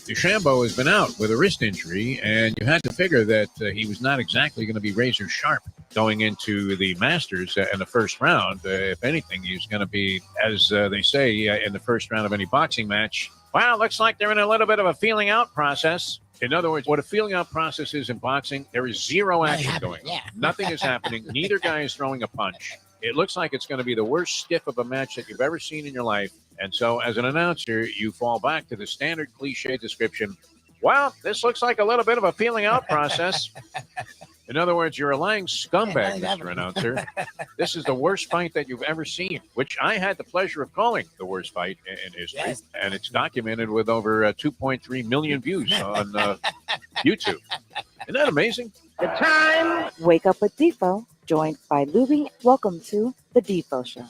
DeChambeau has been out with a wrist injury, and you had to figure that he was not exactly going to be razor sharp going into the Masters in the first round. If anything, he's going to be, as they say, in the first round of any boxing match. Well, looks like they're in a little bit of a feeling out process. In other words, what a feeling out process is in boxing, there is zero action going on. Yeah. Nothing is happening. Neither guy is throwing a punch. It looks like it's going to be the worst stiff of a match that you've ever seen in your life. And so, as an announcer, you fall back to the standard cliche description. Well, this looks like a little bit of a feeling out process. In other words, you're a lying scumbag, Mr. Announcer. This is the worst fight that you've ever seen, which I had the pleasure of calling the worst fight in history. Yes. And it's documented with over 2.3 million views on YouTube. Isn't that amazing? The time. Wake up with Defo, joined by Lubie. Welcome to the Defo Show.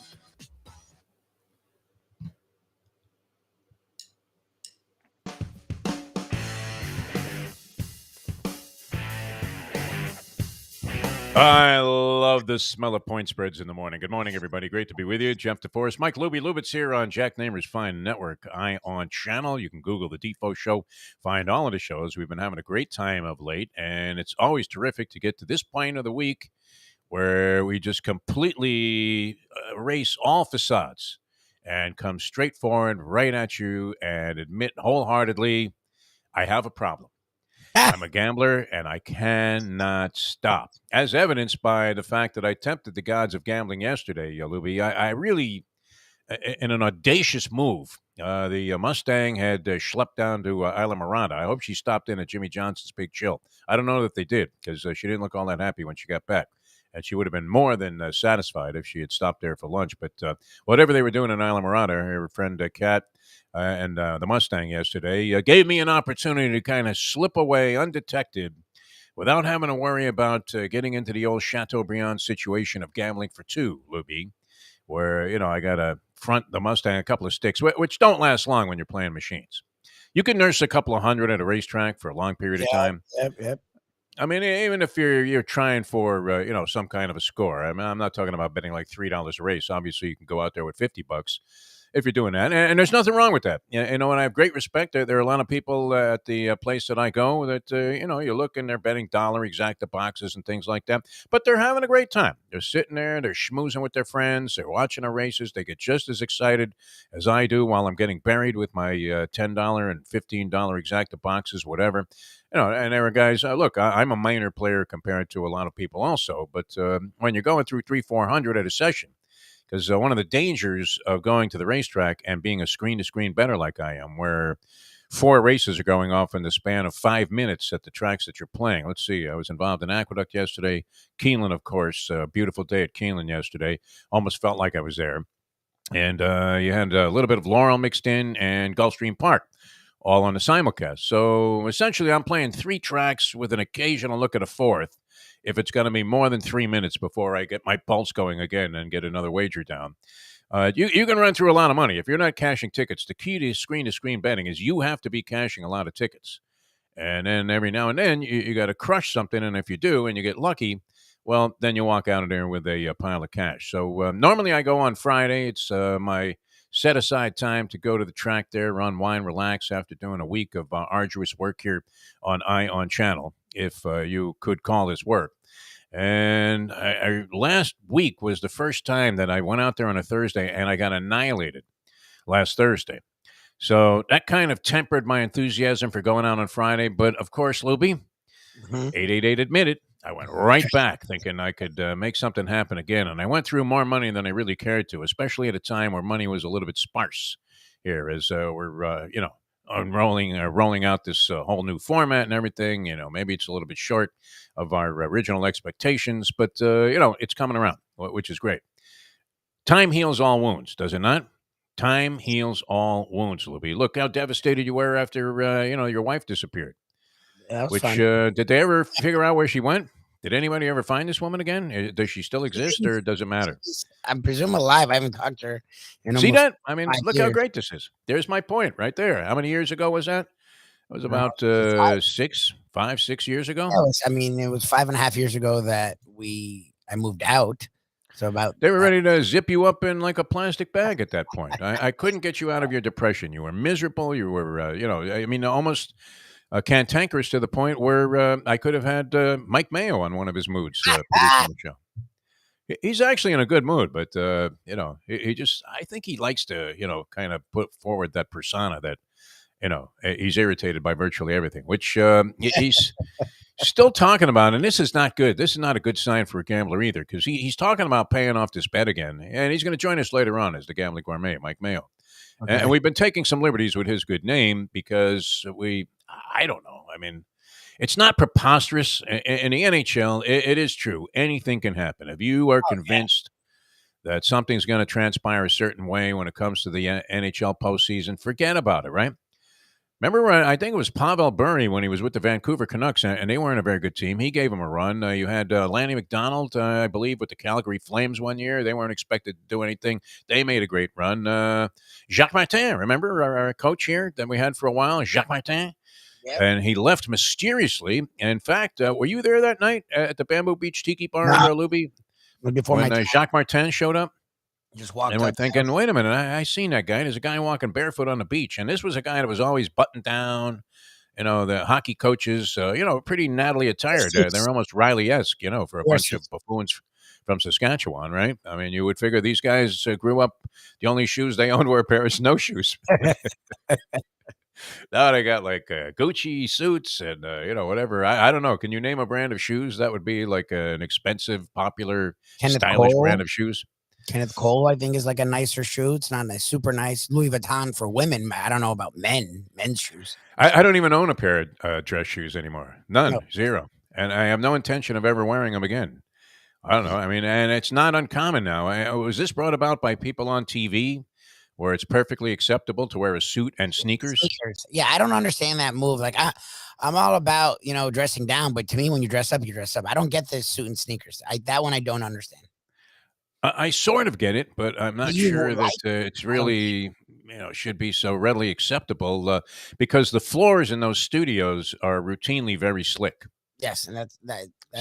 I love the smell of point spreads in the morning. Good morning, everybody. Great to be with you. Jeff Deforrest, Mike Lubie, Lubitz here on Jack Namer's Fine Network, on channel. You can Google the Defo Show, find all of the shows. We've been having a great time of late, and it's always terrific to get to this point of the week where we just completely erase all facades and come straight forward right at you and admit wholeheartedly, I have a problem. I'm a gambler, and I cannot stop, as evidenced by the fact that I tempted the gods of gambling yesterday, Lubie. I really, in an audacious move, the Mustang had schlepped down to Isla Mirada. I hope she stopped in at Jimmy Johnson's Big Chill. I don't know that they did, because she didn't look all that happy when she got back. And she would have been more than satisfied if she had stopped there for lunch. But whatever they were doing in Isla Mirada, her friend Kat and the Mustang yesterday gave me an opportunity to kind of slip away undetected without having to worry about getting into the old Chateaubriand situation of gambling for two, Lubie, where, I got to front the Mustang a couple of sticks, which don't last long when you're playing machines. You can nurse a couple of hundred at a racetrack for a long period of time. Yep. I mean, even if you're trying for, some kind of a score. I mean, I'm not talking about betting like $3 a race. Obviously, you can go out there with $50 if you're doing that. And there's nothing wrong with that. And I have great respect. There are a lot of people at the place that I go that, you look and they're betting dollar exacta boxes and things like that. But they're having a great time. They're sitting there. They're schmoozing with their friends. They're watching the races. They get just as excited as I do while I'm getting buried with my $10 and $15 exacta boxes, whatever. And there are guys, look, I'm a minor player compared to a lot of people also. But when you're going through 300-400 at a session, because one of the dangers of going to the racetrack and being a screen-to-screen bettor like I am, where 4 races are going off in the span of 5 minutes at the tracks that you're playing. Let's see, I was involved in Aqueduct yesterday. Keeneland, of course, a beautiful day at Keeneland yesterday. Almost felt like I was there. And you had a little bit of Laurel mixed in and Gulfstream Park, all on the simulcast. So essentially, I'm playing 3 tracks with an occasional look at a 4th. If it's going to be more than 3 minutes before I get my pulse going again and get another wager down. You can run through a lot of money. If you're not cashing tickets, the key to screen betting is you have to be cashing a lot of tickets. And then every now and then, you got to crush something. And if you do and you get lucky, well, then you walk out of there with a pile of cash. So normally I go on Friday. It's my set-aside time to go to the track there, unwind, relax after doing a week of arduous work here on channel, if you could call this work. And last week was the first time that I went out there on a Thursday, and I got annihilated last Thursday. So that kind of tempered my enthusiasm for going out on Friday. But, of course, Lubie, 888 admitted, I went right back thinking I could make something happen again. And I went through more money than I really cared to, especially at a time where money was a little bit sparse here as we're, rolling out this whole new format and everything. Maybe it's a little bit short of our original expectations, but, it's coming around, which is great. Time heals all wounds, does it not? Time heals all wounds, Lubie. Look how devastated you were after your wife disappeared. Yeah, that was Which fun. did they ever figure out where she went? Did anybody ever find this woman again? Does she still exist, or does it matter? I'm presume alive. I haven't talked to her in See almost that? I mean, 5 look how years. great this is. There's my point right there. How many years ago was that? It was about 6 years ago. It was 5.5 years ago that I moved out. So about They were ready to zip you up in like a plastic bag at that point. I couldn't get you out of your depression. You were miserable. You were, almost cantankerous to the point where I could have had Mike Mayo on one of his moods producing the show. He's actually in a good mood, but he just, I think he likes to, kind of put forward that persona that, he's irritated by virtually everything, which he's still talking about. And this is not good. This is not a good sign for a gambler either, because he's talking about paying off this bet again. And he's going to join us later on as the Gambling Gourmet, Mike Mayo. Okay. And we've been taking some liberties with his good name because I don't know. I mean, it's not preposterous. In the NHL, it is true. Anything can happen. If you are convinced that something's going to transpire a certain way when it comes to the NHL postseason, forget about it, right? Remember when I think it was Pavel Bure when he was with the Vancouver Canucks, and they weren't a very good team. He gave them a run. You had Lanny McDonald, I believe, with the Calgary Flames one year. They weren't expected to do anything. They made a great run. Jacques Martin, remember our coach here that we had for a while, Jacques Martin? Yep. And he left mysteriously. And in fact, were you there that night at the Bamboo Beach Tiki Bar, Lubie? Before when Jacques Martin showed up? Just walked and we're thinking, wait a minute, I seen that guy. There's a guy walking barefoot on the beach. And this was a guy that was always buttoned down. The hockey coaches, pretty nattily attired. They're almost Riley-esque, for a bunch of buffoons from Saskatchewan, right? I mean, you would figure these guys grew up, the only shoes they owned were a pair of snowshoes. Now they got like Gucci suits and, whatever. I don't know. Can you name a brand of shoes that would be like an expensive, popular, stylish brand of shoes? Kenneth Cole, I think, is like a nicer shoe. It's not a super nice. Louis Vuitton for women. I don't know about men's shoes. I don't even own a pair of dress shoes anymore. None. No. Zero. And I have no intention of ever wearing them again. I don't know. I mean, and it's not uncommon now. Was this brought about by people on TV where it's perfectly acceptable to wear a suit and sneakers? Yeah, I don't understand that move. Like, I'm all about, dressing down. But to me, when you dress up, you dress up. I don't get this suit and sneakers. That one I don't understand. I sort of get it, but I'm not sure that it's really, should be so readily acceptable because the floors in those studios are routinely very slick. Yes, and that's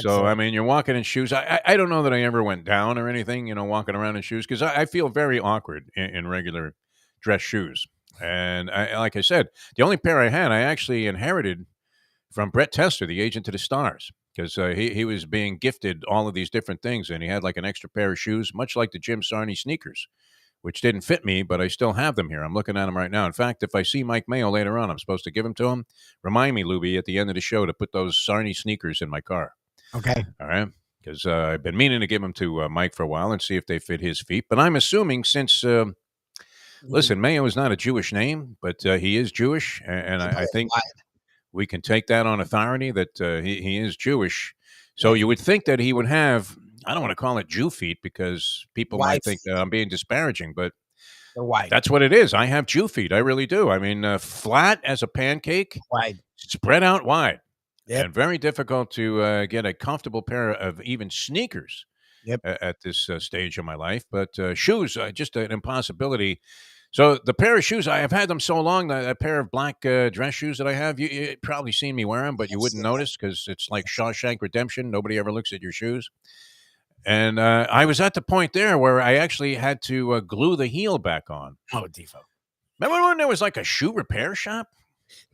so, I mean, you're walking in shoes. I don't know that I ever went down or anything, walking around in shoes, because I feel very awkward in regular dress shoes. And like I said, the only pair I had, I actually inherited from Brett Tester, the agent to the Stars. Because he was being gifted all of these different things, and he had like an extra pair of shoes, much like the Jim Sarney sneakers, which didn't fit me, but I still have them here. I'm looking at them right now. In fact, if I see Mike Mayo later on, I'm supposed to give them to him. Remind me, Lubie, at the end of the show to put those Sarney sneakers in my car. Okay. All right. Because I've been meaning to give them to Mike for a while and see if they fit his feet. But I'm assuming since, listen, Mayo is not a Jewish name, but he is Jewish, and I think we can take that on authority that he is Jewish. So you would think that he would have, I don't want to call it Jew feet because people might think that I'm being disparaging, but that's what it is. I have Jew feet. I really do. I mean, flat as a pancake, wide, spread out wide, and very difficult to get a comfortable pair of even sneakers at this stage of my life. But shoes, just an impossibility. So the pair of shoes, I have had them so long, that pair of black dress shoes that I have, you probably seen me wear them, but you wouldn't notice because it's like Shawshank Redemption. Nobody ever looks at your shoes. And I was at the point there where I actually had to glue the heel back on. Oh, Defo. Remember when there was like a shoe repair shop?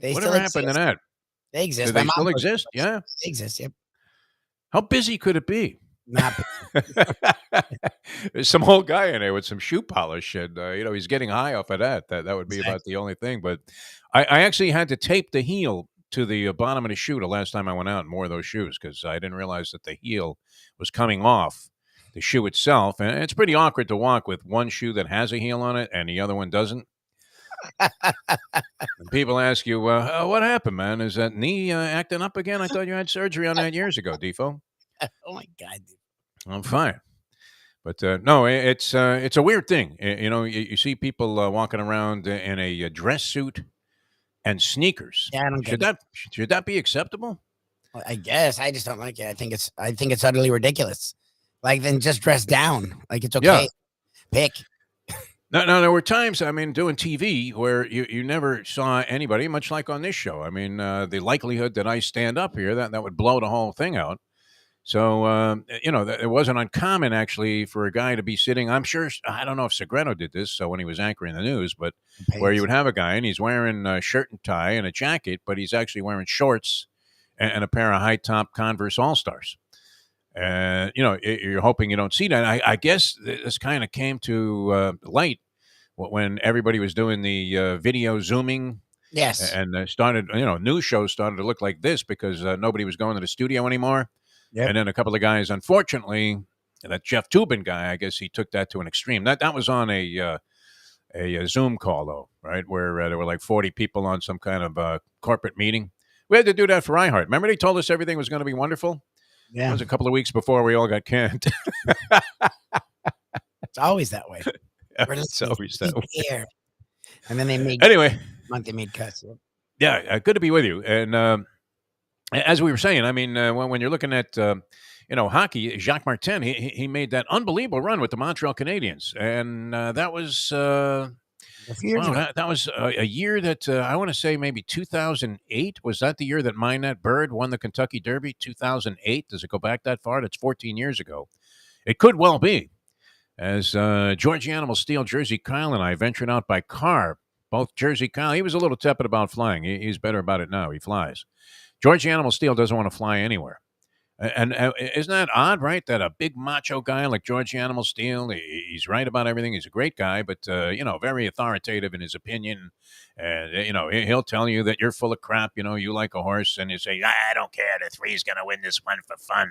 Whatever happened to that? They exist. Do they still exist? Yeah. They exist, yep. How busy could it be? Not There's some old guy in there with some shoe polish, and he's getting high off of that. That would be about the only thing. But I actually had to tape the heel to the bottom of the shoe the last time I went out and wore those shoes because I didn't realize that the heel was coming off the shoe itself, and it's pretty awkward to walk with one shoe that has a heel on it and the other one doesn't. And people ask you, "What happened, man? Is that knee acting up again? I thought you had surgery on that years ago, Defo." Oh my God, dude. I'm fine. But no, it's a weird thing. You see people walking around in a dress suit and sneakers. Yeah, I don't Should get it. that be acceptable? Well, I guess I just don't like it. I think it's utterly ridiculous. Like, then just dress down. Like, it's Yeah. okay. Pick. No, there were times, I mean, doing TV where you never saw anybody, much like on this show. I mean, the likelihood that I stand up here, that would blow the whole thing out. So, it wasn't uncommon, actually, for a guy to be sitting. I'm sure, I don't know if Segreto did this when he was anchoring the news, but where you would have a guy and he's wearing a shirt and tie and a jacket, but he's actually wearing shorts and a pair of high-top Converse All-Stars. You're hoping you don't see that. I guess this kind of came to light when everybody was doing the video zooming. Yes. And started, news shows started to look like this because nobody was going to the studio anymore. Yep. And then a couple of guys, unfortunately, that Jeff Toobin guy, I guess he took that to an extreme. That was on a Zoom call, though, right, where there were like 40 people on some kind of corporate meeting. We had to do that for iHeart. Remember they told us everything was going to be wonderful? Yeah. It was a couple of weeks before we all got canned. It's always that way. It's always that way. And then they made they made cuts. Yeah, good to be with you. And as we were saying, I mean, when you're looking at hockey, Jacques Martin, he made that unbelievable run with the Montreal Canadiens, and that was A few years ago. that was a year that I want to say maybe 2008. Was that the year that Minette Bird won the Kentucky Derby? 2008. Does it go back that far? That's 14 years ago. It could well be. As Georgie Animal Steel, Jersey Kyle, and I ventured out by car. Both Jersey Kyle, he was a little tepid about flying. He's better about it now. He flies. Georgie Animal Steel doesn't want to fly anywhere. And isn't that odd, right? That a big macho guy like Georgie Animal Steel, he's right about everything. He's a great guy, but, very authoritative in his opinion. And, he'll tell you that you're full of crap. You like a horse, and you say, I don't care. The three's going to win this one for fun,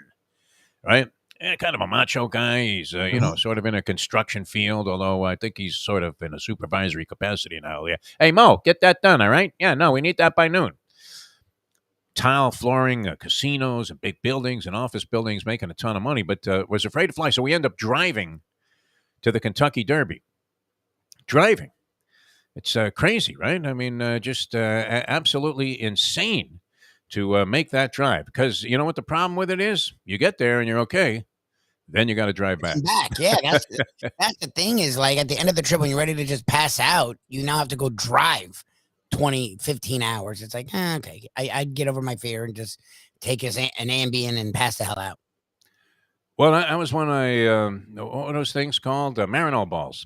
right? Kind of a macho guy. He's, sort of in a construction field, although I think he's sort of in a supervisory capacity now. Yeah. Hey, Mo, get that done, all right? Yeah, no, we need that by noon. Tile flooring, casinos and big buildings and office buildings, making a ton of money, but was afraid to fly. So we end up driving to the Kentucky Derby. Driving. It's crazy, right? I mean, just absolutely insane to make that drive. Because you know what the problem with it is? You get there and you're okay. Then you got to drive back. Yeah, that's the thing is, like, at the end of the trip when you're ready to just pass out, you now have to go drive 15 hours. It's like, okay, I'd get over my fear and just take an Ambien and pass the hell out. Well, I was one of what are those things called? Marinol balls.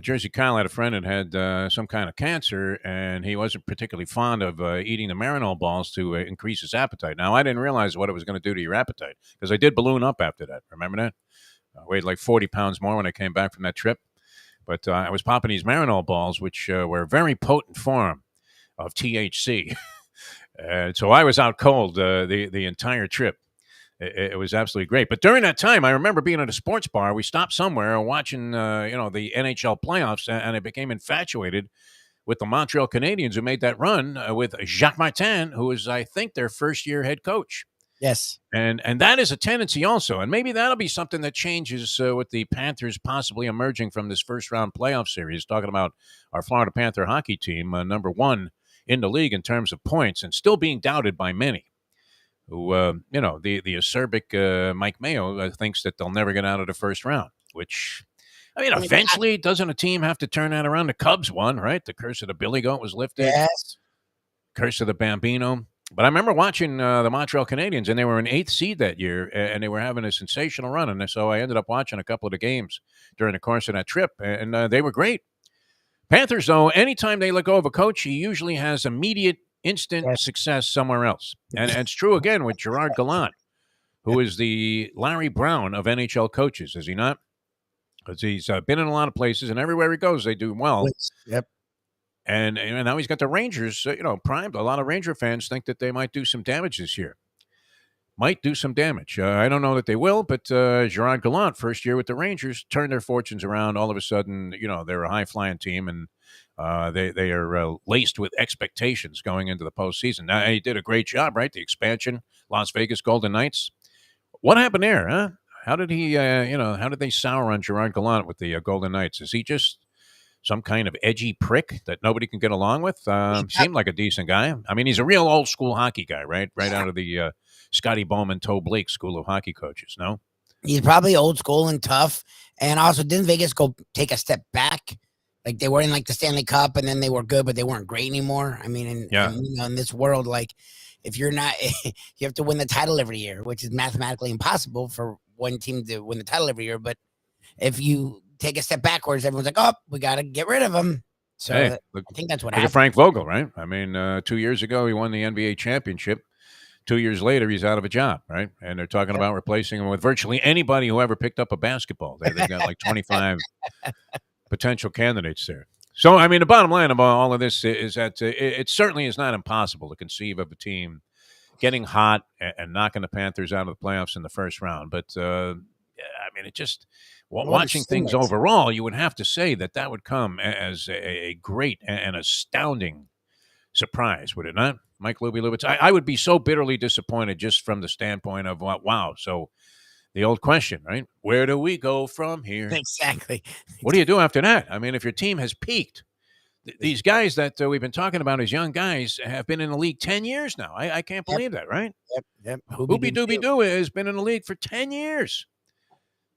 Jersey Kyle had a friend that had some kind of cancer, and he wasn't particularly fond of eating the Marinol balls to increase his appetite. Now, I didn't realize what it was going to do to your appetite, because I did balloon up after that. Remember that? I weighed like 40 pounds more when I came back from that trip. But I was popping these Marinol balls, which were a very potent form of THC. And so I was out cold the entire trip. It was absolutely great. But during that time, I remember being at a sports bar. We stopped somewhere watching, the NHL playoffs, and I became infatuated with the Montreal Canadiens, who made that run with Jacques Martin, who was, I think, their first-year head coach. Yes. And that is a tendency also. And maybe that'll be something that changes with the Panthers possibly emerging from this first-round playoff series, talking about our Florida Panther hockey team, number one in the league in terms of points, and still being doubted by many. Who, the acerbic Mike Mayo thinks that they'll never get out of the first round, which, I mean, eventually, doesn't a team have to turn that around? The Cubs won, right? The curse of the Billy Goat was lifted. Yes. Curse of the Bambino. But I remember watching the Montreal Canadiens, and they were an 8th seed that year, and they were having a sensational run. And so I ended up watching a couple of the games during the course of that trip, and they were great. Panthers, though, anytime they let go of a coach, he usually has immediate instant success somewhere else. And it's true again with Gerard Gallant, who is the Larry Brown of NHL coaches, is he not? Because he's been in a lot of places, and everywhere he goes, they do well. Yep. And now he's got the Rangers, primed. A lot of Ranger fans think that they might do some damage this year. Might do some damage. I don't know that they will, but Gerard Gallant, first year with the Rangers, turned their fortunes around. All of a sudden, they're a high-flying team, and they are laced with expectations going into the postseason. Now, he did a great job, right? The expansion, Las Vegas Golden Knights. What happened there, huh? How did he, how did they sour on Gerard Gallant with the Golden Knights? Is he just some kind of edgy prick that nobody can get along with? Seemed like a decent guy. I mean, he's a real old school hockey guy, right? Right out of the Scotty Bowman, Toe Blake school of hockey coaches, no? He's probably old school and tough. And also, didn't Vegas go take a step back? Like they were in like the Stanley Cup, and then they were good, but they weren't great anymore. I mean, in this world, like if you're not, you have to win the title every year, which is mathematically impossible for one team to win the title every year. But if you take a step backwards, everyone's like, "Oh, we got to get rid of him." So I think that's what happened. Frank Vogel, right? I mean, 2 years ago he won the NBA championship. 2 years later, he's out of a job, right? And they're talking about replacing him with virtually anybody who ever picked up a basketball. They've got like 25 potential candidates there. So, I mean, the bottom line about all of this is that it certainly is not impossible to conceive of a team getting hot and knocking the Panthers out of the playoffs in the first round. But, I mean, it just watching things overall, you would have to say that would come as a great and astounding surprise, would it not? Mike Lubitz. I would be so bitterly disappointed just from the standpoint of, wow. So the old question, right? Where do we go from here? Exactly. What do you do after that? I mean, if your team has peaked, these guys that we've been talking about as young guys have been in the league 10 years now. I can't believe that, right? Yep. Hoopy Dooby Doo has been in the league for 10 years.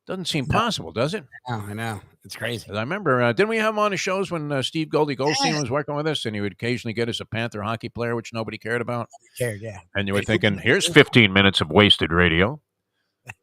Doesn't seem possible, does it? I know. It's crazy. I remember, didn't we have him on the shows when Steve Goldstein was working with us, and he would occasionally get us a Panther hockey player, which nobody cared about? Yeah. And you were thinking, here's 15 minutes of wasted radio.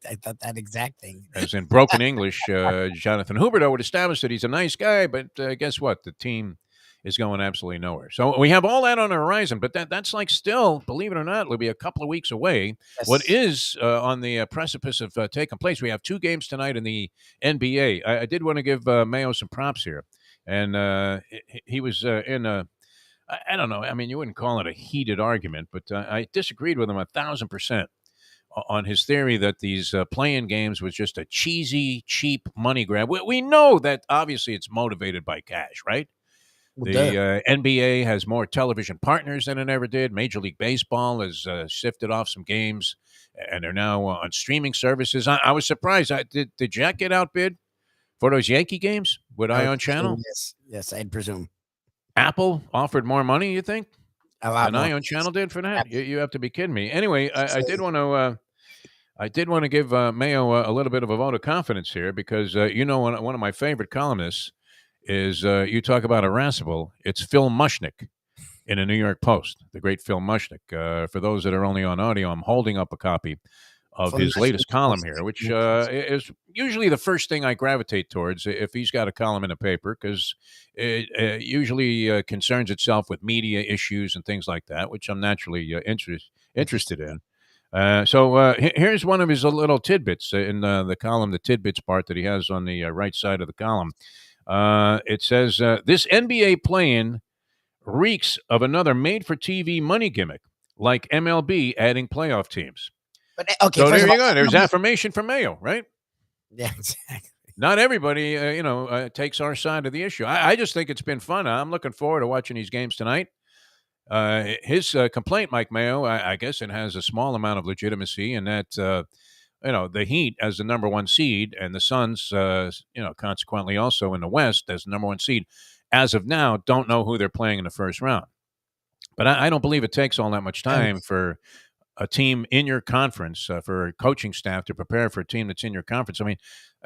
I thought that exact thing. As in broken English, Jonathan Huberdeau would establish that he's a nice guy, but guess what? The team is going absolutely nowhere. So we have all that on the horizon, but that's like still, believe it or not, it'll be a couple of weeks away. Yes. What is on the precipice of taking place? We have 2 games tonight in the NBA. I did want to give Mayo some props here. And he was in a, I don't know, I mean, you wouldn't call it a heated argument, but I disagreed with him 1,000% on his theory that these play-in games was just a cheesy, cheap money grab. We know that obviously it's motivated by cash, right? The NBA has more television partners than it ever did. Major League Baseball has shifted off some games, and they're now on streaming services. I was surprised. Did Jack get outbid for those Yankee games with Ion Channel? Yes, I'd presume. Apple offered more money, you think? A lot more. Ion Channel did for that? You have to be kidding me. Anyway, I did want to give Mayo a little bit of a vote of confidence here because one of my favorite columnists is you talk about irascible. It's Phil Mushnick in the New York Post, the great Phil Mushnick. For those that are only on audio, I'm holding up a copy of his latest column here, which is usually the first thing I gravitate towards if he's got a column in a paper, because it usually concerns itself with media issues and things like that, which I'm naturally interested in. So here's one of his little tidbits in the column, the tidbits part that he has on the right side of the column. It says, this NBA play-in reeks of another made-for-TV money gimmick, like MLB adding playoff teams. But, okay, so there you go. There's affirmation from Mayo, right? Yeah, exactly. Not everybody, takes our side of the issue. I just think it's been fun. I'm looking forward to watching these games tonight. His complaint, Mike Mayo, I guess it has a small amount of legitimacy in that, the Heat as the number 1 seed and the Suns, consequently also in the West as the number 1 seed, as of now, don't know who they're playing in the first round. But I don't believe it takes all that much time for a team in your conference, for a coaching staff to prepare for a team that's in your conference. I mean,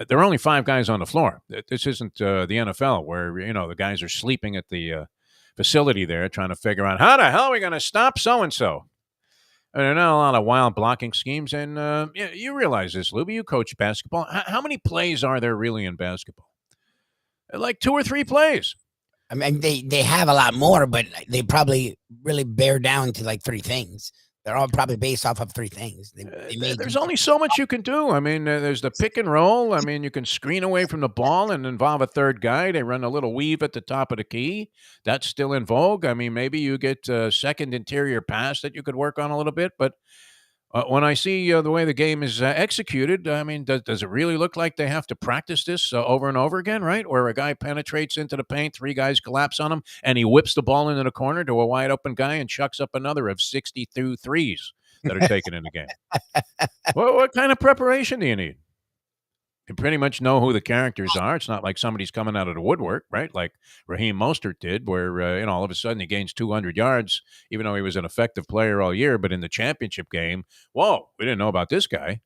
there are only 5 guys on the floor. This isn't the NFL where, the guys are sleeping at the facility there trying to figure out how the hell are we going to stop so-and-so. There are not a lot of wild blocking schemes, and you realize this, Lubie. You coach basketball. How many plays are there really in basketball? Like 2 or 3 plays. I mean, they have a lot more, but they probably really bear down to like 3 things. They're all probably based off of 3 things. There's only so much you can do. I mean, there's the pick and roll. I mean, you can screen away from the ball and involve a third guy. They run a little weave at the top of the key. That's still in vogue. I mean, maybe you get a second interior pass that you could work on a little bit. But when I see the way the game is executed, I mean, does it really look like they have to practice this over and over again, right? Where a guy penetrates into the paint, 3 guys collapse on him, and he whips the ball into the corner to a wide open guy and chucks up another of 62 threes that are taken in the game. What kind of preparation do you need? You pretty much know who the characters are. It's not like somebody's coming out of the woodwork, right? Like Raheem Mostert did, where all of a sudden he gains 200 yards, even though he was an effective player all year. But in the championship game, whoa, we didn't know about this guy.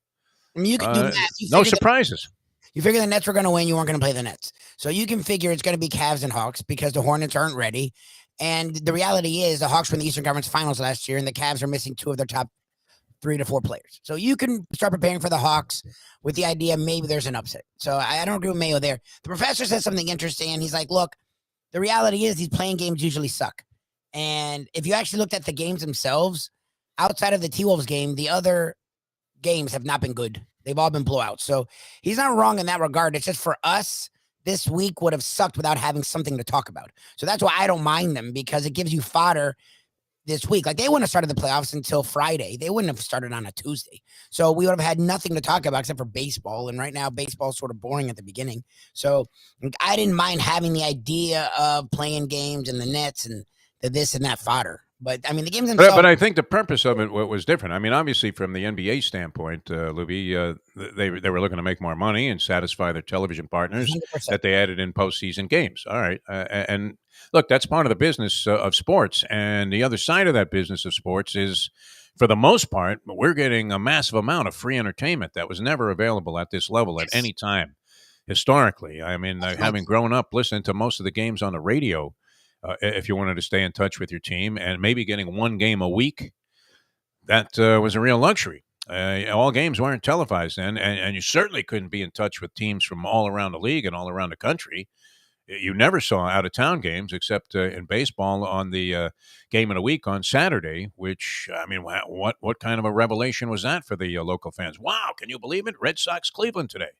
I mean, you can do that. No surprises. You figure the Nets were going to win. You weren't going to play the Nets. So you can figure it's going to be Cavs and Hawks because the Hornets aren't ready. And the reality is the Hawks were in the Eastern Conference Finals last year, and the Cavs are missing 2 of their top 3 to 4 players. So you can start preparing for the Hawks with the idea maybe there's an upset. So I don't agree with Mayo there. The professor said something interesting, and he's like, look, the reality is these playing games usually suck. And if you actually looked at the games themselves, outside of the T-Wolves game, the other games have not been good. They've all been blowouts. So he's not wrong in that regard. It's just for us, this week would have sucked without having something to talk about. So that's why I don't mind them, because it gives you fodder this week. Like, they wouldn't have started the playoffs until Friday. They wouldn't have started on a Tuesday. So we would have had nothing to talk about except for baseball. And right now, baseball's sort of boring at the beginning. So I didn't mind having the idea of playing games and the Nets and the this and that fodder. But, I mean, the games themselves... But I think the purpose of it was different. I mean, obviously, from the NBA standpoint, Lubie, they were looking to make more money and satisfy their television partners 100%. that they added in postseason games. All right. And look, that's part of the business of sports. And the other side of that business of sports is, for the most part, we're getting a massive amount of free entertainment that was never available at this level at any time historically. I mean, having grown up listening to most of the games on the radio, if you wanted to stay in touch with your team, and maybe getting one game a week, that was a real luxury. All games weren't televised then, and you certainly couldn't be in touch with teams from all around the league and all around the country. You never saw out-of-town games except in baseball on the game of the week on Saturday, which, I mean, what kind of a revelation was that for the local fans? Wow, can you believe it? Red Sox Cleveland today.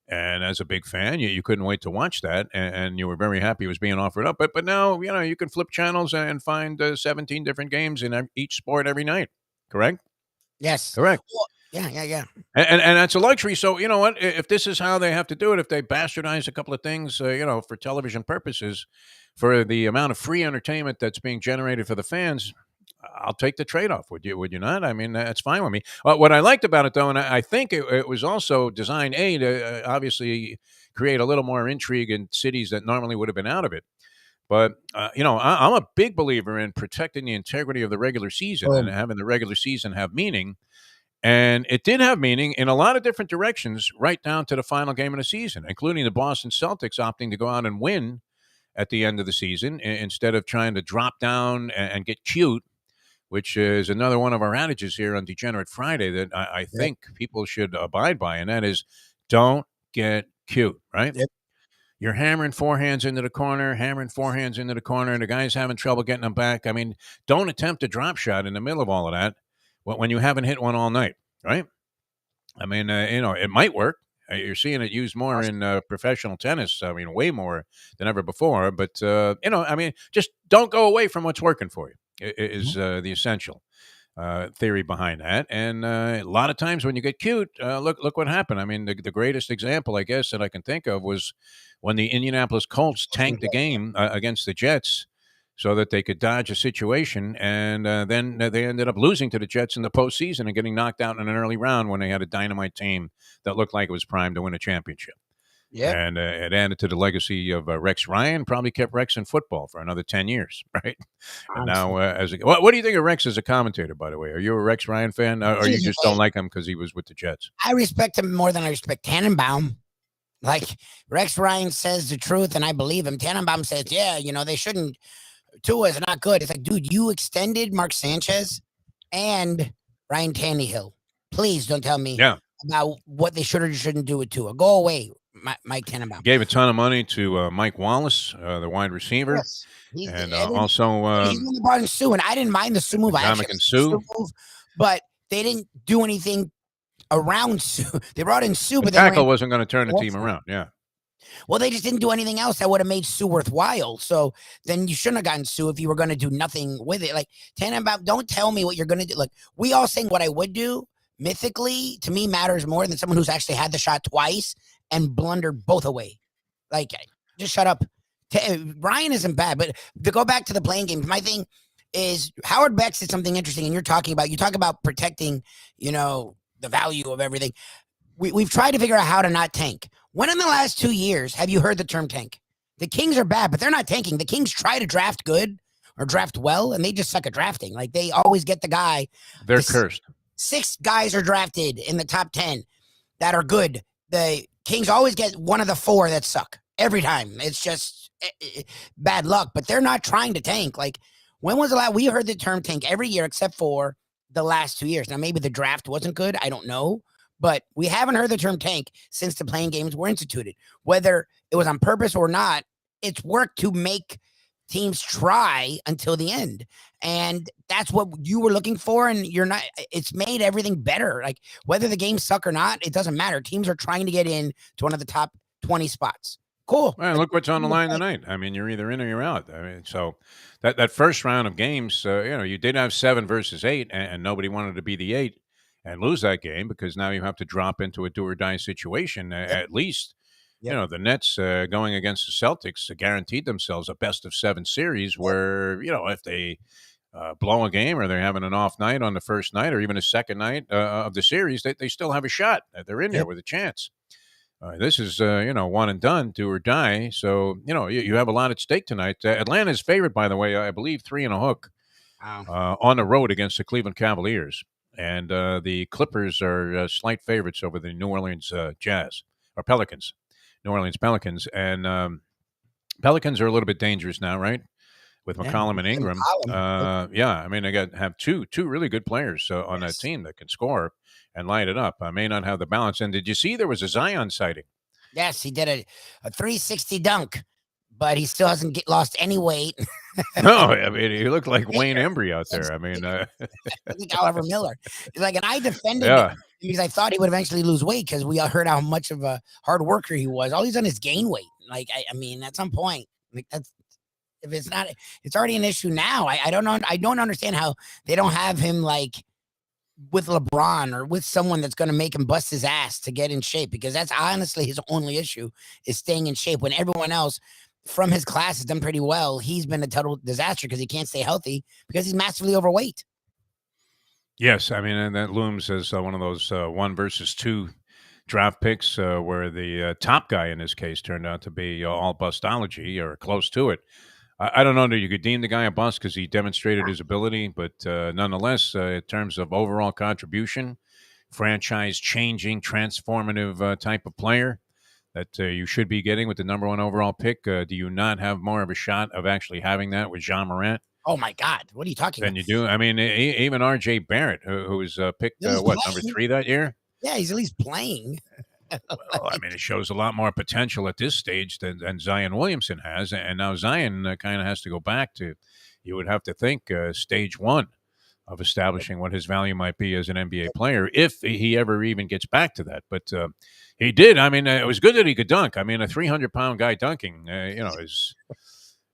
And as a big fan, you couldn't wait to watch that, and you were very happy it was being offered up. But now, you can flip channels and find 17 different games in each sport every night. Correct? Yes. Correct. Well, yeah. And that's a luxury. So, you know what? If this is how they have to do it, if they bastardize a couple of things, for television purposes, for the amount of free entertainment that's being generated for the fans, I'll take the trade-off. Would you not? I mean, that's fine with me. What I liked about it, though, and I think it was also designed, to obviously create a little more intrigue in cities that normally would have been out of it. But, I'm a big believer in protecting the integrity of the regular season and having the regular season have meaning. And it did have meaning in a lot of different directions, right down to the final game of the season, including the Boston Celtics opting to go out and win at the end of the season instead of trying to drop down and get cute, which is another one of our adages here on Degenerate Friday that I think people should abide by, and that is, don't get cute, right? Yep. You're hammering forehands into the corner, and the guy's having trouble getting them back. I mean, don't attempt a drop shot in the middle of all of that when you haven't hit one all night, right? I mean, it might work. You're seeing it used more in professional tennis. I mean, way more than ever before. But, I mean, just don't go away from what's working for you is the essential theory behind that. And a lot of times when you get cute, look what happened. I mean, the greatest example, I guess, that I can think of was when the Indianapolis Colts tanked the game against the Jets so that they could dodge a situation. And then they ended up losing to the Jets in the postseason and getting knocked out in an early round when they had a dynamite team that looked like it was primed to win a championship. Yeah, and it added to the legacy of Rex Ryan. Probably kept Rex in football for another 10 years, right? And now, what do you think of Rex as a commentator? By the way, are you a Rex Ryan fan, or you just don't like him because he was with the Jets? I respect him more than I respect Tannenbaum. Like, Rex Ryan says the truth, and I believe him. Tannenbaum says, "Yeah, they shouldn't. Tua is not good." It's like, dude, you extended Mark Sanchez and Ryan Tannehill. Please don't tell me about what they should or shouldn't do with Tua. Go away. Mike Tannenbaum gave a ton of money to Mike Wallace, the wide receiver, and also he's the one that brought in Sue, and I didn't mind the Sue move. Sue move, but they didn't do anything around Sue. They brought in Sue, but tackle wasn't going to turn the team around. Yeah. Well, they just didn't do anything else that would have made Sue worthwhile. So then you shouldn't have gotten Sue if you were going to do nothing with it. Like, Tannenbaum, don't tell me what you're going to do. Like, we all saying what I would do mythically to me matters more than someone who's actually had the shot twice and blundered both away. Like, just shut up. Ryan isn't bad, but to go back to the playing game, my thing is Howard Beck said something interesting, and you talk about protecting, the value of everything. we've tried to figure out how to not tank. When in the last 2 years have you heard the term tank? The Kings are bad, but they're not tanking. The Kings try to draft good or draft well, and they just suck at drafting. Like, they always get the guy. They're cursed. 6 guys are drafted in the top 10 that are good. The Kings always get one of the 4 that suck every time. It's just bad luck, but they're not trying to tank. Like, when was the last we heard the term tank every year except for the last 2 years? Now, maybe the draft wasn't good. I don't know. But we haven't heard the term tank since the playing games were instituted. Whether it was on purpose or not, it's worked to make teams try until the end. And that's what you were looking for. And it's made everything better. Like, whether the games suck or not, it doesn't matter. Teams are trying to get in to one of the top 20 spots. Cool. Well, look what's on the line tonight. I mean, you're either in or you're out. I mean, so that first round of games, you did have 7 versus 8, and nobody wanted to be the 8 and lose that game, because now you have to drop into a do or die situation. At least, the Nets going against the Celtics guaranteed themselves a best of 7 series where, if they blow a game or they're having an off night on the first night or even a second night of the series, they still have a shot. They're in there with a chance. This is, one and done, do or die. So, you have a lot at stake tonight. Atlanta's favored, by the way, I believe 3 and a hook on the road against the Cleveland Cavaliers. And the Clippers are slight favorites over the New Orleans Jazz, or Pelicans, New Orleans Pelicans. And Pelicans are a little bit dangerous now, right? With McCollum and Ingram. I mean, they have two really good players on that team that can score and light it up. I may not have the balance. And did you see there was a Zion sighting? Yes, he did a 360 dunk, but he still hasn't lost any weight. No, I mean, he looked like Wayne Embry out there. I mean, I think Oliver Miller. And I defended him because I thought he would eventually lose weight, because we all heard how much of a hard worker he was. All he's done is gain weight. Like, I mean, at some point, if it's not, it's already an issue now. I don't know. I don't understand how they don't have him like with LeBron or with someone that's going to make him bust his ass to get in shape, because that's honestly his only issue, is staying in shape, when everyone else from his class has done pretty well. He's been a total disaster because he can't stay healthy because he's massively overweight. Yes, I mean, and that looms as one of those 1 versus 2 draft picks where the top guy in this case turned out to be all bustology or close to it. I don't know that you could deem the guy a bust because he demonstrated his ability, but nonetheless, in terms of overall contribution, franchise-changing, transformative type of player that you should be getting with the number 1 overall pick, do you not have more of a shot of actually having that with John Morant? Oh, my God. What are you talking about? Than you do. I mean, even R.J. Barrett, who was picked, number 3 that year? Yeah, he's at least playing. Well, I mean, it shows a lot more potential at this stage than Zion Williamson has. And now Zion kind of has to go back to, you would have to think, stage 1 of establishing what his value might be as an NBA player, if he ever even gets back to that. But he did. I mean, it was good that he could dunk. I mean, a 300-pound guy dunking, is...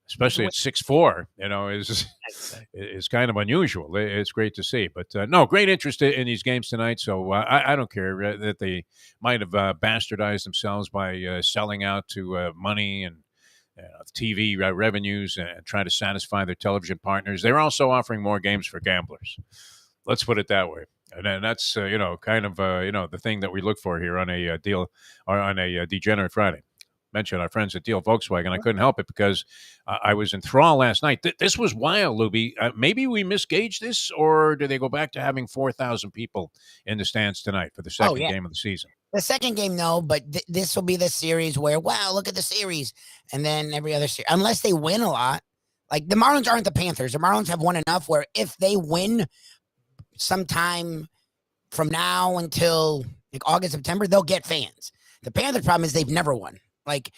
especially at 6'4", is kind of unusual. It's great to see. But, no, great interest in these games tonight. So I don't care that they might have bastardized themselves by selling out to money and TV revenues and trying to satisfy their television partners. They're also offering more games for gamblers. Let's put it that way. And that's, kind of, the thing that we look for here on a deal or on a Degenerate Friday. Mentioned our friends at Deal Volkswagen. I couldn't help it because I was enthralled last night. This was wild, Lubie. Maybe we misgauged this, or do they go back to having 4,000 people in the stands tonight for the second game of the season? The second game, no, but this will be the series where, wow, look at the series. And then every other series, unless they win a lot. Like, the Marlins aren't the Panthers. The Marlins have won enough where if they win sometime from now until like August, September, they'll get fans. The Panthers' problem is they've never won. Like,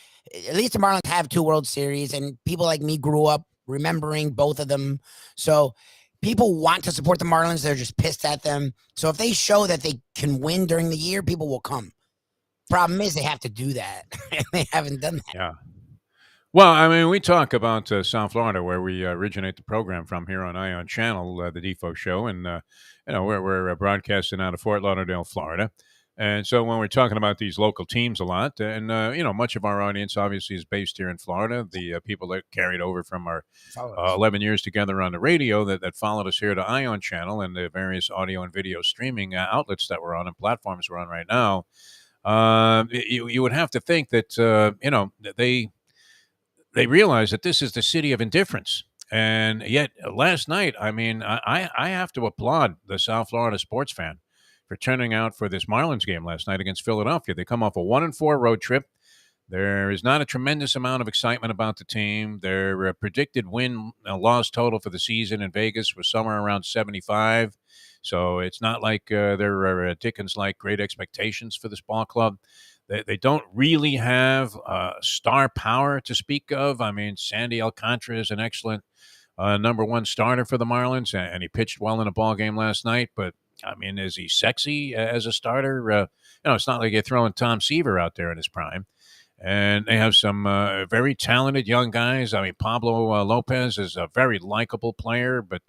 at least the Marlins have 2 World Series, and people like me grew up remembering both of them. So people want to support the Marlins. They're just pissed at them. So if they show that they can win during the year, people will come. Problem is they have to do that. They haven't done that. Yeah. Well, I mean, we talk about South Florida, where we originate the program from here on Ion Channel, the Defo Show. And, we're broadcasting out of Fort Lauderdale, Florida. And so when we're talking about these local teams a lot, and much of our audience obviously is based here in Florida. The people that carried over from our 11 years together on the radio that followed us here to Ion Channel and the various audio and video streaming outlets that we're on and platforms we're on right now, you would have to think that they realize that this is the city of indifference. And yet, last night, I mean, I have to applaud the South Florida sports fan for turning out for this Marlins game last night against Philadelphia. They come off a 1-4 road trip. There is not a tremendous amount of excitement about the team. Their predicted win-loss total for the season in Vegas was somewhere around 75. So it's not like there are Dickens-like great expectations for this ball club. They don't really have star power to speak of. I mean, Sandy Alcantara is an excellent number one starter for the Marlins, and he pitched well in a ball game last night. But I mean, is he sexy as a starter? It's not like you're throwing Tom Seaver out there in his prime. And they have some very talented young guys. I mean, Pablo Lopez is a very likable player, but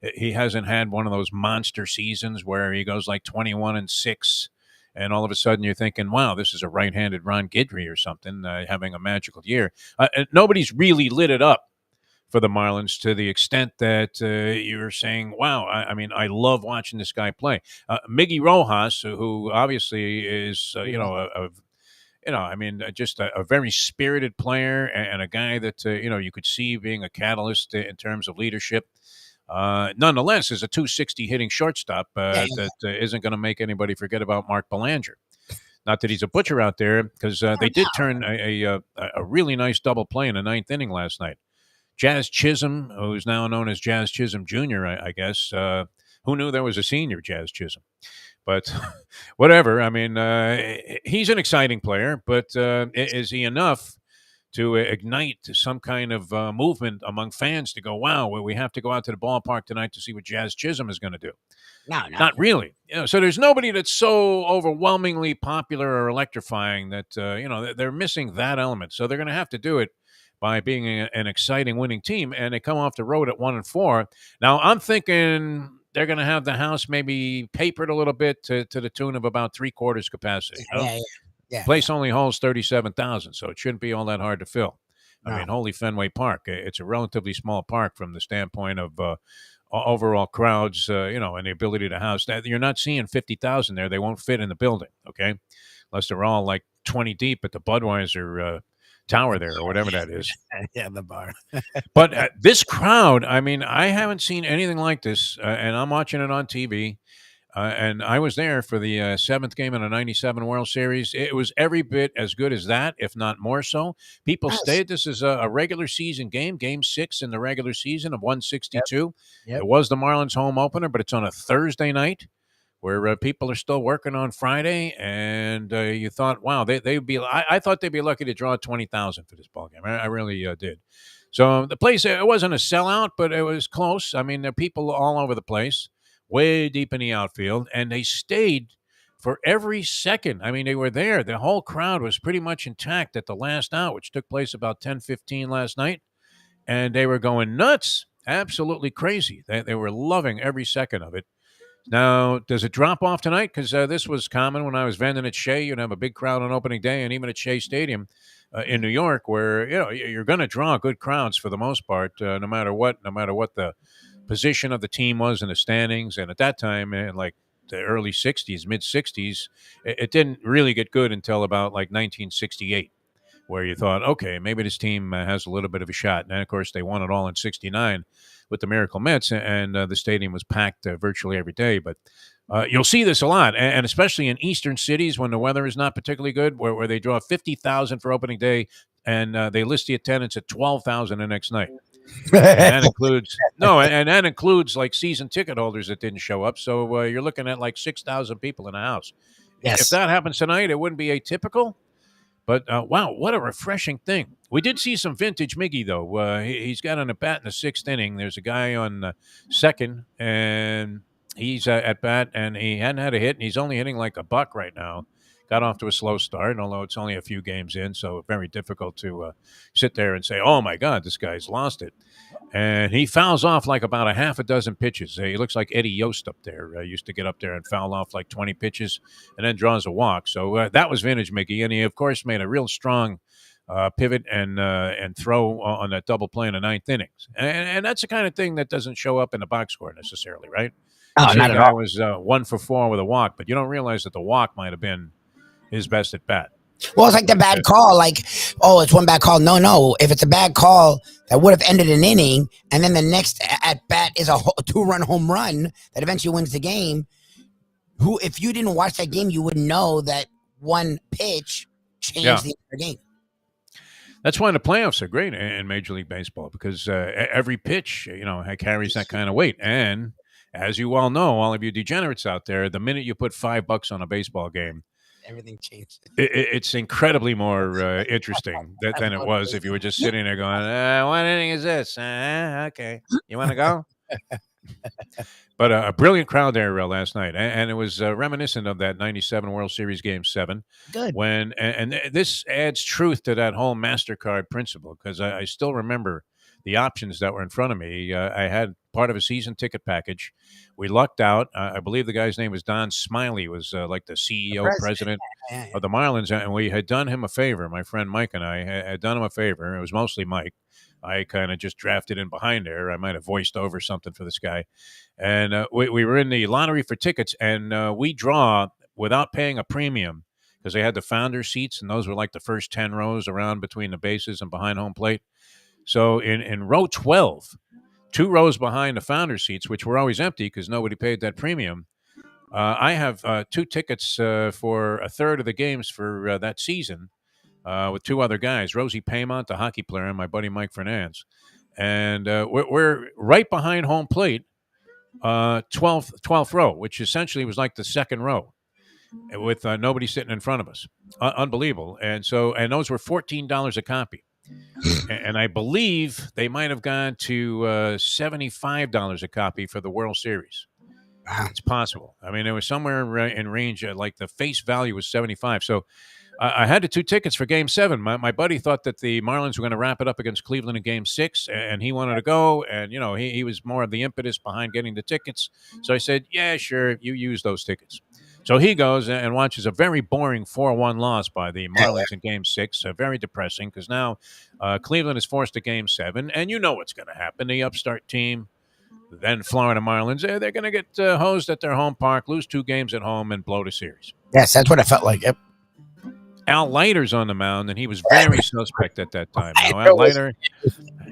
he hasn't had one of those monster seasons where he goes like 21-6. And all of a sudden you're thinking, wow, this is a right-handed Ron Guidry or something, having a magical year. Nobody's really lit it up for the Marlins to the extent that you're saying, wow, I mean, I love watching this guy play. Miggy Rojas, who obviously is, just a very spirited player and a guy that, you could see being a catalyst in terms of leadership. Nonetheless, is a 260 hitting shortstop that isn't going to make anybody forget about Mark Belanger. Not that he's a butcher out there, because they did turn a really nice double play in the ninth inning last night. Jazz Chisholm, who's now known as Jazz Chisholm Jr., I guess. Who knew there was a senior Jazz Chisholm? But whatever. I mean, he's an exciting player, but is he enough to ignite some kind of movement among fans to go, wow, we have to go out to the ballpark tonight to see what Jazz Chisholm is going to do? No. Not really. So there's nobody that's so overwhelmingly popular or electrifying that, they're missing that element. So they're going to have to do it by being an exciting winning team, and they come off the road at 1-4. Now, I'm thinking they're going to have the house maybe papered a little bit to the tune of about 3/4 capacity. Yeah. Place only holds 37,000, so it shouldn't be all that hard to fill. No. I mean, holy Fenway Park, it's a relatively small park from the standpoint of overall crowds, and the ability to house that. You're not seeing 50,000 there. They won't fit in the building, okay? Unless they're all like 20 deep at the Budweiser tower there or whatever that is. Yeah, the bar. But this crowd, I mean, I haven't seen anything like this, and I'm watching it on TV. And I was there for the seventh game in a 97 World Series. It was every bit as good as that, if not more so. People stayed. This is a regular season game 6 in the regular season of 162. Yep. It was the Marlins home opener, but it's on a Thursday night where people are still working on Friday. And you thought, wow, they'd be. I thought they'd be lucky to draw 20,000 for this ball game. I really did. So the place, it wasn't a sellout, but it was close. I mean, there are people all over the place, way deep in the outfield, and they stayed for every second. I mean, they were there. The whole crowd was pretty much intact at the last out, which took place about 10:15 last night, and they were going nuts, absolutely crazy. They were loving every second of it. Now, does it drop off tonight? Because this was common when I was vending at Shea. You'd have a big crowd on opening day, and even at Shea Stadium in New York, where you're going to draw good crowds for the most part, no matter what the position of the team was in the standings. And at that time, in like the early 60s, mid 60s, it didn't really get good until about like 1968, where you thought, okay, maybe this team has a little bit of a shot. And then, of course, they won it all in 69 with the Miracle Mets, and the stadium was packed virtually every day. But you'll see this a lot, and especially in eastern cities when the weather is not particularly good, where they draw 50,000 for opening day, and they list the attendance at 12,000 the next night. And that includes like season ticket holders that didn't show up. So you're looking at like 6,000 people in a house. Yes. If that happens tonight, it wouldn't be atypical. But wow, what a refreshing thing. We did see some vintage Miggy, though. He's got an at bat in the sixth inning. There's a guy on second, and he's at bat, and he hadn't had a hit, and he's only hitting like a buck right now. got off to a slow start, although it's only a few games in, so very difficult to sit there and say, oh, my God, this guy's lost it. And he fouls off like about a half a dozen pitches. He looks like Eddie Yost up there. Used to get up there and foul off like 20 pitches and then draws a walk. So that was vintage Mickey. And he, of course, made a real strong pivot and throw on that double play in the ninth innings. And that's the kind of thing that doesn't show up in the box score necessarily, right? Oh, not at all. Was 1 for 4 with a walk, but you don't realize that the walk might have been his best at bat. Well, it's like the bad call. Like, oh, it's one bad call. No. If it's a bad call that would have ended an inning, and then the next at bat is a 2-run home run that eventually wins the game. If you didn't watch that game, you would know that one pitch changed the entire game. That's why the playoffs are great in Major League Baseball, because every pitch, carries that kind of weight. And as you all know, all of you degenerates out there, the minute you put $5 on a baseball game, everything changed. It's incredibly more interesting than it was if you were just sitting there going, what inning is this? Okay. You want to go? But a brilliant crowd there last night. And it was reminiscent of that 97 World Series Game 7. Good. And this adds truth to that whole MasterCard principle, because I still remember the options that were in front of me. I had part of a season ticket package. We lucked out. I believe the guy's name was Don Smiley, was like the CEO, president of the Marlins. And we had done him a favor. My friend Mike and I had done him a favor. It was mostly Mike. I kind of just drafted in behind there. I might have voiced over something for this guy. And we were in the lottery for tickets, and we draw without paying a premium, because they had the founder seats, and those were like the first 10 rows around between the bases and behind home plate. So in row 12, 2 rows behind the founder seats, which were always empty because nobody paid that premium, I have 2 tickets for a third of the games for that season with 2 other guys, Rosie Paymont, the hockey player, and my buddy Mike Fernandez. And we're right behind home plate, 12th row, which essentially was like the second row, with nobody sitting in front of us. Unbelievable. And those were $14 a copy. And I believe they might have gone to $75 a copy for the World Series. Wow. It's possible. I mean, it was somewhere in range, like the face value was 75. So I had the 2 tickets for Game 7. My buddy thought that the Marlins were going to wrap it up against Cleveland in Game 6, and he wanted to go. And, he was more of the impetus behind getting the tickets. So I said, yeah, sure, you use those tickets. So he goes and watches a very boring 4-1 loss by the Marlins in Game 6. Very depressing, because now Cleveland is forced to Game 7. And you know what's going to happen. The upstart team, then Florida Marlins, they're going to get hosed at their home park, lose 2 games at home, and blow the series. Yes, that's what it felt like. Yep. Al Leiter's on the mound, and he was very suspect at that time. Al Leiter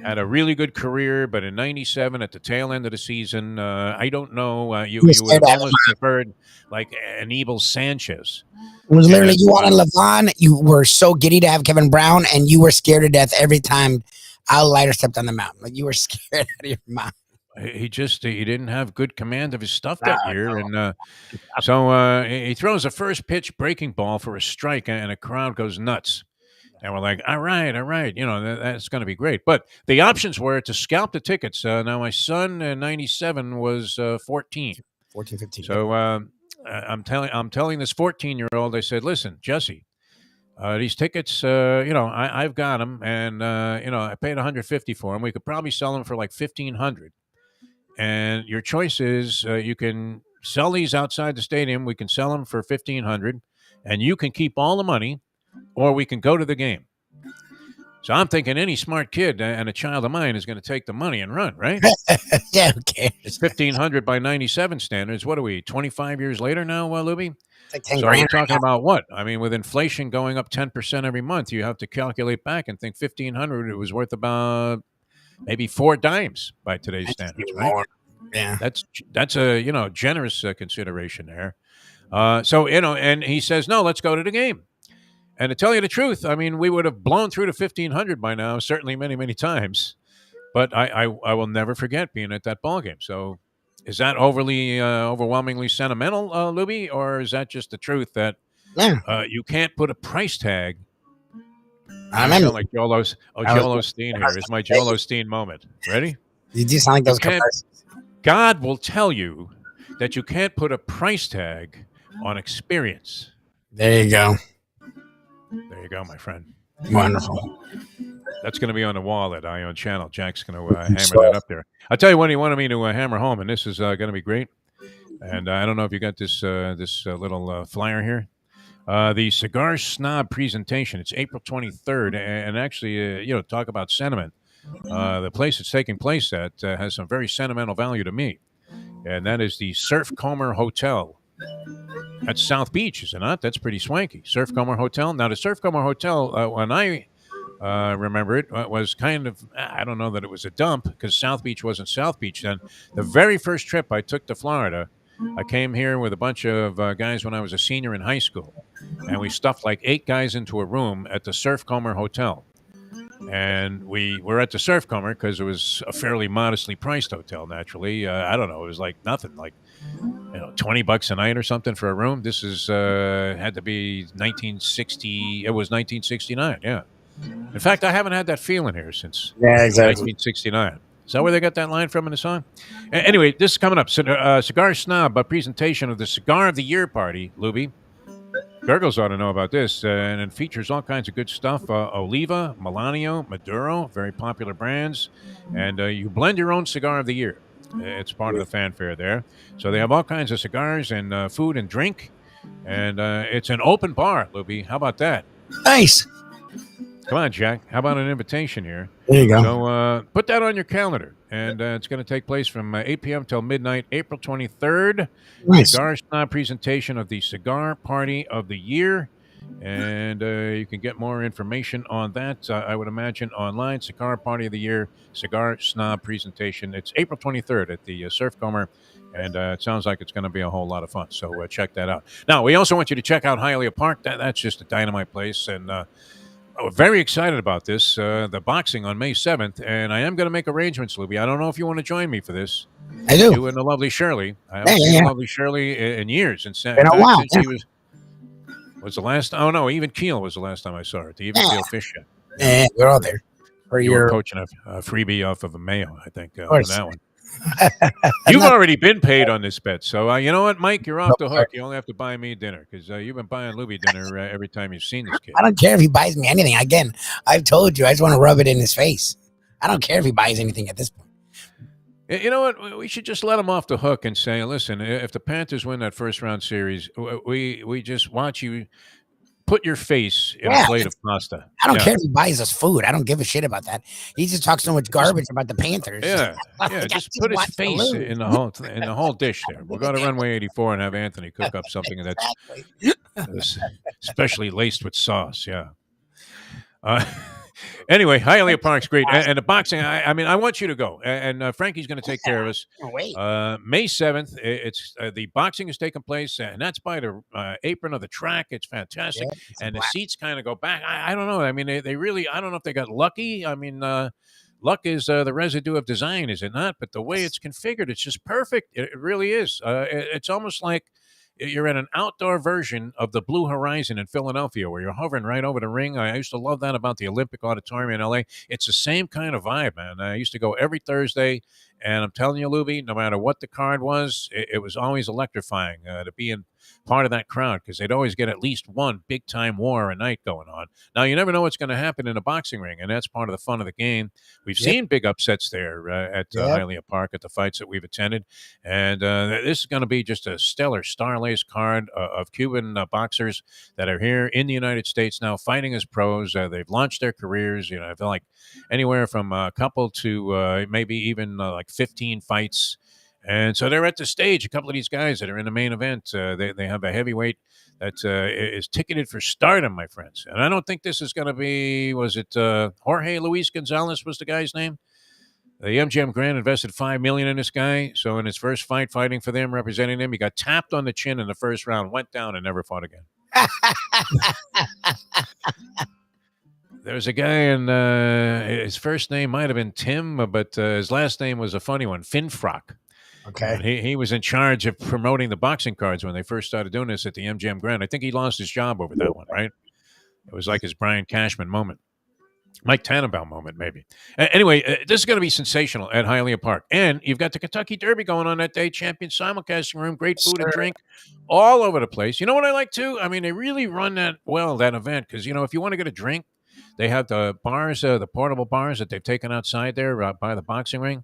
had a really good career, but in 97, at the tail end of the season, I don't know, you would have almost preferred like Anibal Sanchez. It was literally, you wanted Levon, you were so giddy to have Kevin Brown, and you were scared to death every time Al Leiter stepped on the mound. Like, you were scared out of your mind. He didn't have good command of his stuff that year. And so he throws a first pitch breaking ball for a strike, and a crowd goes nuts. And we're like, all right, that's going to be great. But the options were to scalp the tickets. Now, my son in 97 was 14. 15. So I'm telling this 14-year-old, I said, listen, Jesse, these tickets, I've got them, and, I paid $150 for them. We could probably sell them for like $1,500. And your choice is you can sell these outside the stadium. We can sell them for $1,500, and you can keep all the money, or we can go to the game. So I'm thinking any smart kid and a child of mine is going to take the money and run, right? Yeah, who cares? It's $1,500 by 97 standards. What are we, 25 years later now, Lubie? It's like 10 so grand we're talking about what? I mean, with inflation going up 10% every month, you have to calculate back and think $1,500, it was worth about maybe 4 dimes by today's standards, right? Yeah, that's a generous consideration there. And he says, no, let's go to the game. And to tell you the truth, I mean, we would have blown through the $1,500 by now, certainly many, many times. But I will never forget being at that ball game. So, is that overwhelmingly sentimental, Lubie, or is that just the truth that you can't put a price tag? I remember like Joel Osteen here. It's my Joel Osteen moment. Ready? You do sound like those commercials. God will tell you that you can't put a price tag on experience. There you go. There you go, my friend. Wonderful. That's going to be on the wall at Ion Channel. Jack's going to hammer that up there. I'll tell you what he wanted me to hammer home, and this is going to be great. And I don't know if you got this little flyer here. The Cigar Snob presentation. It's April 23rd, and actually, talk about sentiment. The place it's taking place at has some very sentimental value to me, and that is the Surfcomber Hotel. That's South Beach, is it not? That's pretty swanky. Surfcomber Hotel. Now, the Surfcomber Hotel, when I remember it, was kind of, I don't know that it was a dump because South Beach wasn't South Beach then. The very first trip I took to Florida, I came here with a bunch of guys when I was a senior in high school, and we stuffed like 8 guys into a room at the Surfcomber Hotel. And we were at the Surfcomber because it was a fairly modestly priced hotel, naturally. I don't know. It was like nothing, like $20 a night or something for a room. This is had to be 1960. It was 1969, yeah. In fact, I haven't had that feeling here since 1969. Is that where they got that line from in the song? Anyway, this is coming up. Cigar Snob, a presentation of the Cigar of the Year party, Lubie. Gurgles ought to know about this, and it features all kinds of good stuff. Oliva, Melanio, Maduro, very popular brands. And you blend your own Cigar of the Year. It's part of the fanfare there. So they have all kinds of cigars and food and drink. And it's an open bar, Lubie. How about that? Nice. Come on, Jack. How about an invitation here? There you go. So put that on your calendar. And it's going to take place from 8 p.m. till midnight, April 23rd. Nice. Cigar Snob presentation of the Cigar Party of the Year. And you can get more information on that, I would imagine, online. Cigar Party of the Year, Cigar Snob presentation. It's April 23rd at the Surfcomber. And it sounds like it's going to be a whole lot of fun. So check that out. Now, we also want you to check out Hialeah Park. That's just a dynamite place. And we're very excited about this, the boxing on May 7th, and I am going to make arrangements, Lubie. I don't know if you want to join me for this. I do. You and the lovely Shirley. I haven't seen the lovely Shirley in years. And Been a while. Was the last. Oh no, even Keel was the last time I saw her. The even Keel fish shop. Yeah, we're all there. You were coaching a freebie off of a Mayo, I think, on that one. You've already been paid on this bet, so you know what, Mike? You're off the hook. You only have to buy me dinner because you've been buying Lubie dinner every time you've seen this kid. I don't care if he buys me anything. Again, I've told you, I just want to rub it in his face. I don't care if he buys anything at this point. You know what? We should just let him off the hook and say, listen, if the Panthers win that first round series, we just want you put your face in a plate of pasta. I don't care if he buys us food. I don't give a shit about that. He just talks so much garbage about the Panthers. Yeah, just put his face in the whole dish there. We'll go to runway 84 and have Anthony cook up something that's especially laced with sauce. Yeah. Anyway, Hialeah Park's great, and the boxing. I mean, I want you to go, and Frankie's going to take care of us. May 7th, it's the boxing is taking place, and that's by the apron of the track. It's fantastic, and the seats kind of go back. I don't know. I mean, they really. I don't know if they got lucky. I mean, luck is the residue of design, is it not? But the way it's configured, it's just perfect. It really is. It's almost like you're at an outdoor version of the Blue Horizon in Philadelphia where you're hovering right over the ring. I used to love that about the Olympic Auditorium in L.A. It's the same kind of vibe, man. I used to go every Thursday, and I'm telling you, Lubie, no matter what the card was, it was always electrifying to be in part of that crowd because they'd always get at least one big-time war a night going on. Now, you never know what's going to happen in a boxing ring, and that's part of the fun of the game. We've seen big upsets there at Hialeah Park at the fights that we've attended, and this is going to be just a stellar star-laced card of Cuban boxers that are here in the United States now fighting as pros. They've launched their careers. You know, I feel like anywhere from a couple to maybe even like 15 fights. And so they're at the stage. A couple of these guys that are in the main event, they have a heavyweight that is ticketed for stardom, my friends. And I don't think this is going to be, was it Jorge Luis Gonzalez was the guy's name? The MGM Grand invested $5 million in this guy. So in his first fight, fighting for them, representing them, he got tapped on the chin in the first round, went down, and never fought again. There's a guy, and his first name might have been Tim, but his last name was a funny one, Finfrock. Okay. And he was in charge of promoting the boxing cards when they first started doing this at the MGM Grand. I think he lost his job over that one, right? It was like his Brian Cashman moment. Mike Tannenbaum moment, maybe. Anyway, this is going to be sensational at Hialeah Park. And you've got the Kentucky Derby going on that day, champion simulcasting room, great food and drink all over the place. You know what I like, too? I mean, they really run that event, because, if you want to get a drink, they have the bars, the portable bars that they've taken outside there by the boxing ring.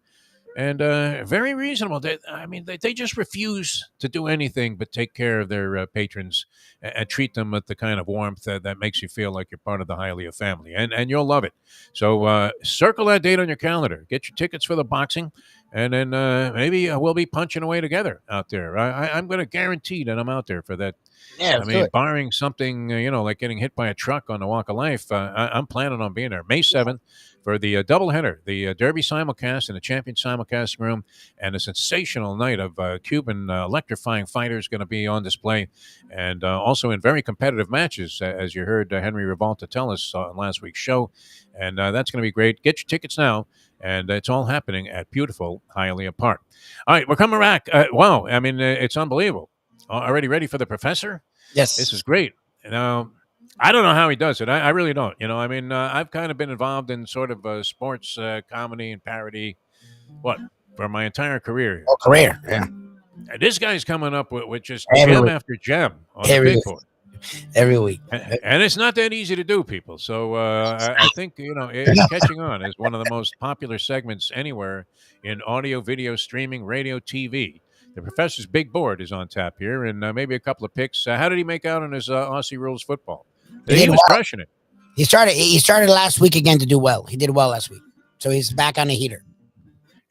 And very reasonable. They just refuse to do anything but take care of their patrons and treat them with the kind of warmth that makes you feel like you're part of the Hialeah family. And you'll love it. So circle that date on your calendar. Get your tickets for the boxing. And then maybe we'll be punching away together out there. I'm going to guarantee that I'm out there for that. Yeah, barring something, like getting hit by a truck on the Walk of Life, I'm planning on being there May 7th for the doubleheader, the Derby simulcast in the Champion simulcast room, and a sensational night of Cuban electrifying fighters going to be on display, and also in very competitive matches, as you heard Henry Rivalta tell us on last week's show, and that's going to be great. Get your tickets now, and it's all happening at beautiful Hialeah Park. All right, we're coming back. Wow, it's unbelievable. Already ready for the professor? Yes. This is great. Now, I don't know how he does it. I really don't. I've kind of been involved in sort of sports comedy and parody, for my entire career. Oh, career, yeah. And this guy's coming up with just Every gem week. after gem on Every the week. big board. Every week. And it's not that easy to do, people. So I think, it's catching on as one of the most popular segments anywhere in audio, video, streaming, radio, TV. The professor's big board is on tap here, and maybe a couple of picks. How did he make out in his Aussie rules football? He was crushing it. He started last week again to do well. He did well last week. So he's back on the heater.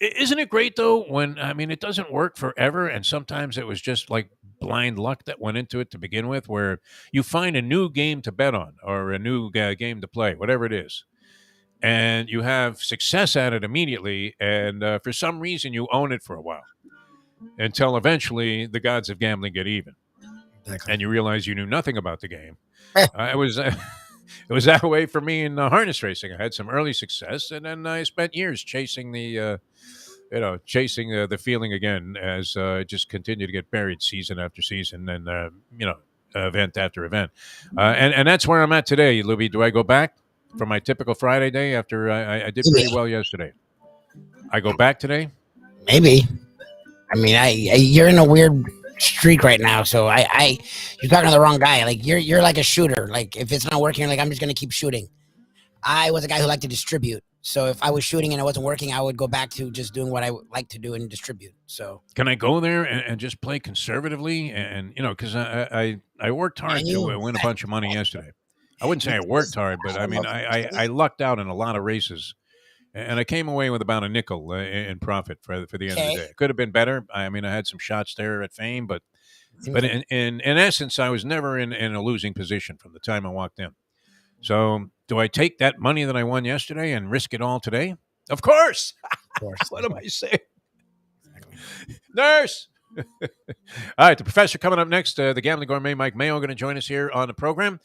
Isn't it great, though, when, it doesn't work forever, and sometimes it was just like blind luck that went into it to begin with, where you find a new game to bet on or a new game to play, whatever it is, and you have success at it immediately, and for some reason you own it for a while until eventually the gods of gambling get even. Exactly. And you realize you knew nothing about the game. It was that way for me in harness racing. I had some early success, and then I spent years chasing the feeling again as I just continued to get buried season after season, and event after event. And that's where I'm at today, Lubie. Do I go back for my typical Friday day after I did pretty well yesterday? I go back today? Maybe. You're in a weird streak right now, so you're talking to the wrong guy. Like you're like a shooter. Like if it's not working, you're like, I'm just gonna keep shooting. I was a guy who liked to distribute. So if I was shooting and it wasn't working, I would go back to just doing what I like to do and distribute. So can I go there and just play conservatively? And because I worked hard to win a bunch of money yesterday. I wouldn't say I worked hard, but I lucked out in a lot of races. And I came away with about a nickel in profit for the end of the day. It could have been better. I had some shots there at Fame, but in essence, I was never in a losing position from the time I walked in. So do I take that money that I won yesterday and risk it all today? Of course. What am I saying? Nurse! All right, the professor coming up next. The Gambling Gourmet Mike Mayo going to join us here on the program.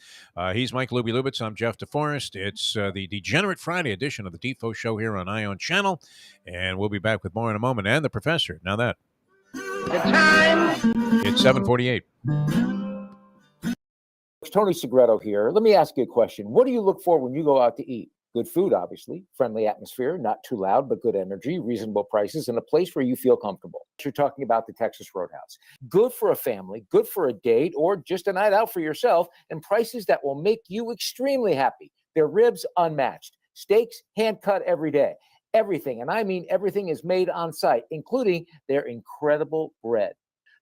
He's Mike Lubitz. I'm Jeff Deforrest. It's the Degenerate Friday edition of the Defo Show here on Ion Channel, and we'll be back with more in a moment. And the professor. Now that the time. It's 7:48. Tony Segreto here. Let me ask you a question. What do you look for when you go out to eat? Good food, obviously, friendly atmosphere, not too loud, but good energy, reasonable prices, and a place where you feel comfortable. You're talking about the Texas Roadhouse. Good for a family, good for a date, or just a night out for yourself, and prices that will make you extremely happy. Their ribs unmatched, steaks hand-cut every day. Everything, and I mean everything, is made on site, including their incredible bread.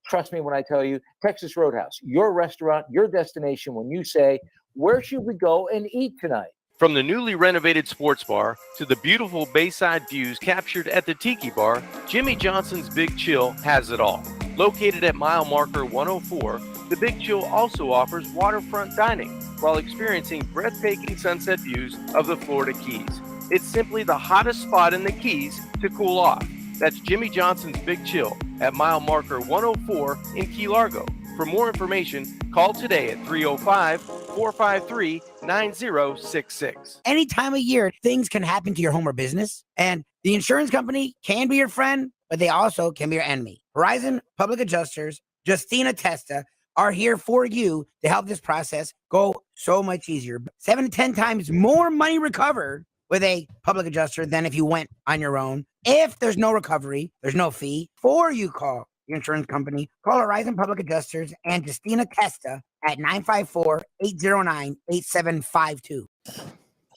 Trust me when I tell you, Texas Roadhouse, your restaurant, your destination when you say, where should we go and eat tonight? From the newly renovated sports bar to the beautiful bayside views captured at the Tiki Bar, Jimmy Johnson's Big Chill has it all. Located at mile marker 104, the Big Chill also offers waterfront dining while experiencing breathtaking sunset views of the Florida Keys. It's simply the hottest spot in the Keys to cool off. That's Jimmy Johnson's Big Chill at mile marker 104 in Key Largo. For more information, call today at 305-453-9066. Any time of year, things can happen to your home or business, and the insurance company can be your friend, but they also can be your enemy. Horizon Public Adjusters, Justina Testa, are here for you to help this process go so much easier. 7 to 10 times more money recovered with a public adjuster than if you went on your own. If there's no recovery, there's no fee. Before you call your insurance company, call Horizon Public Adjusters and Justina Testa at 954-809-8752.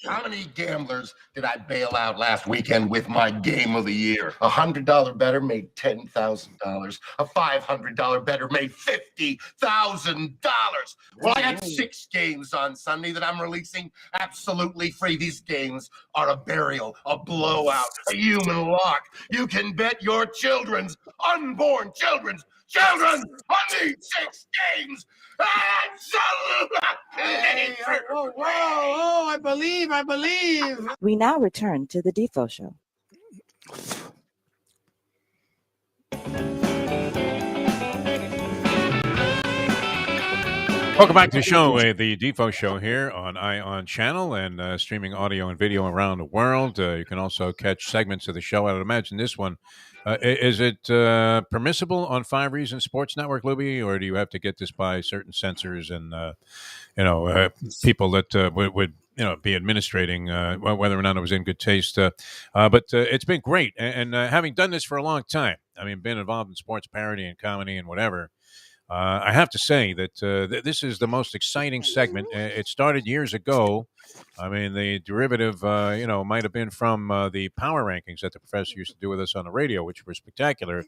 How many gamblers did I bail out last weekend with my game of the year? $100 better made $10,000. A $500 better made $50,000. Well, I got 6 games on Sunday that I'm releasing absolutely free. These games are a burial, a blowout, a human lock. You can bet your unborn children's children on these 6 games. I believe. We now return to the Defo Show. Welcome back to the show, the Defo Show here on ION Channel and streaming audio and video around the world. You can also catch segments of the show. I would imagine this one. Is it permissible on 5 Reasons Sports Network, Lubie, or do you have to get this by certain censors and people that would be administrating whether or not it was in good taste? But it's been great, and having done this for a long time, I mean, been involved in sports parody and comedy and whatever. I have to say that this is the most exciting segment. It started years ago. I mean, the derivative, might have been from the power rankings that the professor used to do with us on the radio, which were spectacular.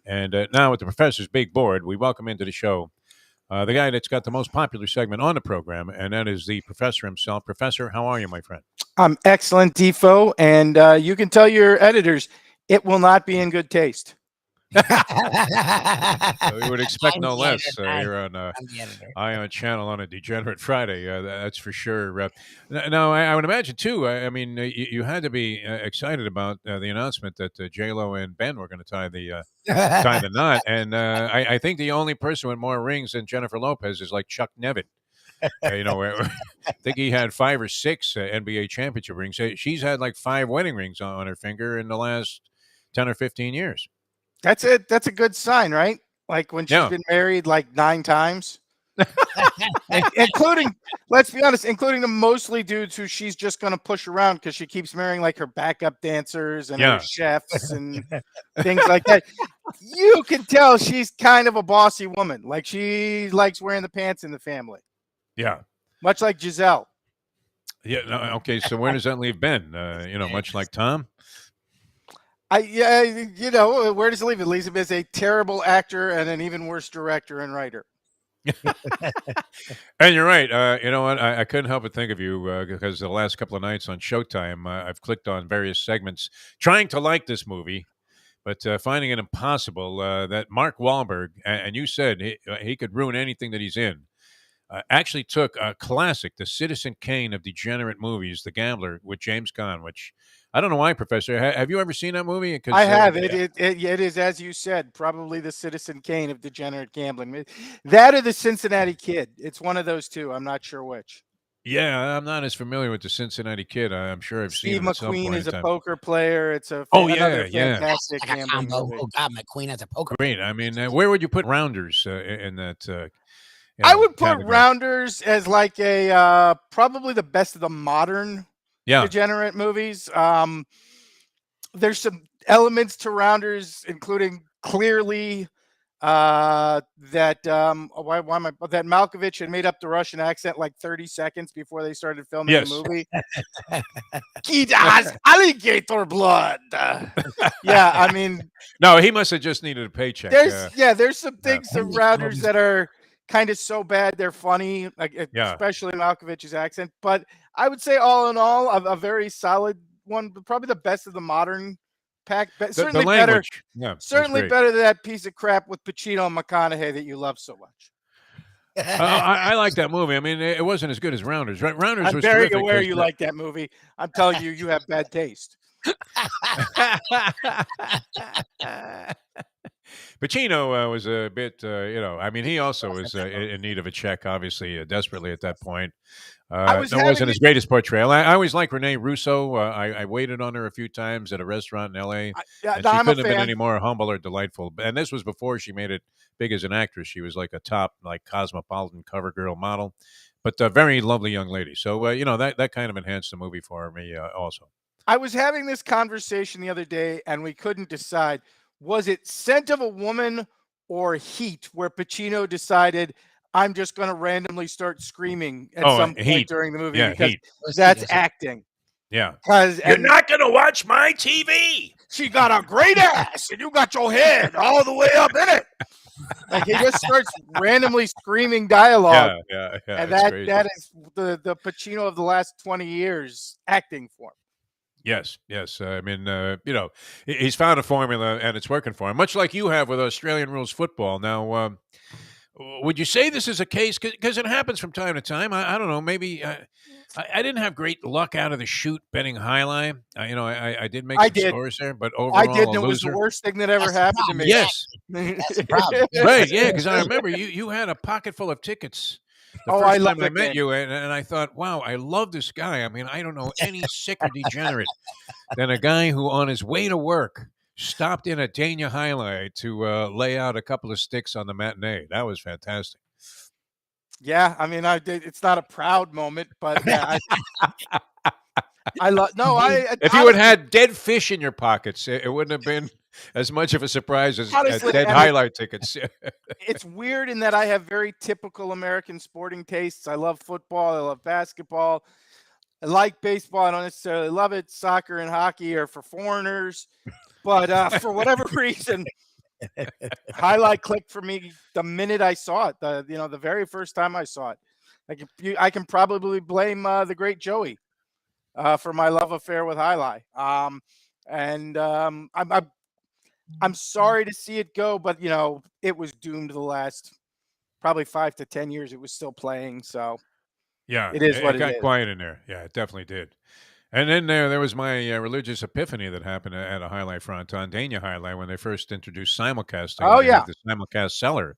And now with the professor's big board, we welcome into the show the guy that's got the most popular segment on the program, and that is the professor himself. Professor, how are you, my friend? I'm excellent, Defo, and you can tell your editors it will not be in good taste. So we would expect no less here on ION Channel on a Degenerate Friday. That's for sure. Now, I would imagine, too, I mean, you had to be excited about the announcement that J-Lo and Ben were going to tie the knot. And I think the only person with more rings than Jennifer Lopez is like Chuck Nevin. I think he had 5 or 6 NBA championship rings. She's had like 5 wedding rings on her finger in the last 10 or 15 years. That's it. That's a good sign, right? Like when she's been married like 9 times, including, let's be honest, including the mostly dudes who she's just going to push around because she keeps marrying like her backup dancers and her chefs and things like that. You can tell she's kind of a bossy woman. Like she likes wearing the pants in the family. Yeah. Much like Giselle. Yeah. No, okay. So where does that leave Ben? Much like Tom? Where does it leave? It leaves him as a terrible actor and an even worse director and writer. And you're right. You know what? I couldn't help but think of you because the last couple of nights on Showtime, I've clicked on various segments trying to like this movie, but finding it impossible that Mark Wahlberg, and you said he could ruin anything that he's in, actually took a classic, the Citizen Kane of degenerate movies, The Gambler, with James Caan, which I don't know why, Professor. Have you ever seen that movie? I have. It is, as you said, probably the Citizen Kane of degenerate gambling. That or the Cincinnati Kid. It's one of those two. I'm not sure which. Yeah, I'm not as familiar with the Cincinnati Kid. I'm sure I've seen Steve it. Steve McQueen is a poker player. It's a fantastic gambling movie. Oh God, McQueen has a poker. Great. I mean, where would you put Rounders in that? I would put Rounders as like a probably the best of the modern degenerate movies. There's some elements to Rounders, including clearly that Malkovich had made up the Russian accent like 30 seconds before they started filming the movie. He does alligator blood. Yeah, I mean, no, he must have just needed a paycheck. There's some things to Rounders that are kind of so bad they're funny, like especially Malkovich's accent. But I would say, all in all, a very solid one, probably the best of the modern pack. Certainly better. Yeah, certainly better than that piece of crap with Pacino and McConaughey that you love so much. I like that movie. I mean, it wasn't as good as Rounders. Rounders I'm was very terrific. aware you like that movie. I'm telling you, you have bad taste. Pacino was a bit, I mean, he also was in need of a check, obviously, desperately at that point. That wasn't his greatest portrayal. I always like Renee Russo. I waited on her a few times at a restaurant in L.A., and she couldn't have been any more humble or delightful. And this was before she made it big as an actress. She was like a top, like, cosmopolitan cover girl model, but a very lovely young lady. So, that kind of enhanced the movie for me also. I was having this conversation the other day, and we couldn't decide. Was it Scent of a Woman or Heat, where Pacino decided, I'm just going to randomly start screaming at some point Heat. during the movie? Yeah, because Heat. that's acting. Yeah. You're not going to watch my TV. She got a great ass, and you got your head all the way up in it. Like, he just starts randomly screaming dialogue. Yeah. And that is the Pacino of the last 20 years acting form. Yes. I mean, he's found a formula and it's working for him, much like you have with Australian rules football. Now, would you say this is a case? Because it happens from time to time. I don't know. Maybe I didn't have great luck out of the chute betting highline. I did make some scores there, but overall, I did. And it was the worst thing that ever happened to me. Yes. That's the problem. Right. Yeah. Because I remember you had a pocket full of tickets. The first time I met you, and I thought, wow, I love this guy. I mean, I don't know any sicker degenerate than a guy who, on his way to work, stopped in at Dania Highlight to lay out a couple of sticks on the matinee. That was fantastic. Yeah, I mean, it's not a proud moment, but I love. No, if you had dead fish in your pockets, it wouldn't have been as much of a surprise as dead highlight tickets. It's weird in that I have very typical American sporting tastes. I love football. I love basketball. I like baseball. I don't necessarily love it. Soccer and hockey are for foreigners. But for whatever reason, highlight clicked for me the minute I saw it. The very first time I saw it. I can probably blame the great Joey for my love affair with highlight. I'm sorry to see it go, but it was doomed the last probably 5 to 10 years. It was still playing, so yeah, it is what it got is. Quiet in there. Yeah, it definitely did. And then there was my religious epiphany that happened at a highlight front on Dania Highlight when they first introduced simulcasting. Oh yeah, the simulcast seller,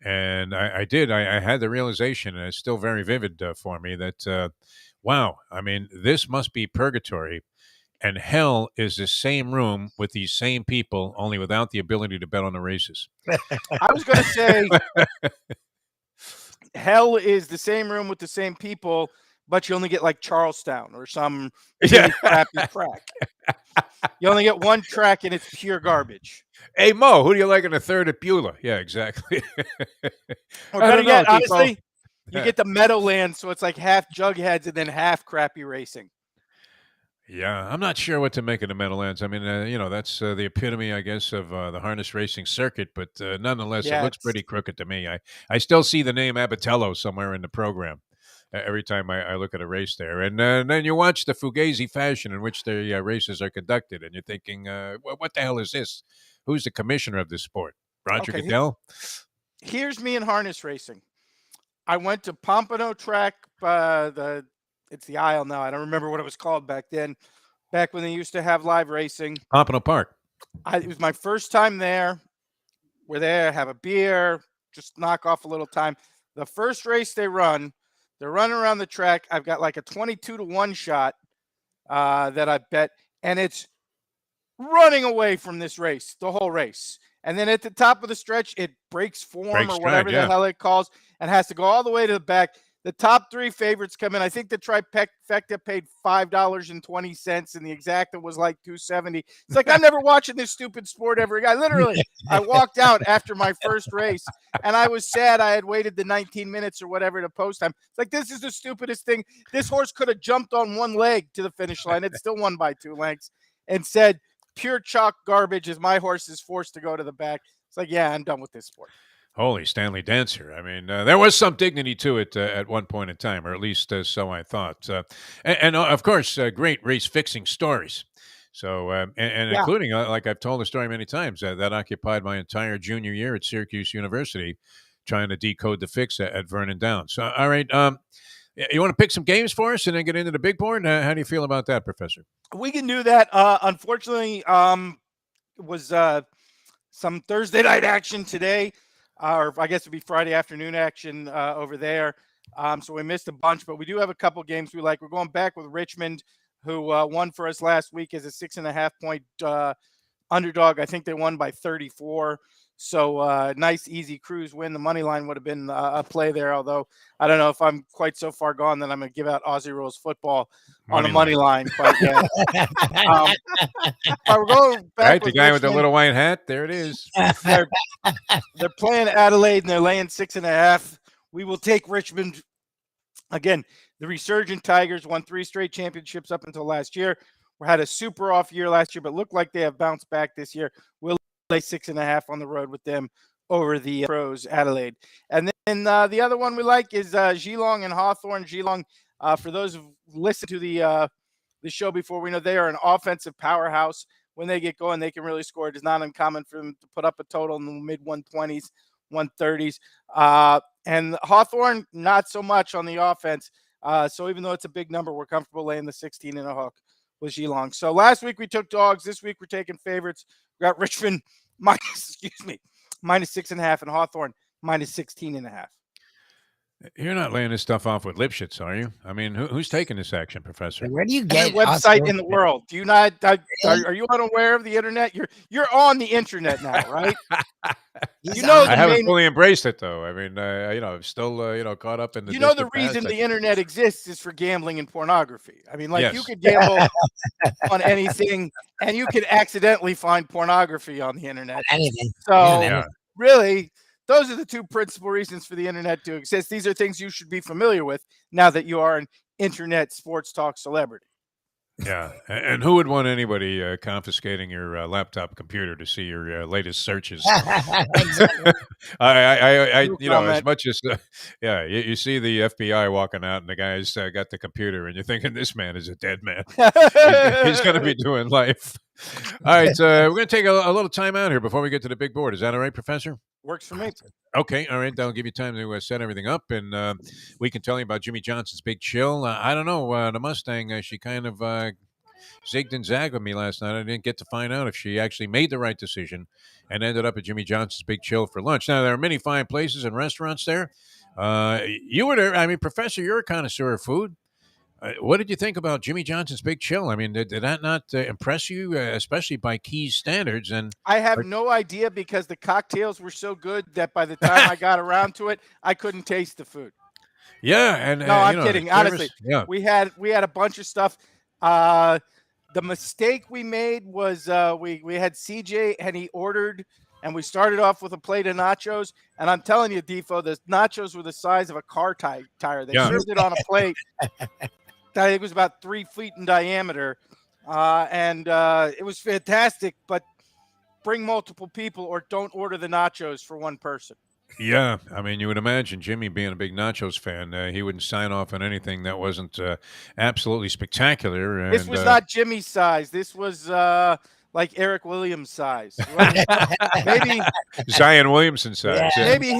and I had the realization, and it's still very vivid for me that wow, I mean, this must be purgatory. And hell is the same room with these same people, only without the ability to bet on the races. I was going to say hell is the same room with the same people, but you only get like Charlestown or some really crappy track. You only get one track and it's pure garbage. Hey, Mo, who do you like in the third at Beulah? Yeah, exactly. Or better yet, honestly, you get the Meadowlands, so it's like half Jugheads and then half crappy racing. Yeah, I'm not sure what to make of the Meadowlands. I mean, that's the epitome, I guess, of the harness racing circuit. But nonetheless, it looks pretty crooked to me. I still see the name Abatello somewhere in the program every time I look at a race there. And then you watch the Fugazi fashion in which the races are conducted, and you're thinking, what the hell is this? Who's the commissioner of this sport? Roger Goodell? Here's me in harness racing. I went to Pompano track, it's the Isle now. I don't remember what it was called back then, back when they used to have live racing. Pompano Park. It was my first time there. We're there, have a beer, just knock off a little time. The first race they're running around the track. I've got like a 22-1 shot that I bet, and it's running away from this race, the whole race. And then at the top of the stretch, it breaks form or whatever the hell it calls, and has to go all the way to the back. The top 3 favorites come in. I think the trifecta paid $5.20, and the exacta was like $2.70. It's like, I'm never watching this stupid sport ever again. I walked out after my first race, and I was sad I had waited the 19 minutes or whatever to post time. It's like, this is the stupidest thing. This horse could have jumped on one leg to the finish line. It still won by 2 lengths, and said, pure chalk garbage as my horse is forced to go to the back. It's like, yeah, I'm done with this sport. Holy Stanley Dancer. I mean, there was some dignity to it at one point in time, or at least so I thought. And of course, great race-fixing stories. So, including, like I've told the story many times, that occupied my entire junior year at Syracuse University, trying to decode the fix at Vernon Downs. So, all right, you want to pick some games for us and then get into the big board? How do you feel about that, Professor? We can do that. Unfortunately, was some Thursday night action today, or I guess it'd be Friday afternoon action over there. So we missed a bunch, but we do have a couple games we like. We're going back with Richmond, who won for us last week as a 6.5 point underdog. I think they won by 34. So nice, easy cruise win. The money line would have been a play there, although I don't know if I'm quite so far gone that I'm going to give out Aussie Rules football on the money line. But yeah, we're going back right, the guy with the little white hat. There it is. They're playing Adelaide and they're laying 6.5. We will take Richmond. Again, the resurgent Tigers won 3 straight championships up until last year. We had a super off year last year, but look like they have bounced back this year. We'll lay 6.5 on the road with them over the Pros Adelaide. And then the other one we like is Geelong and Hawthorn. Geelong, for those who've listened to the show before, we know they are an offensive powerhouse. When they get going, they can really score. It is not uncommon for them to put up a total in the mid-120s, 130s. And Hawthorn, not so much on the offense. So even though it's a big number, we're comfortable laying the 16 and a hook with Geelong. So last week we took dogs. This week we're taking favorites. We got Richmond minus 6.5 and Hawthorn minus 16.5. You're not laying this stuff off with Lipschitz, are you? I mean, who's taking this action, Professor? Where do you get every website in the world? Do you not? Are you unaware of the internet? You're on the internet now, right? I haven't fully embraced it though. I mean, I'm still caught up in the. The reason the internet exists is for gambling and pornography. I mean, like you could gamble on anything, and you could accidentally find pornography on the internet. Anything. So really. Those are the two principal reasons for the internet to exist. These are things you should be familiar with now that you are an internet sports talk celebrity. Yeah, and who would want anybody confiscating your laptop computer to see your latest searches? Exactly. As much as you see the FBI walking out and the guy's got the computer, and you're thinking this man is a dead man. He's going to be doing life. All right, we're going to take a little time out here before we get to the big board. Is that all right, Professor? Works for me. Okay, all right. That'll give you time to set everything up, and we can tell you about Jimmy Johnson's Big Chill. I don't know. The Mustang, she kind of zigged and zagged with me last night. I didn't get to find out if she actually made the right decision and ended up at Jimmy Johnson's Big Chill for lunch. Now, there are many fine places and restaurants there. You were there. I mean, Professor, you're a connoisseur of food. What did you think about Jimmy Johnson's Big Chill? I mean, did that not impress you, especially by Key's standards? And I have no idea because the cocktails were so good that by the time I got around to it, I couldn't taste the food. Yeah, and no, I'm kidding. Honestly, we had a bunch of stuff. The mistake we made was we had CJ and he ordered, and we started off with a plate of nachos. And I'm telling you, Defo, the nachos were the size of a car tire. They served it on a plate. I think it was about 3 feet in diameter, and it was fantastic. But bring multiple people, or don't order the nachos for one person. Yeah, I mean, you would imagine Jimmy being a big nachos fan, he wouldn't sign off on anything that wasn't absolutely spectacular. And, this was not Jimmy's size. This was like Eric Williams' size. Maybe Zion Williamson size. Yeah. Maybe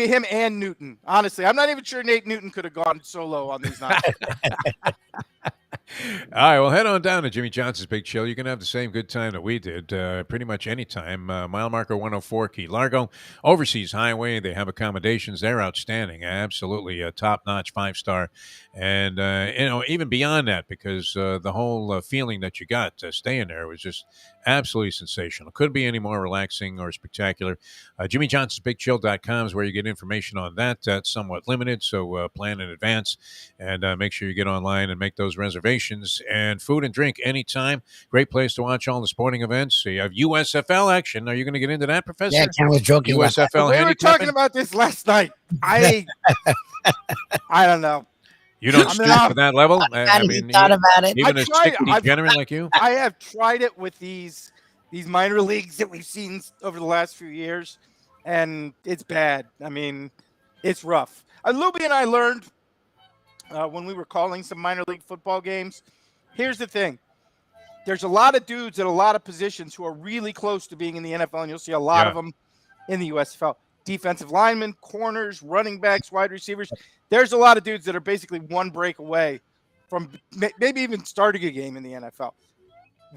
him and Newton. Honestly, I'm not even sure Nate Newton could have gone solo on these nights. All right, well, head on down to Jimmy Johnson's Big Chill. You can have the same good time that we did pretty much any time. Mile marker 104 Key Largo, Overseas Highway. They have accommodations. They're outstanding. Absolutely top-notch, 5-star. And, even beyond that, because the whole feeling that you got staying there was just absolutely sensational. Couldn't be any more relaxing or spectacular. JimmyJohnson'sBigChill.com is where you get information on that. That's somewhat limited, so plan in advance and make sure you get online and make those reservations. And food and drink anytime. Great place to watch all the sporting events. So you have USFL action. Are you going to get into that, Professor? Yeah, Ken was joking. USFL. We were talking about this last night. I don't know. You don't stoop to that level? I mean, thought about it. Even a sick degenerate like you? I have tried it with these minor leagues that we've seen over the last few years, and it's bad. I mean, it's rough. Lubie and I learned when we were calling some minor league football games. Here's the thing. There's a lot of dudes at a lot of positions who are really close to being in the NFL, and you'll see a lot of them in the USFL. Defensive linemen, corners, running backs, wide receivers. There's a lot of dudes that are basically one break away from maybe even starting a game in the NFL.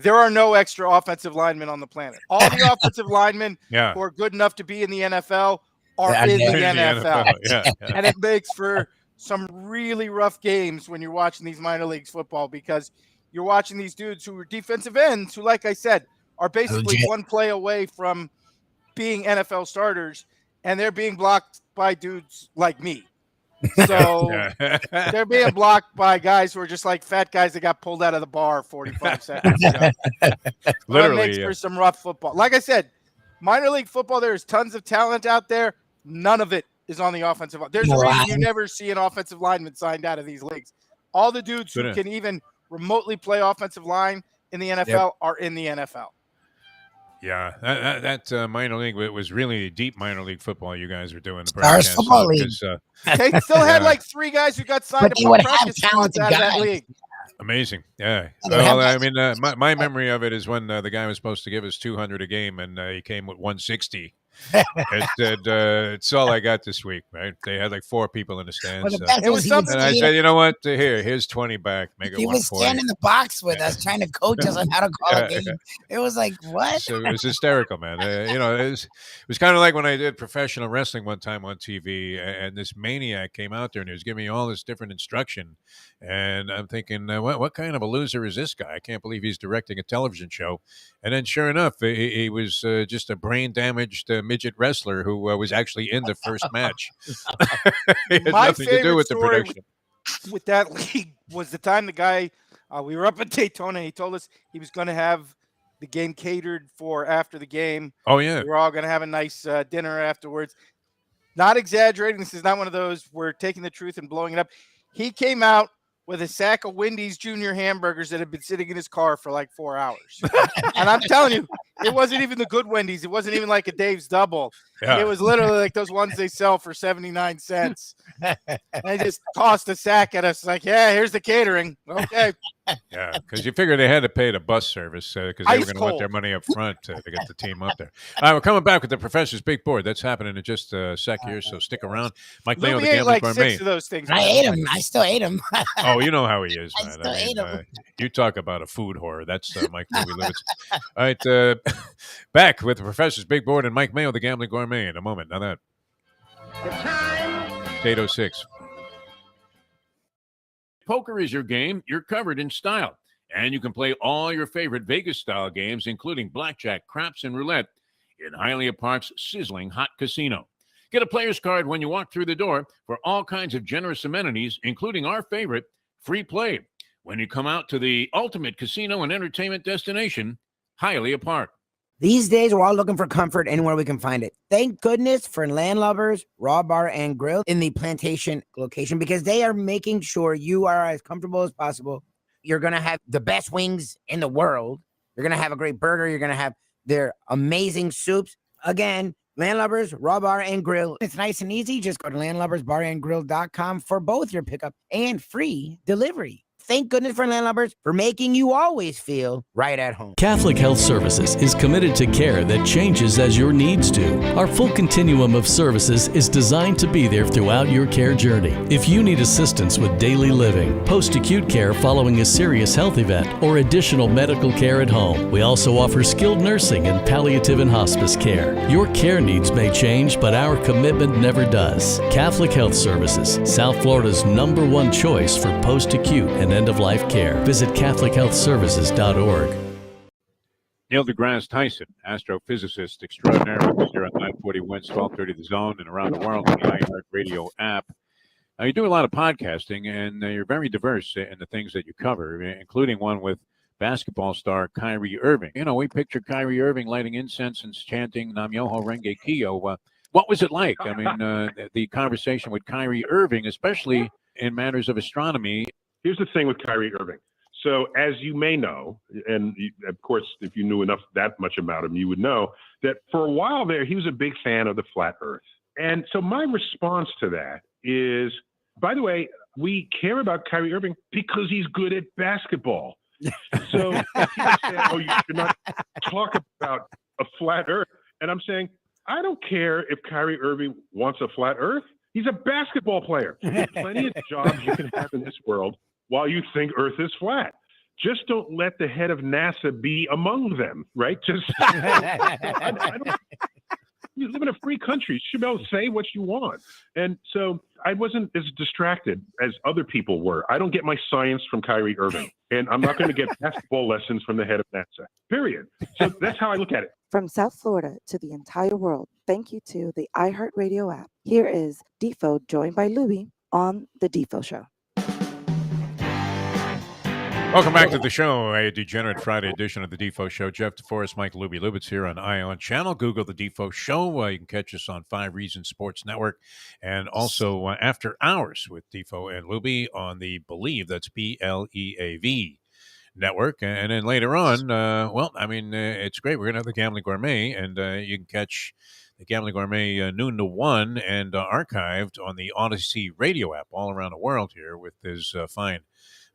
there are no extra offensive linemen on the planet. All the offensive linemen who are good enough to be in the NFL are in the NFL. Yeah. And it makes for some really rough games when you're watching these minor leagues football, because you're watching these dudes who are defensive ends who, like I said, are basically one play away from being NFL starters, and they're being blocked by dudes like me. So they're being blocked by guys who are just like fat guys that got pulled out of the bar 45 seconds ago. Literally. It makes for some rough football. Like I said, minor league football, there's tons of talent out there. None of it is on the offensive line. There's a reason you never see an offensive lineman signed out of these leagues. All the dudes who can even remotely play offensive line in the NFL are in the NFL. Yeah, that minor league was really deep minor league football you guys were doing. The Stars football league. They still had like 3 guys who got signed to practice squads out of that league. Amazing. Yeah. Well, I mean, my memory of it is when the guy was supposed to give us 200 a game, and he came with 160. It said, it's all I got this week, right? They had like 4 people in the stands. It was something. And I said, you know what? Here's 20 back. Make it 140. He was standing in the box with us, trying to coach us on how to call a game. It was like, what? So it was hysterical, man. It was kind of like when I did professional wrestling one time on TV, and this maniac came out there and he was giving me all this different instruction. And I'm thinking, what kind of a loser is this guy? I can't believe he's directing a television show. And then sure enough, he was just a brain-damaged midget wrestler who was actually in the first match. He had nothing to do with the production. With that league was the time the guy, we were up at Daytona, he told us he was going to have the game catered for after the game. Oh, yeah. We were all going to have a nice dinner afterwards. Not exaggerating. This is not one of those we're taking the truth and blowing it up. He came out with a sack of Wendy's Junior hamburgers that had been sitting in his car for like 4 hours. And I'm telling you, it wasn't even the good Wendy's. It wasn't even like a Dave's Double. Yeah. It was literally like those ones they sell for 79 cents. They just tossed a sack at us like, yeah, here's the catering. Okay. Yeah, because you figured they had to pay the bus service because they were going to want their money up front to get the team up there. All right, we're coming back with the Professor's Big Board. That's happening in just a sec here, so stick around. Mike Mayo, the Gambling Gourmet. 6 of those things. I ate them. I still ate them. Oh, you know how he is, man. I still ate them. You talk about a food whore. That's Mike Lubitz. All right, back with the Professor's Big Board and Mike Mayo, the Gambling Gourmet, in a moment. Now that. The time. 8:06. Poker is your game. You're covered in style. And you can play all your favorite Vegas-style games, including blackjack, craps, and roulette, in Hialeah Park's sizzling hot casino. Get a player's card when you walk through the door for all kinds of generous amenities, including our favorite, free play, when you come out to the ultimate casino and entertainment destination, Hialeah Park. These days, we're all looking for comfort anywhere we can find it. Thank goodness for Landlubbers Raw Bar and Grill in the Plantation location, because they are making sure you are as comfortable as possible. You're going to have the best wings in the world. You're going to have a great burger. You're going to have their amazing soups. Again, Landlubbers Raw Bar and Grill. It's nice and easy. Just go to landlubbersbarandgrill.com for both your pickup and free delivery. Thank goodness for Landlubbers for making you always feel right at home. Catholic Health Services is committed to care that changes as your needs do. Our full continuum of services is designed to be there throughout your care journey. If you need assistance with daily living, post-acute care following a serious health event, or additional medical care at home, we also offer skilled nursing and palliative and hospice care. Your care needs may change, but our commitment never does. Catholic Health Services, South Florida's #1 choice for post-acute and end-of-life care. Visit CatholicHealthServices.org. Neil deGrasse Tyson, astrophysicist extraordinary, was here on 940 Wins, 1230 The Zone, and around the world on the iHeartRadio app. Now, you do a lot of podcasting, and you're very diverse in the things that you cover, including one with basketball star Kyrie Irving. You know, we picture Kyrie Irving lighting incense and chanting Nam Myoho Renge Kyo. What was it like? I mean, the conversation with Kyrie Irving, especially in matters of astronomy. Here's the thing with Kyrie Irving. So as you may know, and of course, if you knew that much about him, you would know that for a while there, he was a big fan of the flat earth. And so my response to that is, by the way, we care about Kyrie Irving because he's good at basketball. So people say, oh, you should not talk about a flat earth. And I'm saying, I don't care if Kyrie Irving wants a flat earth. He's a basketball player. There's plenty of jobs you can have in this world while you think Earth is flat. just don't let the head of NASA be among them, right? Just I don't, you live in a free country. You should be able to say what you want. And so I wasn't as distracted as other people were. I don't get my science from Kyrie Irving, and I'm not going to get basketball lessons from the head of NASA, period. So that's how I look at it. From South Florida to the entire world, thank you to the iHeartRadio app. Here is Defo joined by Lubie on The Defo Show. Welcome back to the show, a Degenerate Friday edition of the Defo Show. Jeff Deforrest, Mike Lubie, Lubitz here on Ion Channel. Google the Defo Show. You can catch us on 5 Reasons Sports Network, and also After Hours with Defo and Lubie on the Believe, that's BLEAV network. And then later on, it's great. We're going to have the Gambling Gourmet, and you can catch the Gambling Gourmet noon to 1 and archived on the Odyssey radio app all around the world here with his fine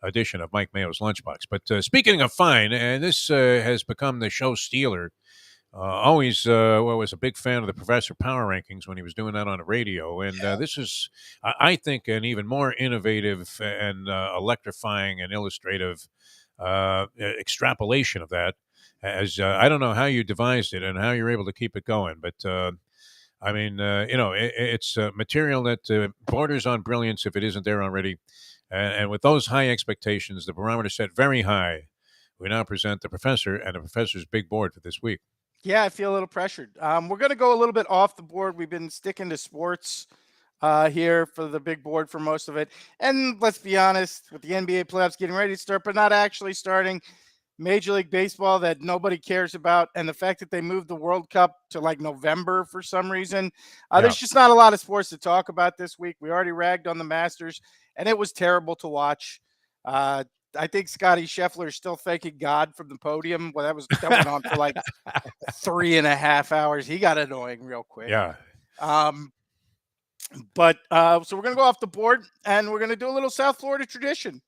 edition of Mike Mayo's Lunchbox. But speaking of fine, and this has become the show stealer. Always was a big fan of the Professor Power Rankings when he was doing that on the radio. And this is, I think, an even more innovative and electrifying and illustrative extrapolation of that. As I don't know how you devised it and how you're able to keep it going, but it's material that borders on brilliance if it isn't there already. And with those high expectations, the barometer set very high. We now present the professor and the professor's big board for this week. Yeah, I feel a little pressured. We're going to go a little bit off the board. We've been sticking to sports here for the big board for most of it. And let's be honest, with the NBA playoffs getting ready to start, but not actually starting, Major League Baseball that nobody cares about, and the fact that they moved the World Cup to like November for some reason. There's just not a lot of sports to talk about this week. We already ragged on the Masters, and it was terrible to watch. I think Scotty Scheffler is still thanking God from the podium. Well, that went on for like 3.5 hours. He got annoying real quick. Yeah. So we're going to go off the board, and we're going to do a little South Florida tradition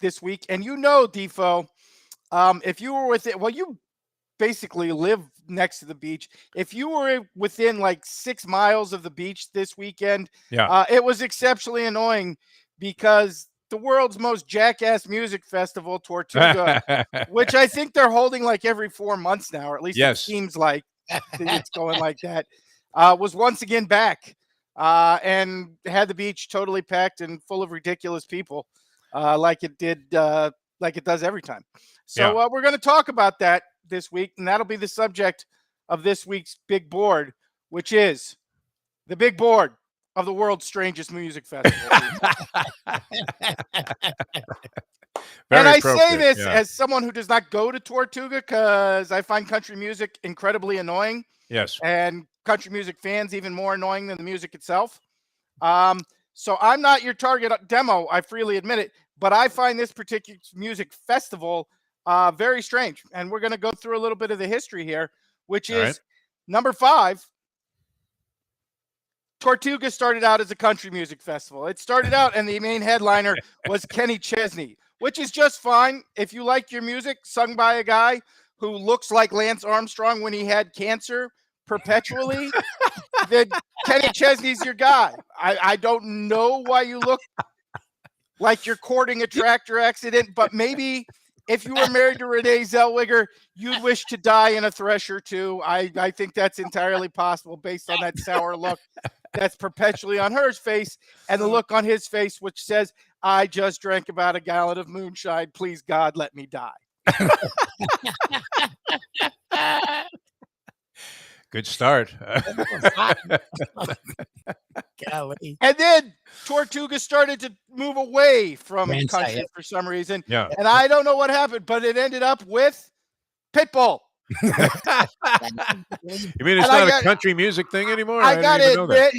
this week. And Defo, if you were within, well, you basically live next to the beach. If you were within like 6 miles of the beach this weekend, it was exceptionally annoying because the world's most jackass music festival, Tortuga, which I think they're holding like every 4 months now, or at least it seems like it's going like that, was once again back and had the beach totally packed and full of ridiculous people. Like it does every time. So we're going to talk about that this week, and that'll be the subject of this week's big board, which is the big board of the world's strangest music festival. And I say this as someone who does not go to Tortuga because I find country music incredibly annoying. Yes. And country music fans even more annoying than the music itself. So I'm not your target demo, I freely admit it, but I find this particular music festival very strange. And we're going to go through a little bit of the history here, which is number 5. Tortuga started out as a country music festival. It started out and the main headliner was Kenny Chesney, which is just fine. If you like your music sung by a guy who looks like Lance Armstrong when he had cancer perpetually, then Kenny Chesney's your guy. I don't know why you look like you're courting a tractor accident, but maybe if you were married to Renee Zellweger, you'd wish to die in a Thresher too. I think that's entirely possible based on that sour look that's perpetually on her face and the look on his face, which says, I just drank about a gallon of moonshine. Please, God, let me die. Good start. And then Tortuga started to move away from country for some reason. Yeah. And I don't know what happened, but it ended up with Pitbull. You mean it's not a country music thing anymore? I got to admit,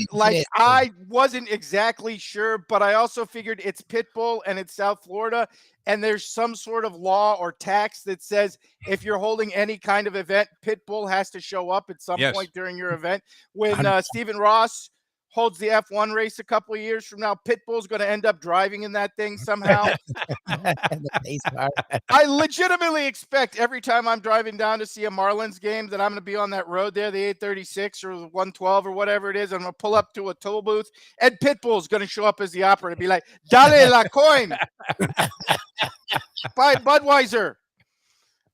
I wasn't exactly sure, but I also figured it's Pitbull and it's South Florida. And there's some sort of law or tax that says if you're holding any kind of event, Pitbull has to show up at some point during your event. When Stephen Ross holds the F1 race a couple of years from now, Pitbull's going to end up driving in that thing somehow. I legitimately expect every time I'm driving down to see a Marlins game that I'm going to be on that road there, the 836 or 112 or whatever it is. I'm going to pull up to a toll booth and Pitbull's going to show up as the operator and be like, Dale la coin. buy Budweiser.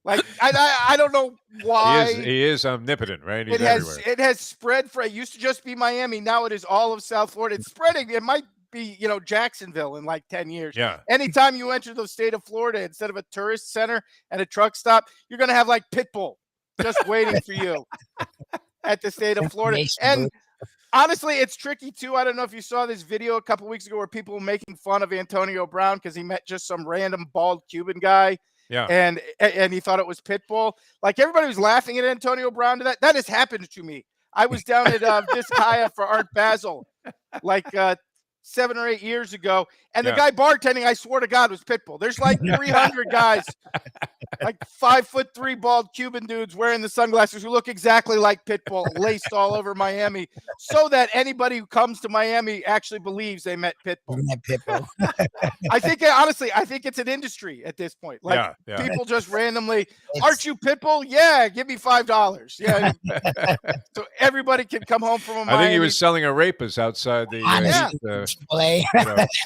Like I don't know why. He is omnipotent, right? He's everywhere. It has spread for. It used to just be Miami. Now it is all of South Florida. It's spreading. It might be Jacksonville in like 10 years. Yeah. Anytime you enter the state of Florida, instead of a tourist center and a truck stop, you're gonna have like Pitbull just waiting for you at the state of Florida. And honestly, it's tricky too. I don't know if you saw this video a couple weeks ago where people were making fun of Antonio Brown because he met just some random bald Cuban guy. Yeah. And he thought it was Pitbull. Like everybody was laughing at Antonio Brown to that. That has happened to me. I was down at Vizcaya for Art Basel like 7 or 8 years ago. And the guy bartending, I swear to God, was Pitbull. There's like 300 guys, like 5'3" bald Cuban dudes wearing the sunglasses who look exactly like Pitbull, laced all over Miami, so that anybody who comes to Miami actually believes they met Pitbull. I think it's an industry at this point. Like people just randomly, aren't you Pitbull? Yeah, give me $5. Yeah. So everybody can come home from a Miami. I think he was selling a rapist outside the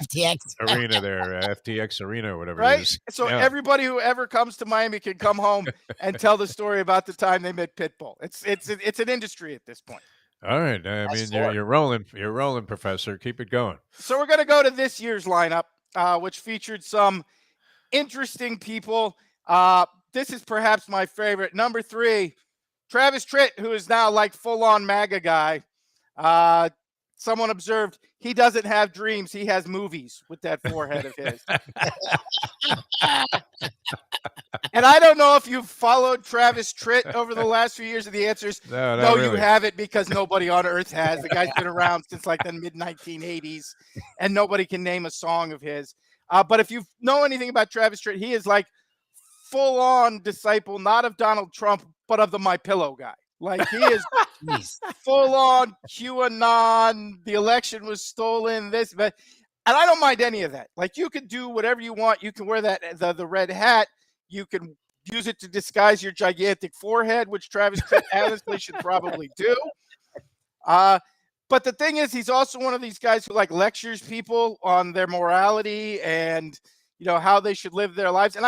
FTX arena there, FTX arena or whatever right? it is. So everybody who ever comes to Miami can come home and tell the story about the time they met Pitbull. It's an industry at this point. All right. I mean, you're rolling. You're rolling, Professor. Keep it going. So we're going to go to this year's lineup, which featured some interesting people. This is perhaps my favorite. Number 3, Travis Tritt, who is now like full-on MAGA guy. Someone observed he doesn't have dreams. He has movies with that forehead of his. And I don't know if you've followed Travis Tritt over the last few years. And the answer is no, really. You haven't, because nobody on earth has. The guy's been around since like the mid-1980s, and nobody can name a song of his. But if you know anything about Travis Tritt, he is like full-on disciple, not of Donald Trump, but of the My Pillow guy. Like he is full on QAnon. The election was stolen. And I don't mind any of that. Like you can do whatever you want. You can wear the red hat. You can use it to disguise your gigantic forehead, which Travis Tritt honestly should probably do. But the thing is, he's also one of these guys who like lectures people on their morality and how they should live their lives. And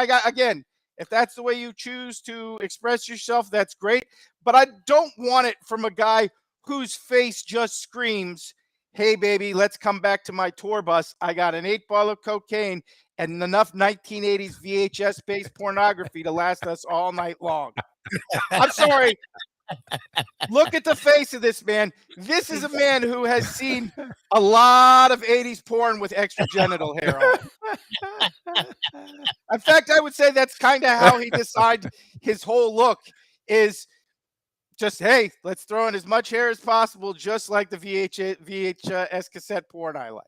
if that's the way you choose to express yourself, that's great. But I don't want it from a guy whose face just screams, hey, baby, let's come back to my tour bus. I got an 8-ball of cocaine and enough 1980s VHS-based pornography to last us all night long. I'm sorry. Look at the face of this man. This is a man who has seen a lot of 80s porn with extra genital hair on. In fact, I would say that's kind of how he decided his whole look is just, hey, let's throw in as much hair as possible, just like the VHS cassette porn I like.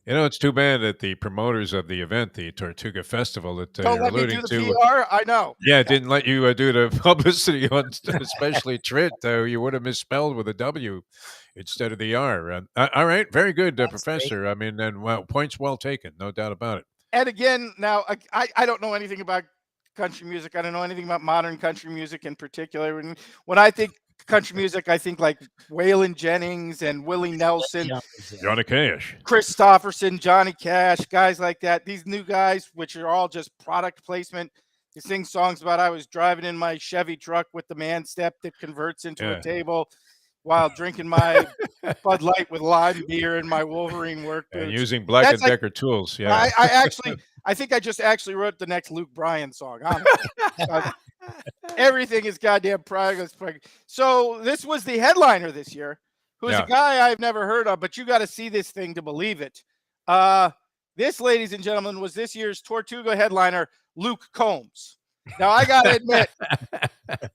It's too bad that the promoters of the event, the Tortuga Festival that you're alluding to, PR? I know. Yeah, didn't let you do the publicity on, especially Tritt. You would have misspelled with a W instead of the R. All right, very good, Professor. Great. I mean, and points well taken, no doubt about it. And again, now I don't know anything about country music. I don't know anything about modern country music in particular. When I think country music, I think like Waylon Jennings and Willie Nelson, Johnny Cash, Christopherson, Johnny Cash, guys like that. These new guys, which are all just product placement, they sing songs about I was driving in my Chevy truck with the man step that converts into a table while drinking my Bud Light with lime beer and my Wolverine work boots. And using Black & Decker tools. Yeah, I think I just actually wrote the next Luke Bryan song. Everything is goddamn progress. So this was the headliner this year, who is a guy I've never heard of, but you got to see this thing to believe it. This, ladies and gentlemen, was this year's Tortuga headliner, Luke Combs. Now, I got to admit,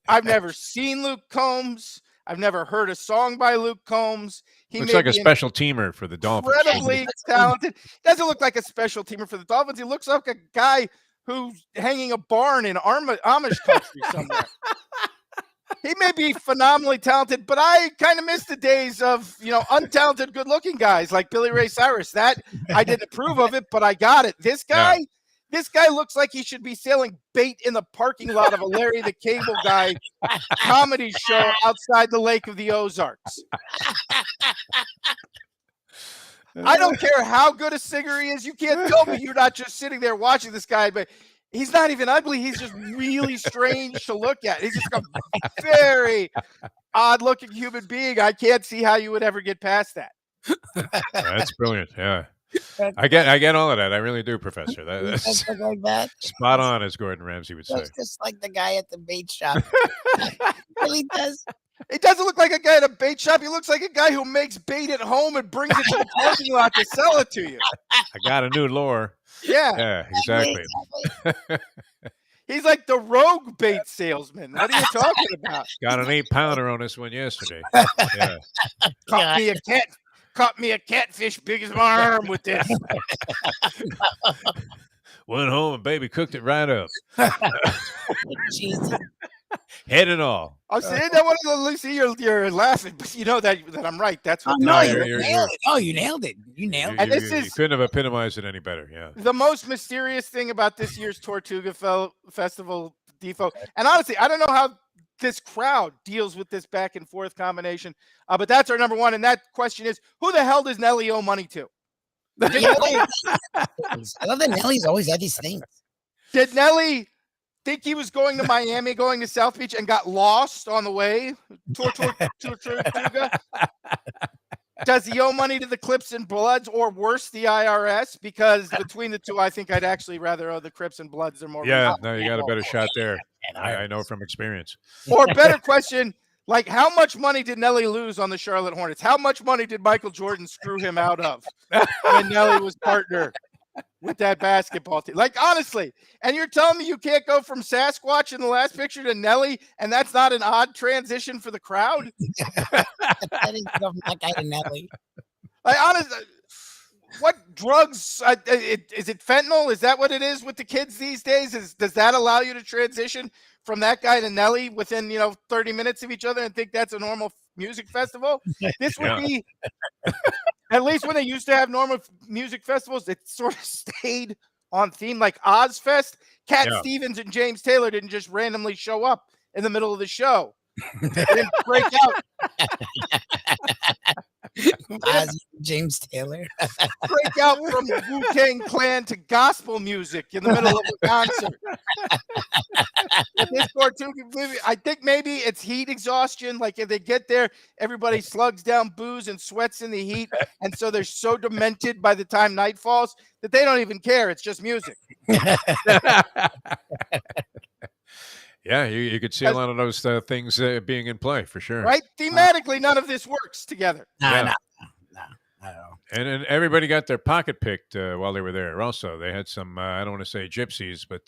I've never seen Luke Combs. I've never heard a song by Luke Combs. He looks like a special teamer for the Dolphins. Incredibly talented. Doesn't look like a special teamer for the Dolphins. He looks like a guy who's hanging a barn in Amish country somewhere. He may be phenomenally talented, but I kind of miss the days of, untalented, good-looking guys like Billy Ray Cyrus. That I didn't approve of it, but I got it. This guy looks like he should be selling bait in the parking lot of a Larry the Cable Guy comedy show outside the Lake of the Ozarks. I don't care how good a singer he is. You can't tell me you're not just sitting there watching this guy, but He's not even ugly. He's just really strange to look at. He's just a very odd-looking human being. I can't see how you would ever get past that. That's brilliant. Yeah. I get all of that. I really do, Professor. That's like that. Spot on, as Gordon Ramsay would say. Looks just like the guy at the bait shop. Really does. He doesn't look like a guy at a bait shop. He looks like a guy who makes bait at home and brings it to the parking lot to sell it to you. I got a new lure. Yeah. Yeah, exactly. He's like the rogue bait salesman. What are you talking about? Got an 8-pounder on this one yesterday. Yeah. Caught me a catfish big as my arm with this. Went home and baby cooked it right up. Jesus. Head and all. I'm saying that one of the see you're laughing, but you know that I'm right. That's what you nailed it. Oh, you nailed it. You nailed it. And you couldn't have epitomized it any better. Yeah. The most mysterious thing about this year's Tortuga Festival, Defo. And honestly, I don't know how this crowd deals with this back and forth combination. But that's our number one. And that question is, who the hell does Nelly owe money to? I love that Nelly's always at these things. Did Nelly think he was going to Miami, going to South Beach, and got lost on the way to Tortuga? Does he owe money to the Crips and Bloods, or worse, the IRS? Because between the two, I think I'd actually rather owe the Crips and Bloods. They're more. Yeah, no, you got a better shot there. I know from experience. Or better question, like, how much money did Nelly lose on the Charlotte Hornets? How much money did Michael Jordan screw him out of when Nelly was partner with that basketball team? Like, honestly, and you're telling me you can't go from Sasquatch in the last picture to Nelly, and that's not an odd transition for the crowd? I didn't go from that guy to Nelly. Like, honestly, what drugs? Is it fentanyl? Is that what it is with the kids these days? Does that allow you to transition from that guy to Nelly within 30 minutes of each other and think that's a normal music festival? This would be, at least when they used to have normal music festivals, it sort of stayed on theme. Like Ozfest, Cat Stevens and James Taylor didn't just randomly show up in the middle of the show. They didn't break out. James Taylor break out from Wu-Tang Clan to gospel music in the middle of a concert. This Tortuga movie, I think maybe it's heat exhaustion. Like, if they get there, everybody slugs down booze and sweats in the heat, and so they're so demented by the time night falls that they don't even care. It's just music. Yeah, you could see a lot of those things being in play for sure. Right? Thematically, none of this works together. No. And everybody got their pocket picked while they were there. Also, they had some, I don't want to say gypsies, but,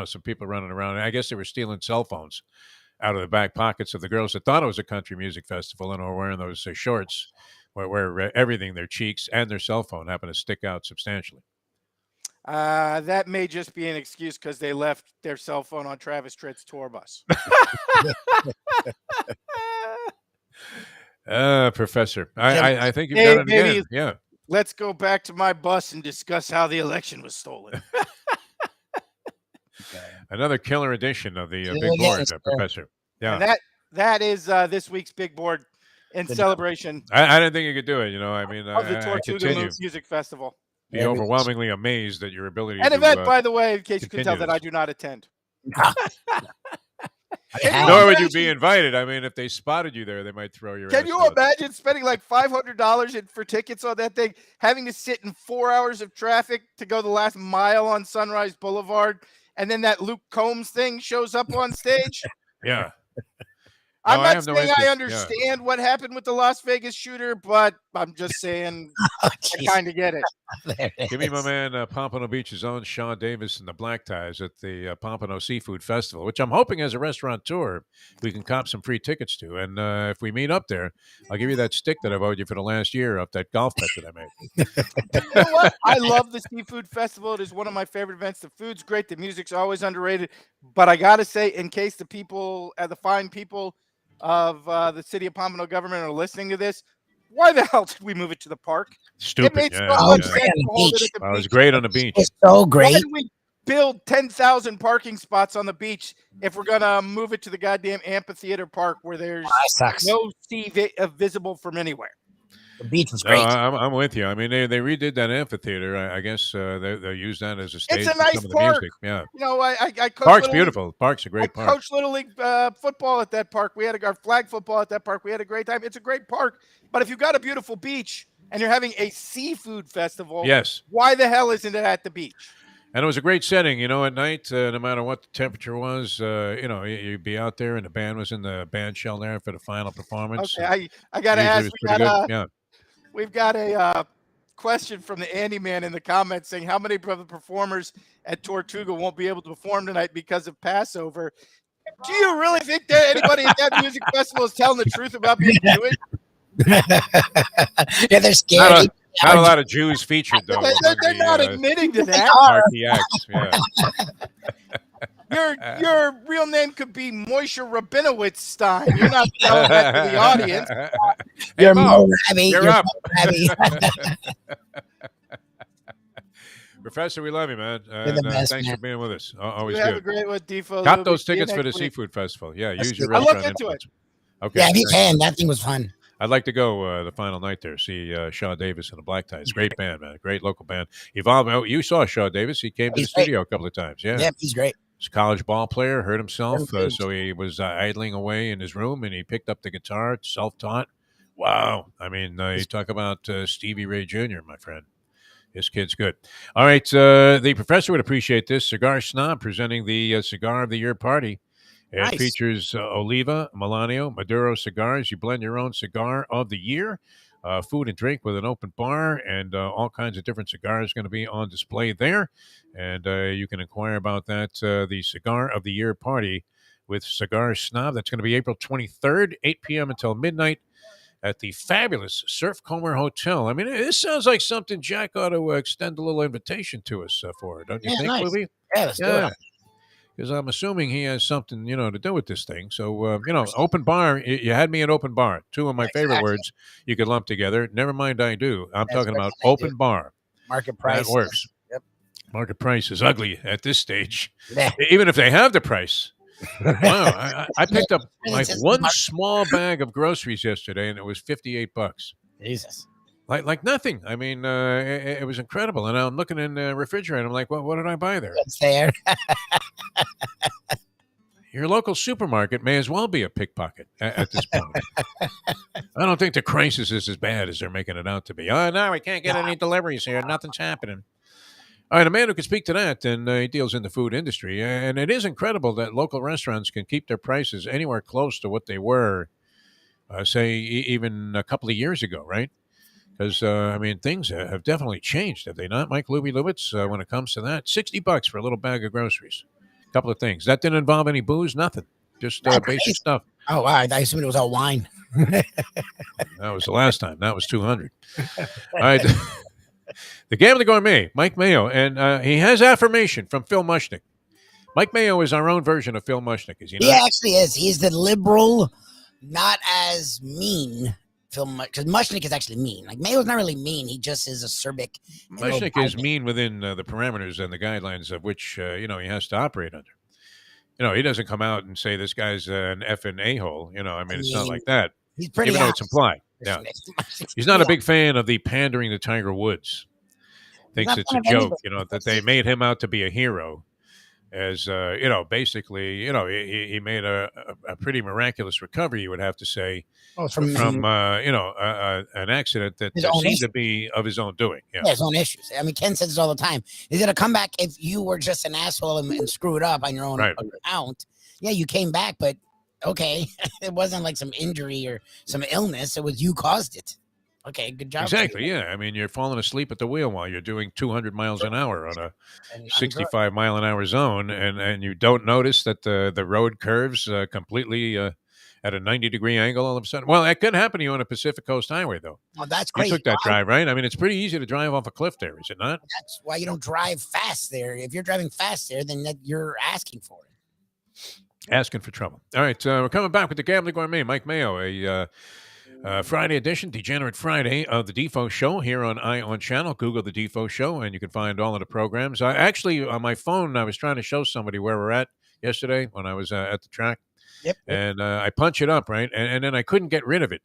some people running around. I guess they were stealing cell phones out of the back pockets of the girls that thought it was a country music festival and were wearing those shorts where everything, their cheeks and their cell phone, happened to stick out substantially. That may just be an excuse because they left their cell phone on Travis Tritt's tour bus. Professor, I think you've done it again. Yeah. Let's go back to my bus and discuss how the election was stolen. Another killer edition of the big board, Professor. Yeah. And that is this week's big board in celebration. I didn't think you could do it. I mean, of the Tortuga Music Festival. Be overwhelmingly amazed at your ability. An event, by the way, in case you can tell, that I do not attend. Nor would you be invited. I mean, if they spotted you there, they might throw your. Can you imagine spending like $500 for tickets on that thing, having to sit in 4 hours of traffic to go the last mile on Sunrise Boulevard, and then that Luke Combs thing shows up on stage? Yeah. I'm not saying I understand what happened with the Las Vegas shooter, but I'm just saying I kind of get it. Give me my man Pompano Beach's own Sean Davis and the Black Ties at the Pompano Seafood Festival, which I'm hoping as a restaurateur we can cop some free tickets to. And if we meet up there, I'll give you that stick that I've owed you for the last year off that golf bet that I made. You know what? I love the Seafood Festival. It is one of my favorite events. The food's great. The music's always underrated. But I got to say, in case the people, the fine people of the city of Pompano government are listening to this, why the hell did we move it to the park? Stupid. It made so much sense to hold it at the beach. It was great on the beach. It's so great. Why did we build 10,000 parking spots on the beach if we're gonna move it to the goddamn amphitheater park where there's no sea visible from anywhere? The beach was No, great. I'm with you. I mean, they redid that amphitheater. I guess they use that as a stage It's a for nice some of the park. music. Yeah, You know, I coach park's Little League. beautiful. Park's a I great park. coached Little League football at that park. We had our flag football at that park. We had a great time. It's a great park. But if you've got a beautiful beach and you're having a seafood festival, Yes. why the hell isn't it at the beach? And it was a great setting, at night, no matter what the temperature was, you'd be out there and the band was in the band shell there for the final performance. Okay, I got to Usually ask. it was pretty good. Yeah. We've got a question from the Andy Man in the comments saying, how many of the performers at Tortuga won't be able to perform tonight because of Passover? Do you really think that anybody at that music festival is telling the truth about being Jewish? Yeah, they're scared. Not a lot of Jews featured, though. They're not admitting to that. Marquee acts, yeah. Your real name could be Moshe Rabinowitz Stein. You're not telling that to the audience. Hey, Mo, Rabbi, you're up. Professor, we love you, man. And, best, thanks man. for being with us. Always You have good. a great one, Defo. Got Lubie. those See you tickets for the next week. seafood festival. Yeah, That's use your good. I'll look restaurant into it. influence. Okay. Yeah, if you can, that thing was fun. I'd like to go the final night there, see Shaw Davis and the Black Ties. Great band, man. Great local band. Evolve. Oh, you saw Shaw Davis. He came to the He's great. studio a couple of times. Yeah. Yeah, he's great. He's a college ball player, hurt himself, Very good. so he was idling away in his room, and he picked up the guitar, self-taught. Wow. I mean, you talk about Stevie Ray Jr., my friend. This kid's good. All right. The professor would appreciate this. Cigar Snob presenting the Cigar of the Year party. It Nice. features Oliva, Milanio, Maduro cigars. You blend your own cigar of the year. Food and drink with an open bar, and all kinds of different cigars going to be on display there. And you can inquire about that, the Cigar of the Year party with Cigar Snob. That's going to be April 23rd, 8 p.m. until midnight at the fabulous Surf Comer Hotel. I mean, this sounds like something Jack ought to extend a little invitation to us for, don't you think, Nice. Lubie? Yeah, let's do it. Because I'm assuming he has something, to do with this thing. So, open bar, you had me at open bar. Two of my favorite words you could lump together. Never mind, I do. I'm talking about open bar. Market price. That works. Yep. Market price is ugly at this stage. Yeah. Even if they have the price. Wow. I picked up like one small bag of groceries yesterday, and it was $58. Jesus. Like nothing. I mean, it was incredible. And I'm looking in the refrigerator. I'm like, what did I buy there? It's there. Your local supermarket may as well be a pickpocket at this point. I don't think the crisis is as bad as they're making it out to be. Oh, no, we can't get any deliveries here. Nothing's happening. All right, a man who can speak to that, and he deals in the food industry. And it is incredible that local restaurants can keep their prices anywhere close to what they were, say, even a couple of years ago, right? Because, things have definitely changed, have they not, Mike Lubitz, when it comes to that? $60 for a little bag of groceries. A couple of things. That didn't involve any booze, nothing. Just basic stuff. Oh, wow. I assumed it was all wine. That was the last time. That was $200. All right. The Gambling Gourmet, Mike Mayo. And he has affirmation from Phil Mushnick. Mike Mayo is our own version of Phil Mushnick, is he not? He actually is. He's the liberal, not as mean Phil, because Mushnick is actually mean. Like, Mayo's not really mean. He just is acerbic. Mushnick is mean within the parameters and the guidelines of which, he has to operate under. He doesn't come out and say this guy's an effing a-hole. It's not like that. He's pretty even though it's implied. Yeah. He's not a big fan of the pandering to Tiger Woods. Thinks it's a joke, that they made him out to be a hero. As basically, he made a pretty miraculous recovery, you would have to say, from an accident that seemed to be of his own doing. Yeah, his own issues. I mean, Ken says this all the time. Is it a comeback if you were just an asshole and screwed up on your own account? Yeah, you came back, but okay, it wasn't like some injury or some illness. It was you caused it. Okay, good job. Exactly, yeah. I mean, you're falling asleep at the wheel while you're doing 200 miles an hour on a 65-mile-an-hour zone, and you don't notice that the road curves completely at a 90-degree angle all of a sudden. Well, that could happen to you on a Pacific Coast Highway, though. Oh, that's crazy. You took that drive, right? I mean, it's pretty easy to drive off a cliff there, is it not? That's why you don't drive fast there. If you're driving fast there, then you're asking for it. Asking for trouble. All right, we're coming back with the Gambling Gourmet, Mike Mayo, a Friday edition, Degenerate Friday of the Defo Show here on Ion Channel. Google the Defo Show, and you can find all of the programs. Actually, on my phone, I was trying to show somebody where we're at yesterday when I was at the track. Yep. And I punch it up, right? And then I couldn't get rid of it.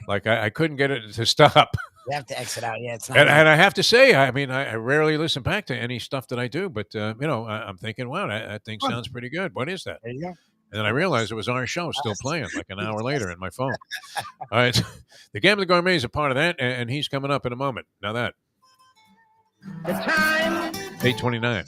Like I couldn't get it to stop. You have to exit out. Yeah, it's not. And I have to say, I mean, I rarely listen back to any stuff that I do, but I'm thinking, wow, that thing sounds pretty good. What is that? There you go. And then I realized it was our show still playing like an hour later in my phone. All right. The Gambling Gourmet is a part of that, and he's coming up in a moment. Now that. The time. 8:29.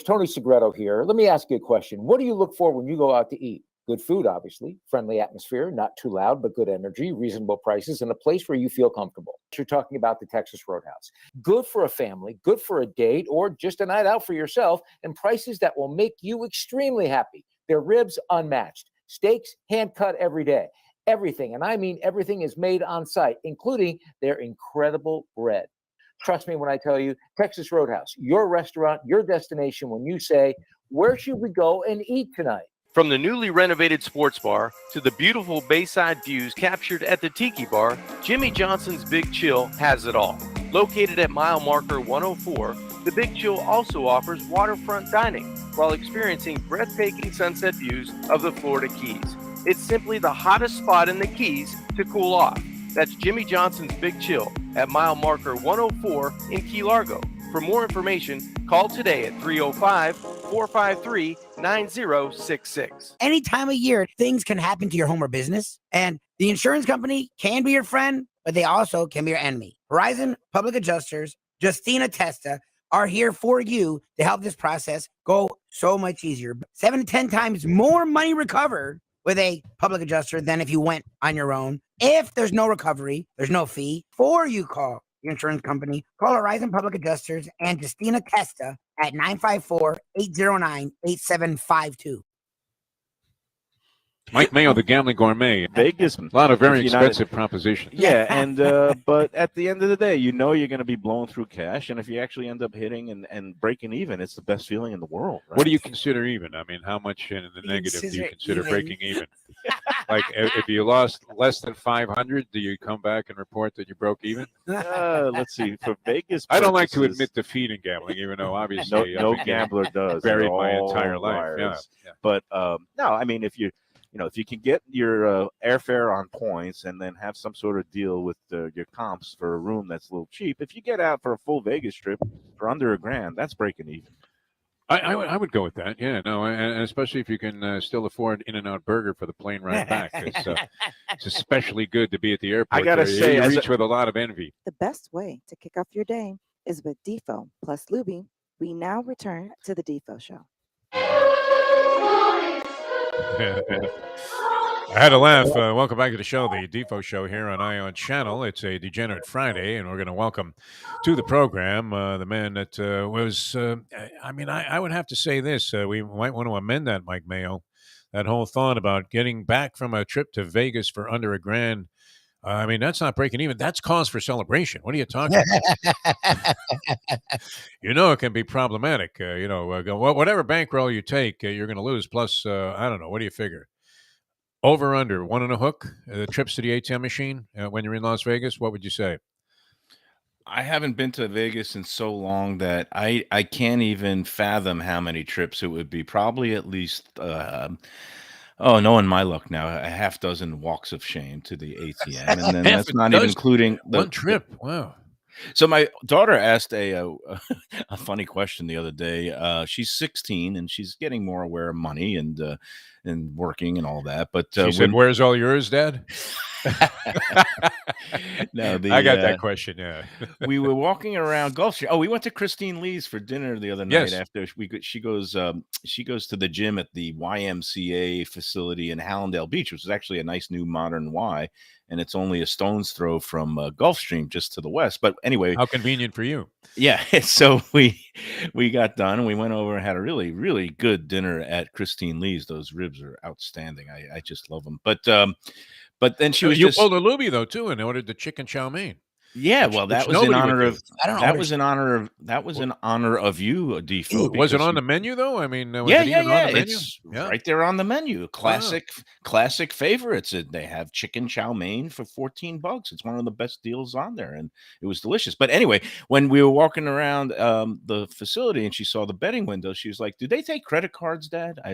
Tony Segreto here. Let me ask you a question. What do you look for when you go out to eat? Good food, obviously, friendly atmosphere, not too loud, but good energy, reasonable prices, and a place where you feel comfortable. You're talking about the Texas Roadhouse. Good for a family, good for a date, or just a night out for yourself, and prices that will make you extremely happy. Their ribs unmatched. Steaks hand cut every day. Everything, and I mean everything, is made on site, including their incredible bread. Trust me when I tell you, Texas Roadhouse, your restaurant, your destination when you say, where should we go and eat tonight? From the newly renovated sports bar to the beautiful bayside views captured at the Tiki Bar, Jimmy Johnson's Big Chill has it all. Located at mile marker 104, the Big Chill also offers waterfront dining while experiencing breathtaking sunset views of the Florida Keys. It's simply the hottest spot in the Keys to cool off. That's Jimmy Johnson's Big Chill at mile marker 104 in Key Largo. For more information, call today at 305-453-9066. Any time of year, things can happen to your home or business, and the insurance company can be your friend, but they also can be your enemy. Horizon Public Adjusters, Justina Testa, are here for you to help this process go so much easier. 7 to 10 times more money recovered with a public adjuster than if you went on your own. If there's no recovery, there's no fee. Before you call your insurance company, call Horizon Public Adjusters and Justina Testa at 954-809-8752. Mike Mayo, the Gambling Gourmet. Vegas, a lot of very expensive propositions. Yeah, and but at the end of the day, you know you're going to be blowing through cash, and if you actually end up hitting and breaking even, it's the best feeling in the world. Right? What do you consider even? I mean, how much in the negative do you consider breaking even? Like, if you lost less than 500, do you come back and report that you broke even? Let's see. For Vegas, I don't like to admit defeat in gambling, even though obviously no gambler does. Buried my entire life. Yeah. But no, I mean, if you can get your airfare on points and then have some sort of deal with your comps for a room that's a little cheap, if you get out for a full Vegas trip for under $1,000, that's breaking even. I would go with that. Yeah, no, and especially if you can still afford In-N-Out Burger for the plane ride back. It's especially good to be at the airport. I gotta say, you reach with a lot of envy. The best way to kick off your day is with Defo plus Lubie. We now return to the Defo Show. I had to laugh. Welcome back to the show, the Defo Show here on Ion Channel. It's a Degenerate Friday, and we're going to welcome to the program the man that was, I would have to say this. We might want to amend that, Mike Mayo, that whole thought about getting back from a trip to Vegas for under $1,000. I mean, that's not breaking even. That's cause for celebration. What are you talking about? It can be problematic. Whatever bankroll you take, you're going to lose. Plus, I don't know. What do you figure? Over, under, one and a hook, the trips to the ATM machine when you're in Las Vegas, what would you say? I haven't been to Vegas in so long that I can't even fathom how many trips it would be. Probably at least, knowing my luck now, a half dozen walks of shame to the ATM. And then that's not even including one trip. Wow. So my daughter asked a funny question the other day. She's 16 and she's getting more aware of money and working and all that. But she said, "Where's all yours, Dad?" No, I got that question. Yeah, we were walking around Gulf Street. Oh, we went to Christine Lee's for dinner the other night. Yes. After she goes to the gym at the YMCA facility in Hallandale Beach, which is actually a nice new modern Y, and it's only a stone's throw from Gulfstream just to the west. But anyway, how convenient for you. Yeah, so we got done and we went over and had a really, really good dinner at Christine Lee's. Those ribs are outstanding. I just love them. But then she was you pulled a Lubie though too and ordered the chicken chow mein. Yeah, well, that was in honor of I don't know. that was in honor of you, Defo. Was it because on you the menu though? I mean, was Yeah, it yeah, even on yeah. the menu? It's Yeah. right there on the menu. Wow. Classic favorites. They have chicken chow mein for $14. It's one of the best deals on there, and it was delicious. But anyway, when we were walking around the facility and she saw the betting window, she was like, "Do they take credit cards, Dad?" I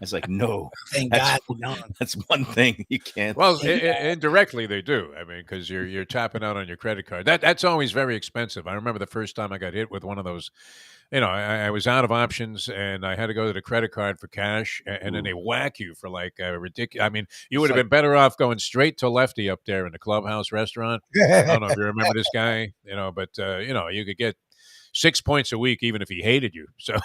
was like, "No, Thank that's God. No. that's one thing you can't." Well, indirectly they do. I mean, because you're tapping out on your credit card. That's always very expensive. I remember the first time I got hit with one of those. I was out of options and I had to go to the credit card for cash, and then they whack you for like a ridiculous. I mean, you would have been better off going straight to Lefty up there in the Clubhouse restaurant. I don't know if you remember this guy, but you could get 6 points a week even if he hated you. So,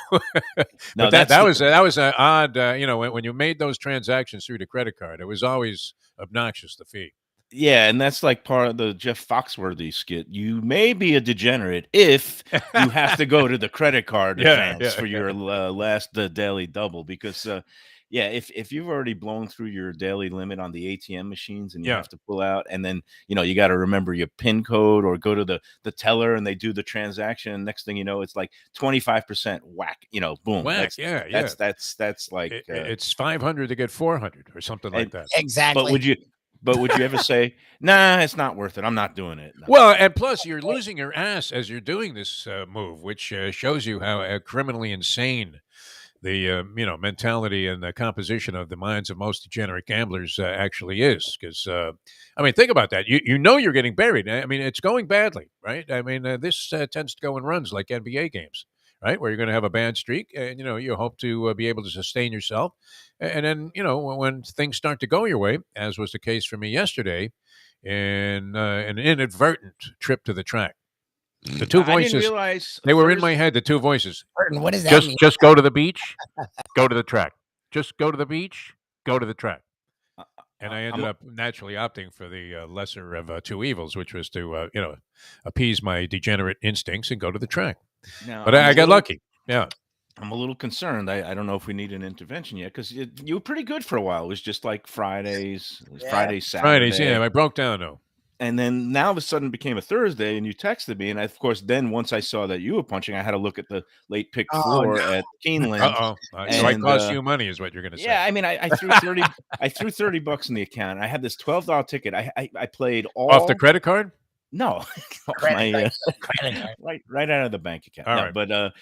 No, but that was an odd. When you made those transactions through the credit card, it was always obnoxious, the fee. Yeah, and that's like part of the Jeff Foxworthy skit. You may be a degenerate if you have to go to the credit card advance for your last daily double, because if you've already blown through your daily limit on the ATM machines and you have to pull out, and then you got to remember your PIN code or go to the teller and they do the transaction, and next thing you know, it's like 25% whack. Boom. Whack. That's like it's 500 to get 400 or something like that. Exactly. But would you ever say, "Nah, it's not worth it. I'm not doing it"? No. Well, and plus you're losing your ass as you're doing this move, which shows you how criminally insane the mentality and the composition of the minds of most degenerate gamblers actually is. Because think about that. You're getting buried. I mean, it's going badly, right? I mean, this tends to go in runs like NBA games, right? Where you're going to have a bad streak, and you hope to be able to sustain yourself, and then when things start to go your way, as was the case for me yesterday, in an inadvertent trip to the track. The two voices, I didn't realize they were in my head. The two voices. Burton, what does that mean? Just go to the beach, go to the track. Just go to the beach, go to the track. And I ended up naturally opting for the lesser of two evils, which was to appease my degenerate instincts and go to the track. Now, but I got lucky. Yeah. I'm a little concerned. I don't know if we need an intervention yet, because you were pretty good for a while. It was just like Fridays, Saturday. Fridays, yeah. I broke down though. And then now all of a sudden it became a Thursday, and you texted me, and of course, then once I saw that you were punching, I had to look at the late pick floor at Keeneland. So I cost you money, is what you're going to say. Yeah, I mean, I threw 30. I threw $30 in the account. I had this $12 ticket. I played all off the credit card. No, Credit right out of the bank account. All no, right. But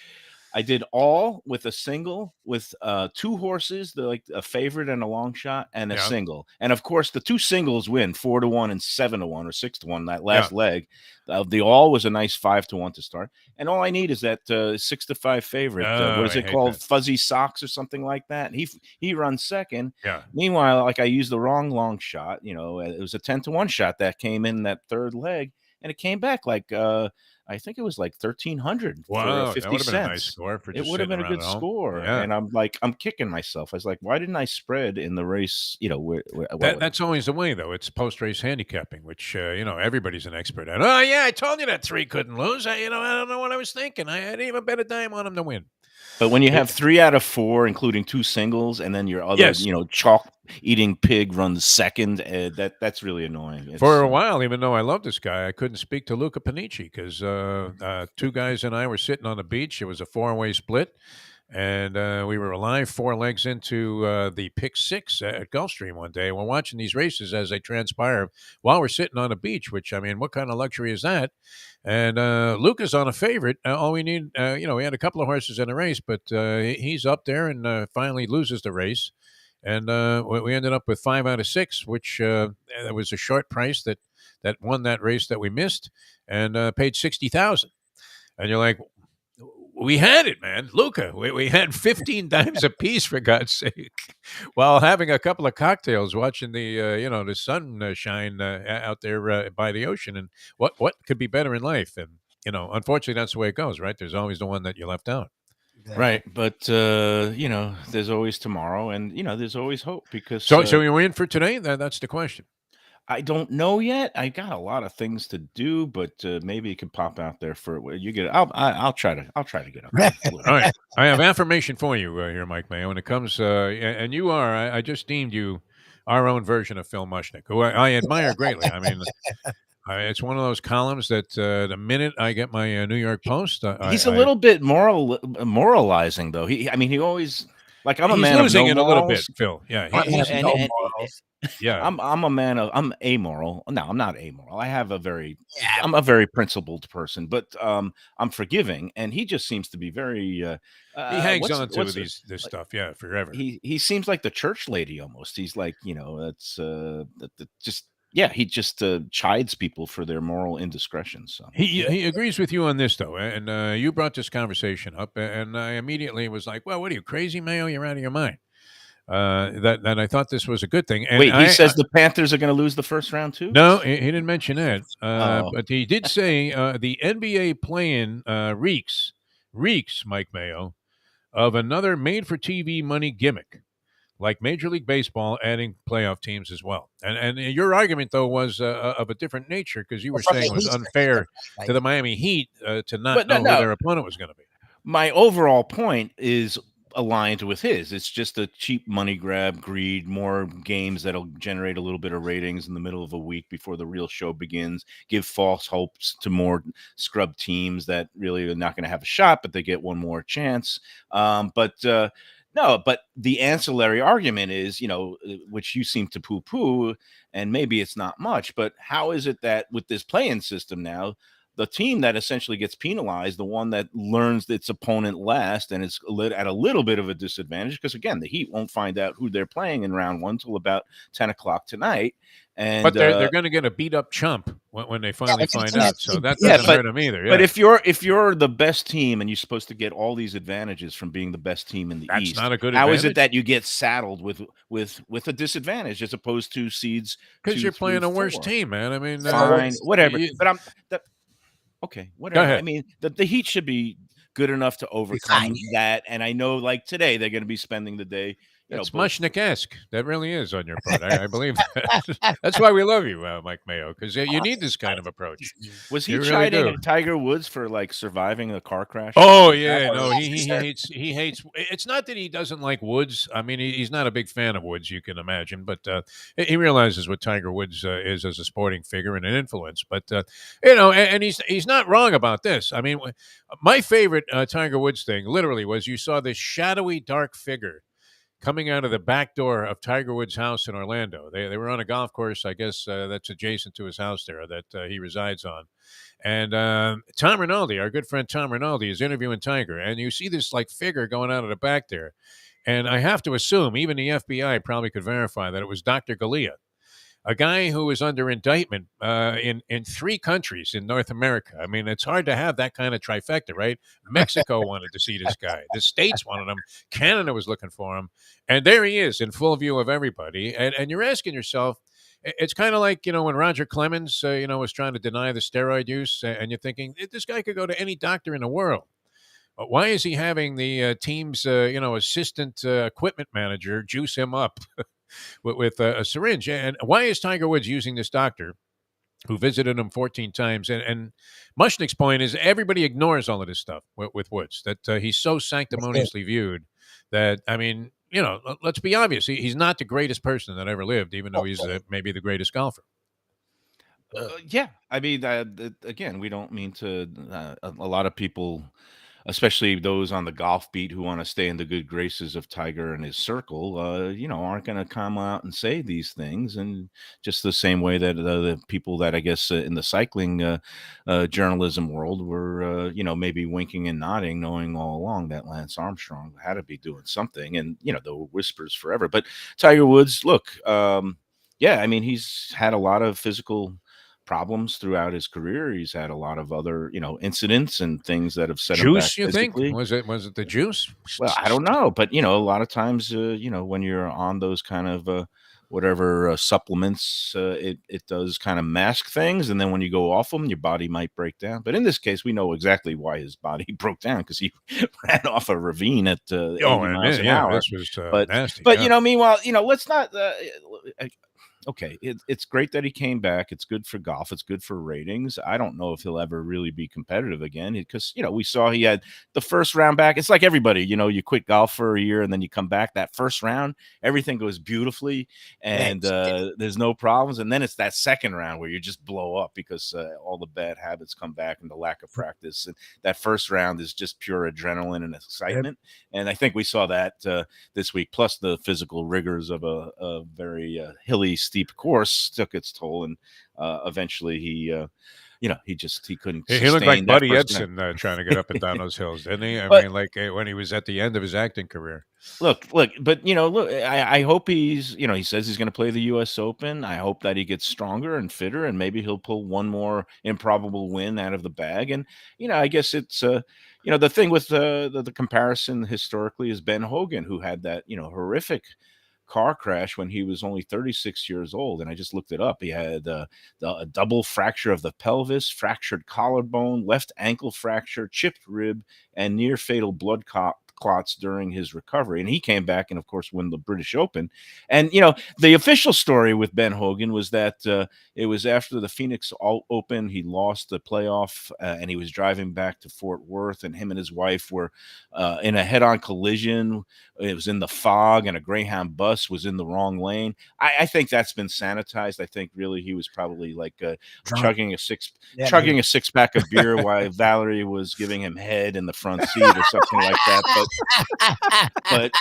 I did all with a single, with two horses, like a favorite and a long shot, and a single. And of course, the two singles win 4-1 and 7-1 or 6-1 that last leg. The all was a nice 5-1 to start. And all I need is that 6-5 favorite. What is it called? That. Fuzzy Socks or something like that. He runs second. Yeah. Meanwhile, like I used the wrong long shot. It was a 10-1 shot that came in that third leg, and it came back like I think it was like 1,300 for 50 that would have cents. been a nice score. It would have been a good score. Yeah. And I'm kicking myself. I was like, why didn't I spread in the race? That's always the way, though. It's post-race handicapping, which, everybody's an expert at. Oh, yeah, I told you that 3 couldn't lose. I don't know what I was thinking. I didn't even bet a dime on him to win. But when you have 3 out of 4, including 2 singles, and then your other, chalk eating pig runs second, that's really annoying. For a while, even though I love this guy, I couldn't speak to Luca Panici because 2 guys and I were sitting on the beach. It was a 4-way split, and we were alive 4 legs into the pick 6 at Gulfstream one day. We're watching these races as they transpire while we're sitting on the beach, which, I mean, what kind of luxury is that? And Luca's on a favorite. All we need, we had a couple of horses in the race, but he's up there and finally loses the race. And we ended up with 5 out of 6, which was a short price that won that race that we missed, and paid $60,000. And you're like, we had it, man. Luca, we had 15 dimes a piece, for God's sake, while having a couple of cocktails, watching the sun shine out there by the ocean. And what could be better in life? And unfortunately, that's the way it goes, right? There's always the one that you left out. Right, but there's always tomorrow, and there's always hope, because so you're in for today. That's the question. I don't know yet. I got a lot of things to do, but maybe it can pop out there for you get it. I'll try to get up. All right, I have affirmation for you here, Mike Mayo. When it comes, and you are, I just deemed you our own version of Phil Mushnick, who I admire greatly. I mean, It's one of those columns that the minute I get my New York Post, he's a little bit moralizing, though. He always like I'm a he's man losing of it no a little bit, morals. Phil. Yeah, Yeah, I'm a man of I'm amoral. No, I'm not amoral. I'm a very principled person, but I'm forgiving, and he just seems to be very. He hangs on to this stuff, forever. He seems like the church lady almost. He's like, that's just. Yeah, he just chides people for their moral indiscretions. So he agrees with you on this, though, and you brought this conversation up, and I immediately was like, "Well, what are you crazy, Mayo? You're out of your mind." That I thought this was a good thing. And wait, he says the Panthers are going to lose the first round too? No, he didn't mention that. But he did say the NBA play-in reeks, Mike Mayo, of another made-for-TV money gimmick, like Major League Baseball adding playoff teams as well. And your argument, though, was of a different nature because you were saying it was unfair to the Miami Heat to not know who their opponent was going to be. My overall point is aligned with his. It's just a cheap money grab, greed, more games that'll generate a little bit of ratings in the middle of a week before the real show begins, give false hopes to more scrub teams that really are not going to have a shot, but they get one more chance. No, but the ancillary argument is, which you seem to poo-poo, and maybe it's not much, but how is it that with this play-in system now, the team that essentially gets penalized, the one that learns its opponent last and is at a little bit of a disadvantage, because again, the Heat won't find out who they're playing in round one till about 10 o'clock tonight. But they're going to get a beat up chump when they finally find out. So that doesn't hurt them either. Yeah. But if you're the best team and you're supposed to get all these advantages from being the best team in the East, not a good how advantage. Is it that you get saddled with a disadvantage as opposed to seeds? Because you're playing a worse team, man. I mean, fine, whatever. Okay, whatever. Go ahead. I mean, the Heat should be good enough to overcome that. And I know, like today, they're going to be spending the day. It's Mushnick-esque. That really is on your part. I believe that. That's why we love you, Mike Mayo, because you need this kind of approach. Was he chiding at Tiger Woods for like surviving a car crash? Oh yeah, no, he hates. It's not that he doesn't like Woods. I mean, he's not a big fan of Woods, you can imagine, but he realizes what Tiger Woods is as a sporting figure and an influence. But and he's not wrong about this. I mean, my favorite Tiger Woods thing, literally, was you saw this shadowy, dark figure coming out of the back door of Tiger Woods' house in Orlando. They were on a golf course, I guess, that's adjacent to his house there that he resides on. And Tom Rinaldi, our good friend Tom Rinaldi, is interviewing Tiger. And you see this like figure going out of the back there. And I have to assume, even the FBI probably could verify that it was Dr. Galea, a guy who is under indictment in 3 countries in North America. I mean, it's hard to have that kind of trifecta, right? Mexico wanted to see this guy. The States wanted him. Canada was looking for him. And there he is in full view of everybody. And you're asking yourself, it's kind of like, when Roger Clemens, was trying to deny the steroid use, and you're thinking, this guy could go to any doctor in the world. But why is he having the team's, assistant equipment manager juice him up with a syringe? And why is Tiger Woods using this doctor who visited him 14 times? And Mushnick's point is everybody ignores all of this stuff with Woods, that he's so sanctimoniously viewed that, I mean, let's be obvious. He's not the greatest person that ever lived, even though he's maybe the greatest golfer. Yeah. I mean, again, we don't mean to, a lot of people, especially those on the golf beat who want to stay in the good graces of Tiger and his circle, aren't going to come out and say these things. And just the same way that the people that I guess in the cycling journalism world were, maybe winking and nodding, knowing all along that Lance Armstrong had to be doing something. And, there were whispers forever. But Tiger Woods, look, I mean, he's had a lot of physical problems throughout his career. He's had a lot of other, incidents and things that have set him back. Juice, you think? Was it the juice? Well, I don't know, but a lot of times, when you're on those kind of whatever supplements, it does kind of mask things, and then when you go off them, your body might break down. But in this case, we know exactly why his body broke down, because he ran off a ravine at 80 miles an hour. This was nasty. But meanwhile, let's not. okay, it's great that he came back. It's good for golf. It's good for ratings. I don't know if he'll ever really be competitive again because, we saw he had the first round back. It's like everybody, you quit golf for a year and then you come back. That first round, everything goes beautifully and there's no problems. And then it's that second round where you just blow up because all the bad habits come back and the lack of practice. And that first round is just pure adrenaline and excitement. And I think we saw that this week, plus the physical rigors of a very hilly, steep course took its toll. And eventually he couldn't. He looked like Buddy Edson trying to get up and down those hills, didn't he? I mean, like when he was at the end of his acting career. Look, but I hope he's, he says he's going to play the U.S. Open. I hope that he gets stronger and fitter, and maybe he'll pull one more improbable win out of the bag. And I guess it's the thing with the comparison historically is Ben Hogan, who had that horrific car crash when he was only 36 years old. And I just looked it up. He had a double fracture of the pelvis, fractured collarbone, left ankle fracture, chipped rib, and near fatal blood clots during his recovery. And he came back and, of course, won the British Open. And, the official story with Ben Hogan was that it was after the Phoenix Open. He lost the playoff and he was driving back to Fort Worth, and him and his wife were in a head-on collision. It was in the fog and a Greyhound bus was in the wrong lane. I think that's been sanitized. I think really he was probably like chugging a six-pack of beer while Valerie was giving him head in the front seat or something like that. But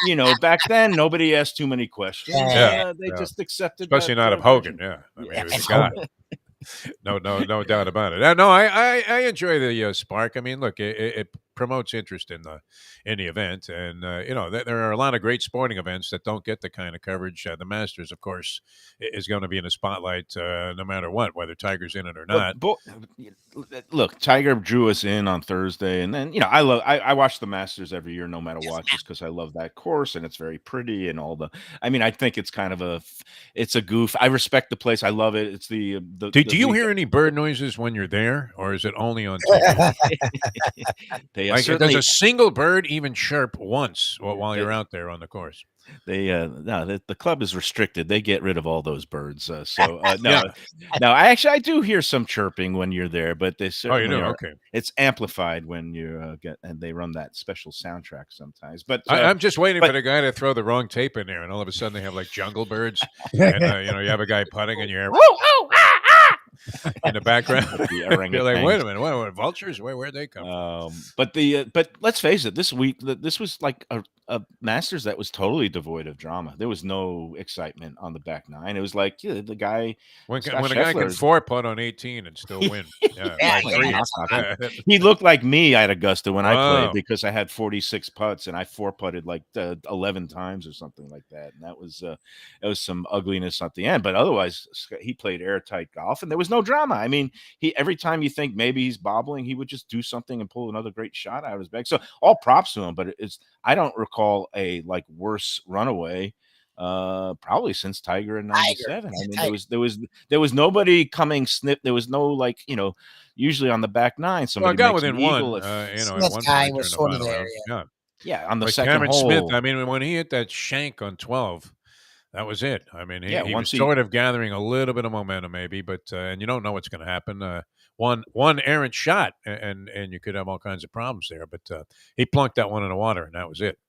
back then nobody asked too many questions. They just accepted, especially not of Hogan. Yeah, I mean, he was a god. No doubt about it. No, I enjoy the spark. I mean, look, it promotes interest in the event, and there are a lot of great sporting events that don't get the kind of coverage. The Masters, of course, is going to be in the spotlight no matter what, whether Tiger's in it or not. Look, Tiger drew us in on Thursday, and then I watch the Masters every year, no matter what, just because I love that course and it's very pretty and all the. I mean, I think it's kind of it's a goof. I respect the place. I love it. It's the. Do you hear any bird noises when you're there, or is it only on TV? Does a single bird even chirp once while you're out there on the course? The club is restricted. They get rid of all those birds. No. I do hear some chirping when you're there, but they certainly Okay. It's amplified when you and they run that special soundtrack sometimes. But I'm just waiting for the guy to throw the wrong tape in there, and all of a sudden they have like jungle birds, and you have a guy putting, and you're in the background. You're like, wait a minute, what vultures? Where'd they come from? But let's face it, this week this was like a Masters that was totally devoid of drama. There was no excitement on the back nine. It was like the guy when a guy can 4-putt on 18 and still win. He looked like me at Augusta when I played because I had 46 putts and I 4-putted like 11 times or something like that. And that was some ugliness at the end. But otherwise, he played airtight golf and there was no drama. I mean, every time you think maybe he's bobbling, he would just do something and pull another great shot out of his bag. So all props to him. But I don't recall a worse runaway probably since Tiger in '97. I mean, there was nobody coming snip. There was no usually on the back nine somebody got within one. One guy was sort of there. Yeah, on the second Cameron hole. Smith. I mean, when he hit that shank on 12. That was it. I mean, he was sort of gathering a little bit of momentum, maybe, but and you don't know what's going to happen. One errant shot, and you could have all kinds of problems there. But he plunked that one in the water, and that was it.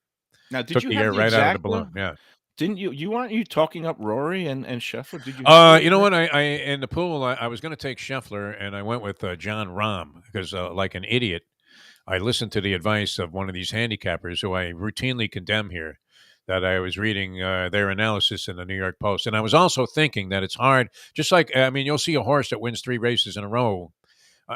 Now, did Took you the have air the right exact, out of the balloon? Yeah. Didn't you? Weren't you talking up Rory and Scheffler? Did you? You know what? I in the pool, I was going to take Scheffler, and I went with John Rahm because, like an idiot, I listened to the advice of one of these handicappers who I routinely condemn here. That I was reading their analysis in the New York Post. And I was also thinking that it's hard, just like, I mean, you'll see a horse that wins 3 races in a row.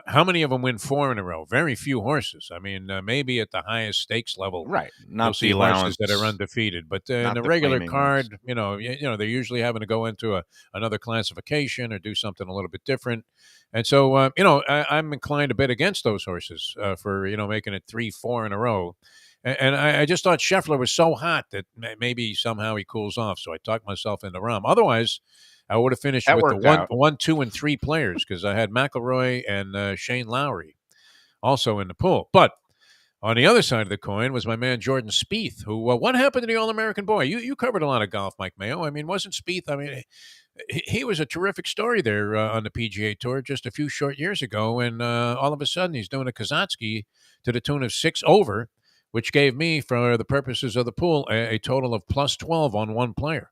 How many of them win 4 in a row? Very few horses. I mean, maybe at the highest stakes level. Right. Not the horses that are undefeated. But in the regular card, they're usually having to go into another classification or do something a little bit different. And so, I'm inclined to bet against those horses for, making it 3-4 in a row. And I just thought Scheffler was so hot that maybe somehow he cools off. So I talked myself into Rahm. Otherwise, I would have finished with the 1, 2, and 3 players because I had McIlroy and Shane Lowry also in the pool. But on the other side of the coin was my man Jordan Spieth, who what happened to the All-American boy? You covered a lot of golf, Mike Mayo. I mean, wasn't Spieth? I mean, he was a terrific story there on the PGA Tour just a few short years ago, and all of a sudden he's doing a Kazatsky to the tune of 6 over, which gave me, for the purposes of the pool, a total of plus 12 on one player.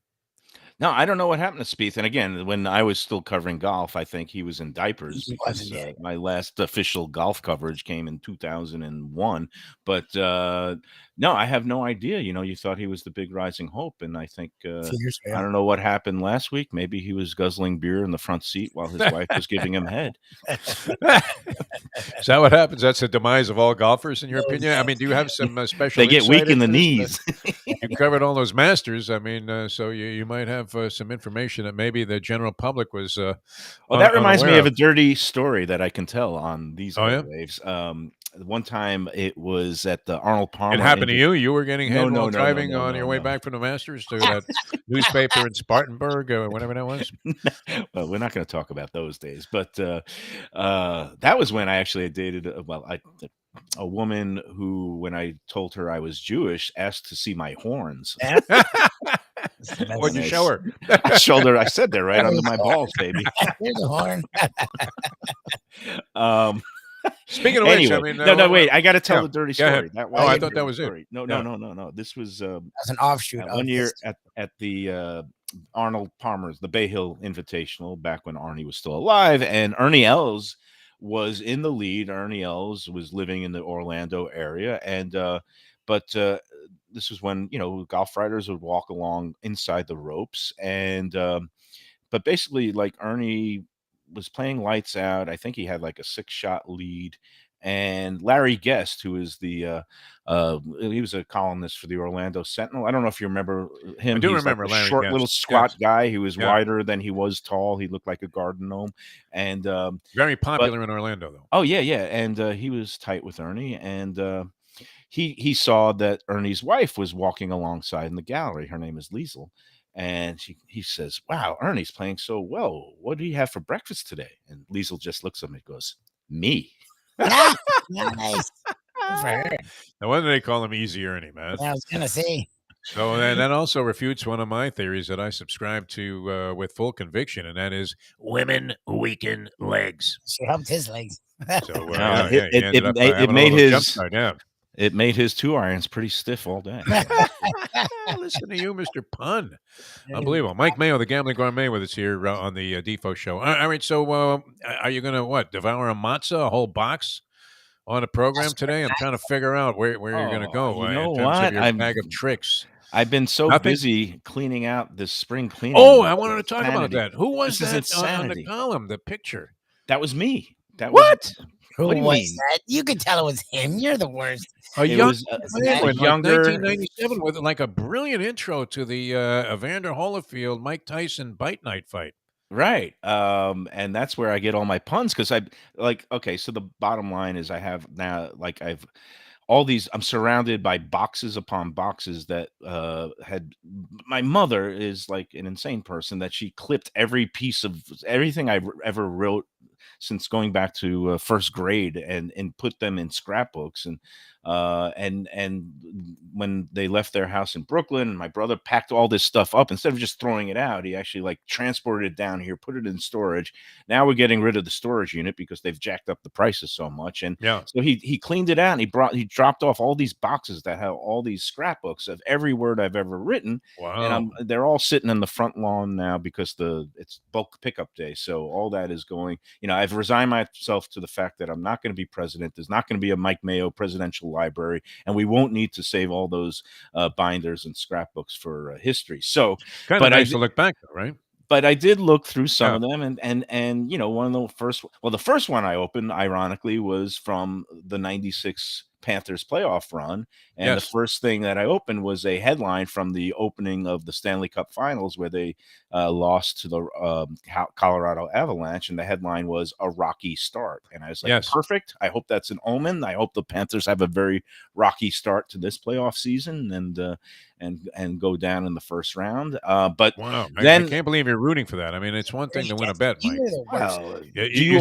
No, I don't know what happened to Spieth. And again, when I was still covering golf, I think he was in diapers because my last official golf coverage came in 2001. But no, I have no idea. You thought he was the big rising hope. And I think, I don't know what happened last week. Maybe he was guzzling beer in the front seat while his wife was giving him head. Is that what happens? That's the demise of all golfers, in your opinion? I mean, do you have some special They get weak in the knees. You covered all those Masters. I mean, so you might have some information that maybe the general public was well, that reminds me of a dirty story that I can tell on these waves. One time it was at the Arnold Palmer. It happened to you? You were getting head while driving on your way back from the Masters to that newspaper in Spartanburg or whatever that was? Well, we're not going to talk about those days. But that was when I actually dated, a woman who, when I told her I was Jewish, asked to see my horns. What'd you show her? I showed her. I said they're right under my balls, baby. Here's a horn. Speaking of which, I mean, no, wait. I got to tell the dirty story. I thought that was it. No. This was that's an offshoot. One year at the Arnold Palmer's, the Bay Hill Invitational, back when Arnie was still alive, and Ernie Els was in the lead. Ernie Els was living in the Orlando area, and but this was when golf writers would walk along inside the ropes, and but basically, like, Ernie was playing lights out. I think he had like a 6-shot lead, and Larry Guest, who is the he was a columnist for the Orlando Sentinel. I don't know if you remember him. I do remember like Larry short Guest. Little squat guy who was wider than he was tall. He looked like a garden gnome, and very popular in Orlando, though. Oh yeah, and he was tight with Ernie, and he saw that Ernie's wife was walking alongside in the gallery. Her name is Liesel. And he says, "Wow, Ernie's playing so well. What do you have for breakfast today?" And Liesel just looks at me and goes, "Me." Nice. No wonder they call him Easy Ernie, man. I was going to say. So that also refutes one of my theories that I subscribe to with full conviction, and that is women weaken legs. She helped his legs. So it made his It made his 2 irons pretty stiff all day. Listen to you, Mr. Pun. Unbelievable. Mike Mayo, the Gambling Gourmet, with us here on the Defo show. All right, so are you going to, devour a matzah, a whole box on the program today? I'm trying to figure out where you're going to go in terms of your bag of tricks. I've been so busy cleaning out this spring cleaning. Oh, I wanted to talk about that. Who was that on the column, the picture? That was me. What? Who was that? You could tell it was him. You're the worst. A younger 1997 with like a brilliant intro to the Evander Holyfield Mike Tyson bite night fight. Right. And that's where I get all my puns, because so the bottom line is I'm surrounded by boxes upon boxes that my mother is like an insane person, that she clipped every piece of everything I ever wrote since going back to first grade and put them in scrapbooks. And when they left their house in Brooklyn, my brother packed all this stuff up. Instead of just throwing it out, he actually transported it down here, put it in storage. Now we're getting rid of the storage unit because they've jacked up the prices so much. And so he cleaned it out, and he dropped off all these boxes that have all these scrapbooks of every word I've ever written. Wow. And they're all sitting in the front lawn now because it's bulk pickup day. So all that is going, I've resigned myself to the fact that I'm not going to be president. There's not going to be a Mike Mayo presidential library, and we won't need to save all those binders and scrapbooks for history. So kind of nice to look back, though, right? But I did look through some of them, and one of the first one I opened, ironically, was from the '96 Panthers playoff run. And the first thing that I opened was a headline from the opening of the Stanley Cup Finals, where they lost to the Colorado Avalanche. And the headline was "A Rocky Start." And I was like, perfect. I hope that's an omen. I hope the Panthers have a very rocky start to this playoff season and go down in the first round. But wow, then I can't believe you're rooting for that. I mean, it's one thing to win a bet, Mike. You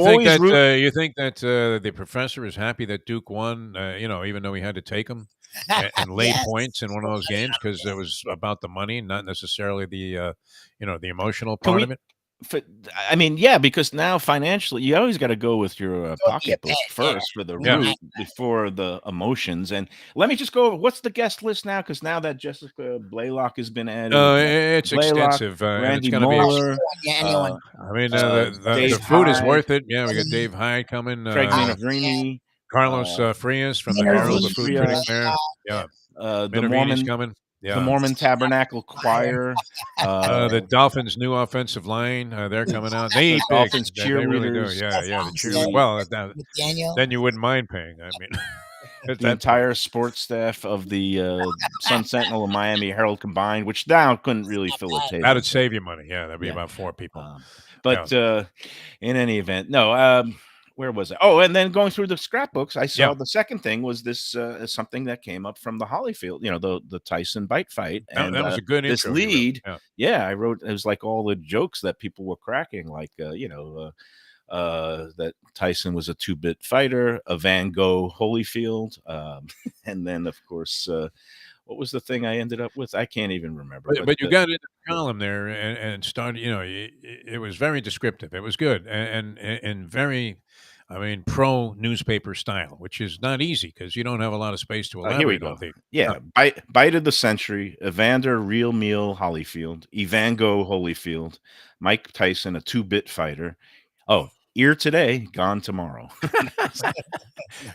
think that the professor is happy that Duke won, even though he had to take him? and laid Yes. points in one of those games because it was about the money, not necessarily the the emotional Can part we? of it. I mean, yeah, because now financially, you always got to go with your Go with your pocketbook pen, first for the Yeah. root before the emotions. And let me just go over what's the guest list now, because now that Jessica Blaylock has been added, It's Blaylock, extensive. And it's Randy going to be. Moeller, anyone. I mean, the Dave food is Hyde, worth it. Yeah, we got Dave Hyde coming. Craig Minervini, Carlos Frias from the Minervini, Herald, the food critic Frias, there. Yeah, the Minervini's coming. the Yeah. Mormon Tabernacle Choir, The Dolphins' new offensive line, they're coming out. They eat big. Dolphins They really do. cheerleaders, Yeah, the cheerleaders. the- Well, Daniel. then you wouldn't mind paying. I mean, at the that entire sports staff of the Sun Sentinel and Miami Herald combined, which now couldn't really fill a table. that'd save you money. Yeah, that'd be Yeah. about 4 people. But in any event, no. Where was it? Oh, and then going through the scrapbooks, I saw the second thing was this something that came up from the Holyfield, the Tyson bite fight, and that was a good this intro you wrote. lead. Yeah. I wrote it was like all the jokes that people were cracking, like that Tyson was a 2-bit fighter, a Van Gogh Holyfield, and then of course. What was the thing I ended up with? I can't even remember. But you got into the column there and started. It was very descriptive. It was good and very, pro newspaper style, which is not easy because you don't have a lot of space to elaborate. Here we go. on things. Yeah, bite of the century. Evander Real Meal Holyfield, Evango Holyfield, Mike Tyson, a 2-bit fighter. Oh, ear today, gone tomorrow.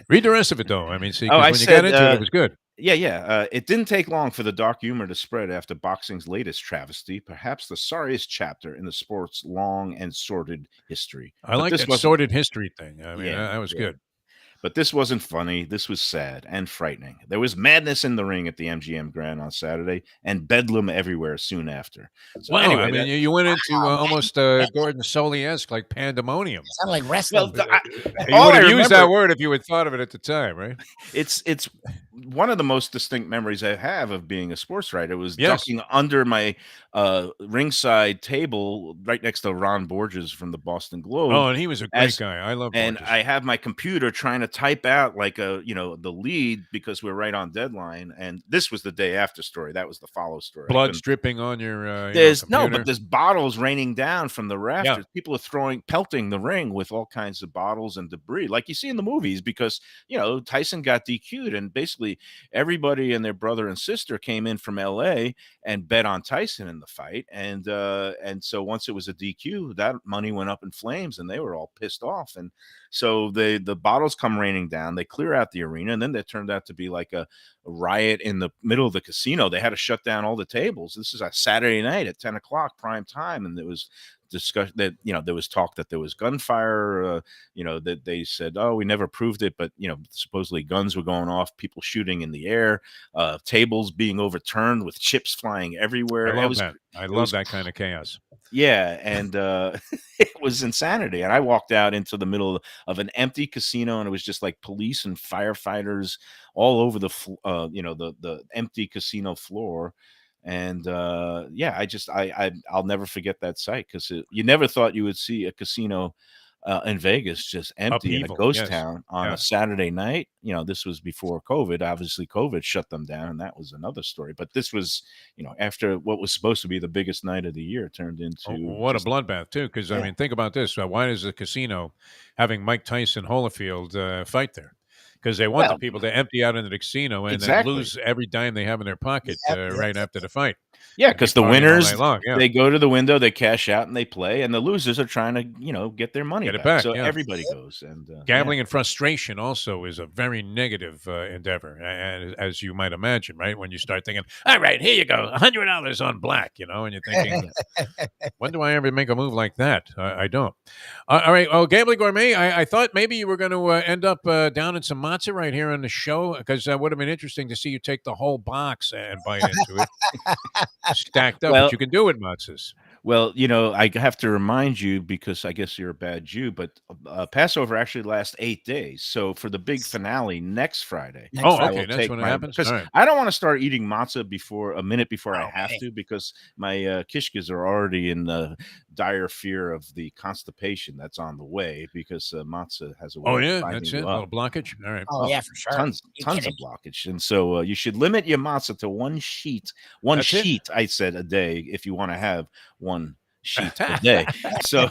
Read the rest of it though. I got into it, it was good. Yeah. It didn't take long for the dark humor to spread after boxing's latest travesty, perhaps the sorriest chapter in the sport's long and sordid history. I like that sordid history thing. That was good. But this wasn't funny. This was sad and frightening. There was madness in the ring at the MGM Grand on Saturday and bedlam everywhere soon after. So anyway, you went into almost Gordon Soley-esque, like pandemonium. Sound like wrestling. You would have used that word if you had thought of it at the time, right? It's one of the most distinct memories I have of being a sports writer. Was ducking under my ringside table right next to Ron Borges from the Boston Globe. Oh, and he was a great guy. I love Borges. And I have my computer trying to type out like the lead because we're right on deadline. And this was the day after story. That was the follow story. Blood dripping on your but there's bottles raining down from the rafters. Yeah. People are pelting the ring with all kinds of bottles and debris, like you see in the movies, because Tyson got DQ'd, and basically everybody and their brother and sister came in from LA and bet on Tyson in the fight. And so once it was a DQ, that money went up in flames and they were all pissed off. And so the bottles come raining down, they clear out the arena, and then there turned out to be like a riot in the middle of the casino. They had to shut down all the tables. This is a Saturday night at 10 o'clock prime time. And there was discussion that, there was talk that there was gunfire, that they said, oh, we never proved it, but, supposedly guns were going off, people shooting in the air, tables being overturned with chips flying everywhere. I love that kind of chaos. Yeah. And it was insanity. And I walked out into the middle of an empty casino, and it was just like police and firefighters all over the empty casino floor. And I'll never forget that sight, because you never thought you would see a casino in Vegas just empty, in a ghost town on a Saturday night. This was before COVID. Obviously, COVID shut them down, and that was another story. But this was, after what was supposed to be the biggest night of the year turned into what a bloodbath too. Because think about this: why does the casino having Mike Tyson Holyfield fight there? Because they want the people to empty out into the casino and then lose every dime they have in their pocket right after the fight. Yeah, because the winners, they go to the window, they cash out, and they play, and the losers are trying to, get their money back. So everybody goes. And gambling and frustration also is a very negative endeavor, as you might imagine, right? When you start thinking, all right, here you go, $100 on black, and you're thinking, when do I ever make a move like that? I don't. All right, Gambling Gourmet, I thought maybe you were going to end up down in some matzah right here on the show, because that would have been interesting to see you take the whole box and bite into it. Stacked up, but you can do it, matzahs. Well, I have to remind you, because I guess you're a bad Jew, but Passover actually lasts 8 days. So for the big finale next Friday, okay, that's when it happens. Because I don't want to start eating matzah a minute before I have to, because my kishkas are already in the dire fear of the constipation that's on the way because matzah has a way Oh, of yeah, binding that's you it. A up. little blockage. All right. Oh, yeah, for sure. Tons of blockage. And so you should limit your matzah to one sheet. That's it. Sheet, I said, a day if you want to have one sheet a day. So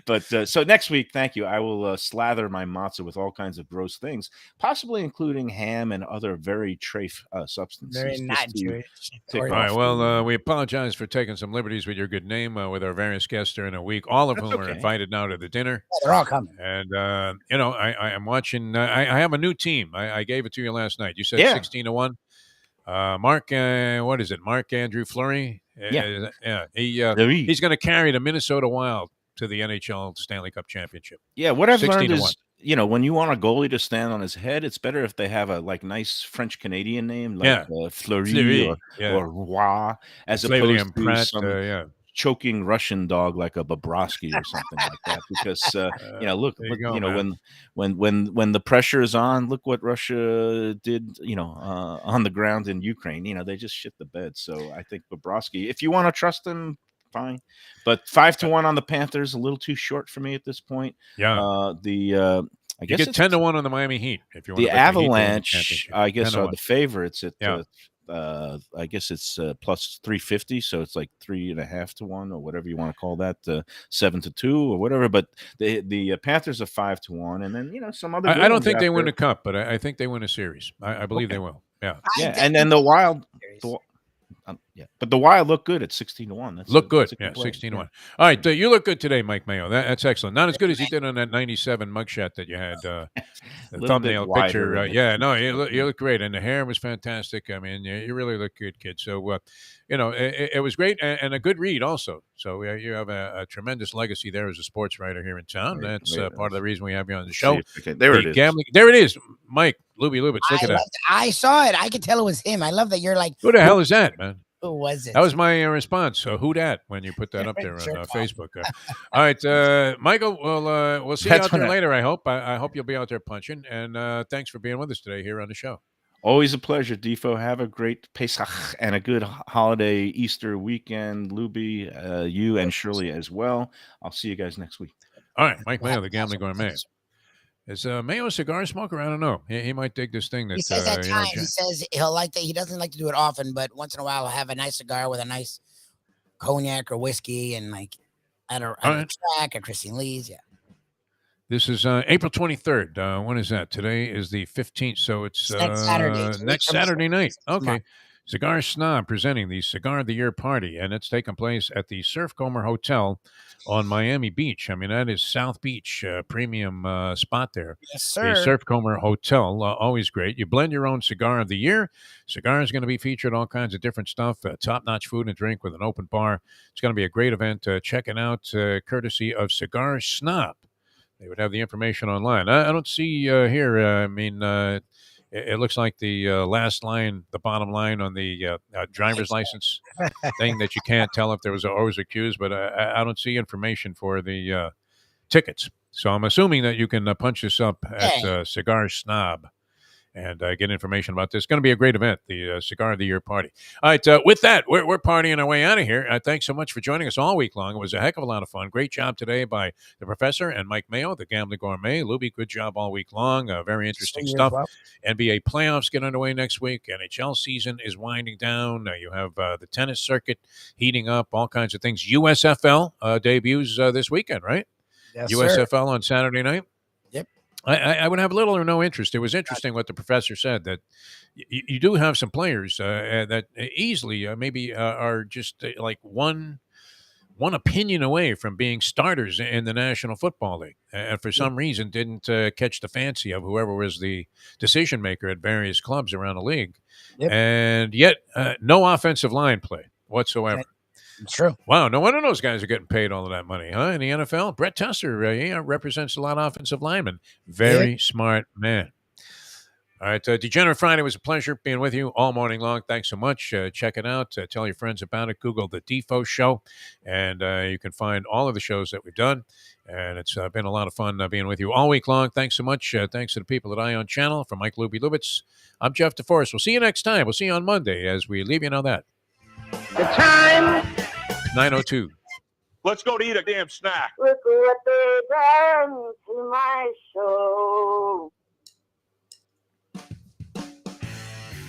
but so next week, thank you. I will slather my matzah with all kinds of gross things, possibly including ham and other very trafe substances. Very not Jewish. All right. Well, we apologize for taking some liberties with your good name with our various guests during the week, all of whom are invited now to the dinner. Yeah, they're all coming. And, I am watching. I have a new team. I gave it to you last night. You said 16-1. Mark, what is it? Mark Andrew Fleury? Yeah. He's going to carry the Minnesota Wild to the NHL Stanley Cup Championship. Yeah, what I've learned 16-1. is, when you want a goalie to stand on his head, it's better if they have a nice French Canadian name like Fleury or Roy, as opposed to some choking Russian dog like a Bobrovsky or something like that. Because when the pressure is on, look what Russia did, on the ground in Ukraine. They just shit the bed. So I think Bobrovsky, if you want to trust him, fine, but 5-1 on the Panthers, a little too short for me at this point. Yeah, I guess you get 10-1 on the Miami Heat if you want. The Avalanche, I guess, are the favorites at. I guess it's plus 350, so it's like 3.5-1 or whatever you want to call that, 7-2 or whatever. But the Panthers are 5-1, and then some other. I don't think they win the cup, but I think they win a series. I believe they will. Yeah, and then the Wild. But the Wild look good at 16-1. That's look good. Yeah, 16-1. All right, you look good today, Mike Mayo. That's excellent. Not as good as you did on that 97 mugshot that you had. The thumbnail picture. You look great, and the hair was fantastic. I mean, you really look good, kid. So, it was great and a good read also. So you have a tremendous legacy there as a sports writer here in town. That's part of the reason we have you on the show. There it is. There it is. Mike Lubitz. Look at that. I saw it. I could tell it was him. I love that you're like, who the hell is that, man? Who was it? That was my response. So who dat when you put that up there on Facebook? All right, Michael. We'll see you out there later. I hope. I hope you'll be out there punching. And thanks for being with us today here on the show. Always a pleasure, Defo. Have a great Pesach and a good holiday Easter weekend, Lubie, you and Shirley as well. I'll see you guys next week. All right, Mike Mayo, the Gambling Gourmet. Is Mayo a cigar smoker? I don't know. He might dig this thing. He says at times. He says he'll like that. He doesn't like to do it often, but once in a while he'll have a nice cigar with a nice cognac or whiskey, and like at a track at Christine Lee's. Yeah. This is April 23rd. When is that? Today is the 15th, so it's next Saturday. Next Saturday night. Okay. Cigar Snob presenting the Cigar of the Year party, and it's taking place at the Surfcomer Hotel on Miami Beach. I mean, that is South Beach, premium spot there. Yes, sir. The Surfcomer Hotel, always great. You blend your own Cigar of the Year. Cigar is going to be featured, all kinds of different stuff, top-notch food and drink with an open bar. It's going to be a great event. Check it out, courtesy of Cigar Snob. They would have the information online. I don't see here, it looks like the last line, the bottom line on the driver's license thing that you can't tell if there was always accused, but I don't see information for the tickets. So I'm assuming that you can punch this up at Cigar Snob and get information about this. It's going to be a great event, the Cigar of the Year party. All right, with that, we're partying our way out of here. Thanks so much for joining us all week long. It was a heck of a lot of fun. Great job today by the professor and Mike Mayo, the Gambling Gourmet. Lubie, good job all week long. Very interesting stuff. Well. NBA playoffs get underway next week. NHL season is winding down. You have the tennis circuit heating up, all kinds of things. USFL debuts this weekend, right? Yes, USFL sir. On Saturday night. I would have little or no interest. It was interesting what the professor said, that you do have some players that easily maybe are just like one opinion away from being starters in the National Football League, and for some reason didn't catch the fancy of whoever was the decision maker at various clubs around the league, and yet no offensive line play whatsoever. It's true. Wow, no wonder those guys are getting paid all of that money, huh? In the NFL, Brett Tester represents a lot of offensive linemen. Very smart man. All right, Degenerate Friday was a pleasure being with you all morning long. Thanks so much. Check it out. Tell your friends about it. Google the Defo Show, and you can find all of the shows that we've done. And it's been a lot of fun being with you all week long. Thanks so much. Thanks to the people at Ion Channel. For Mike Lubitz, I'm Jeff Deforrest. We'll see you next time. We'll see you on Monday as we leave you know that. The time 902. Let's go to eat a damn snack. Look what they done to my soul.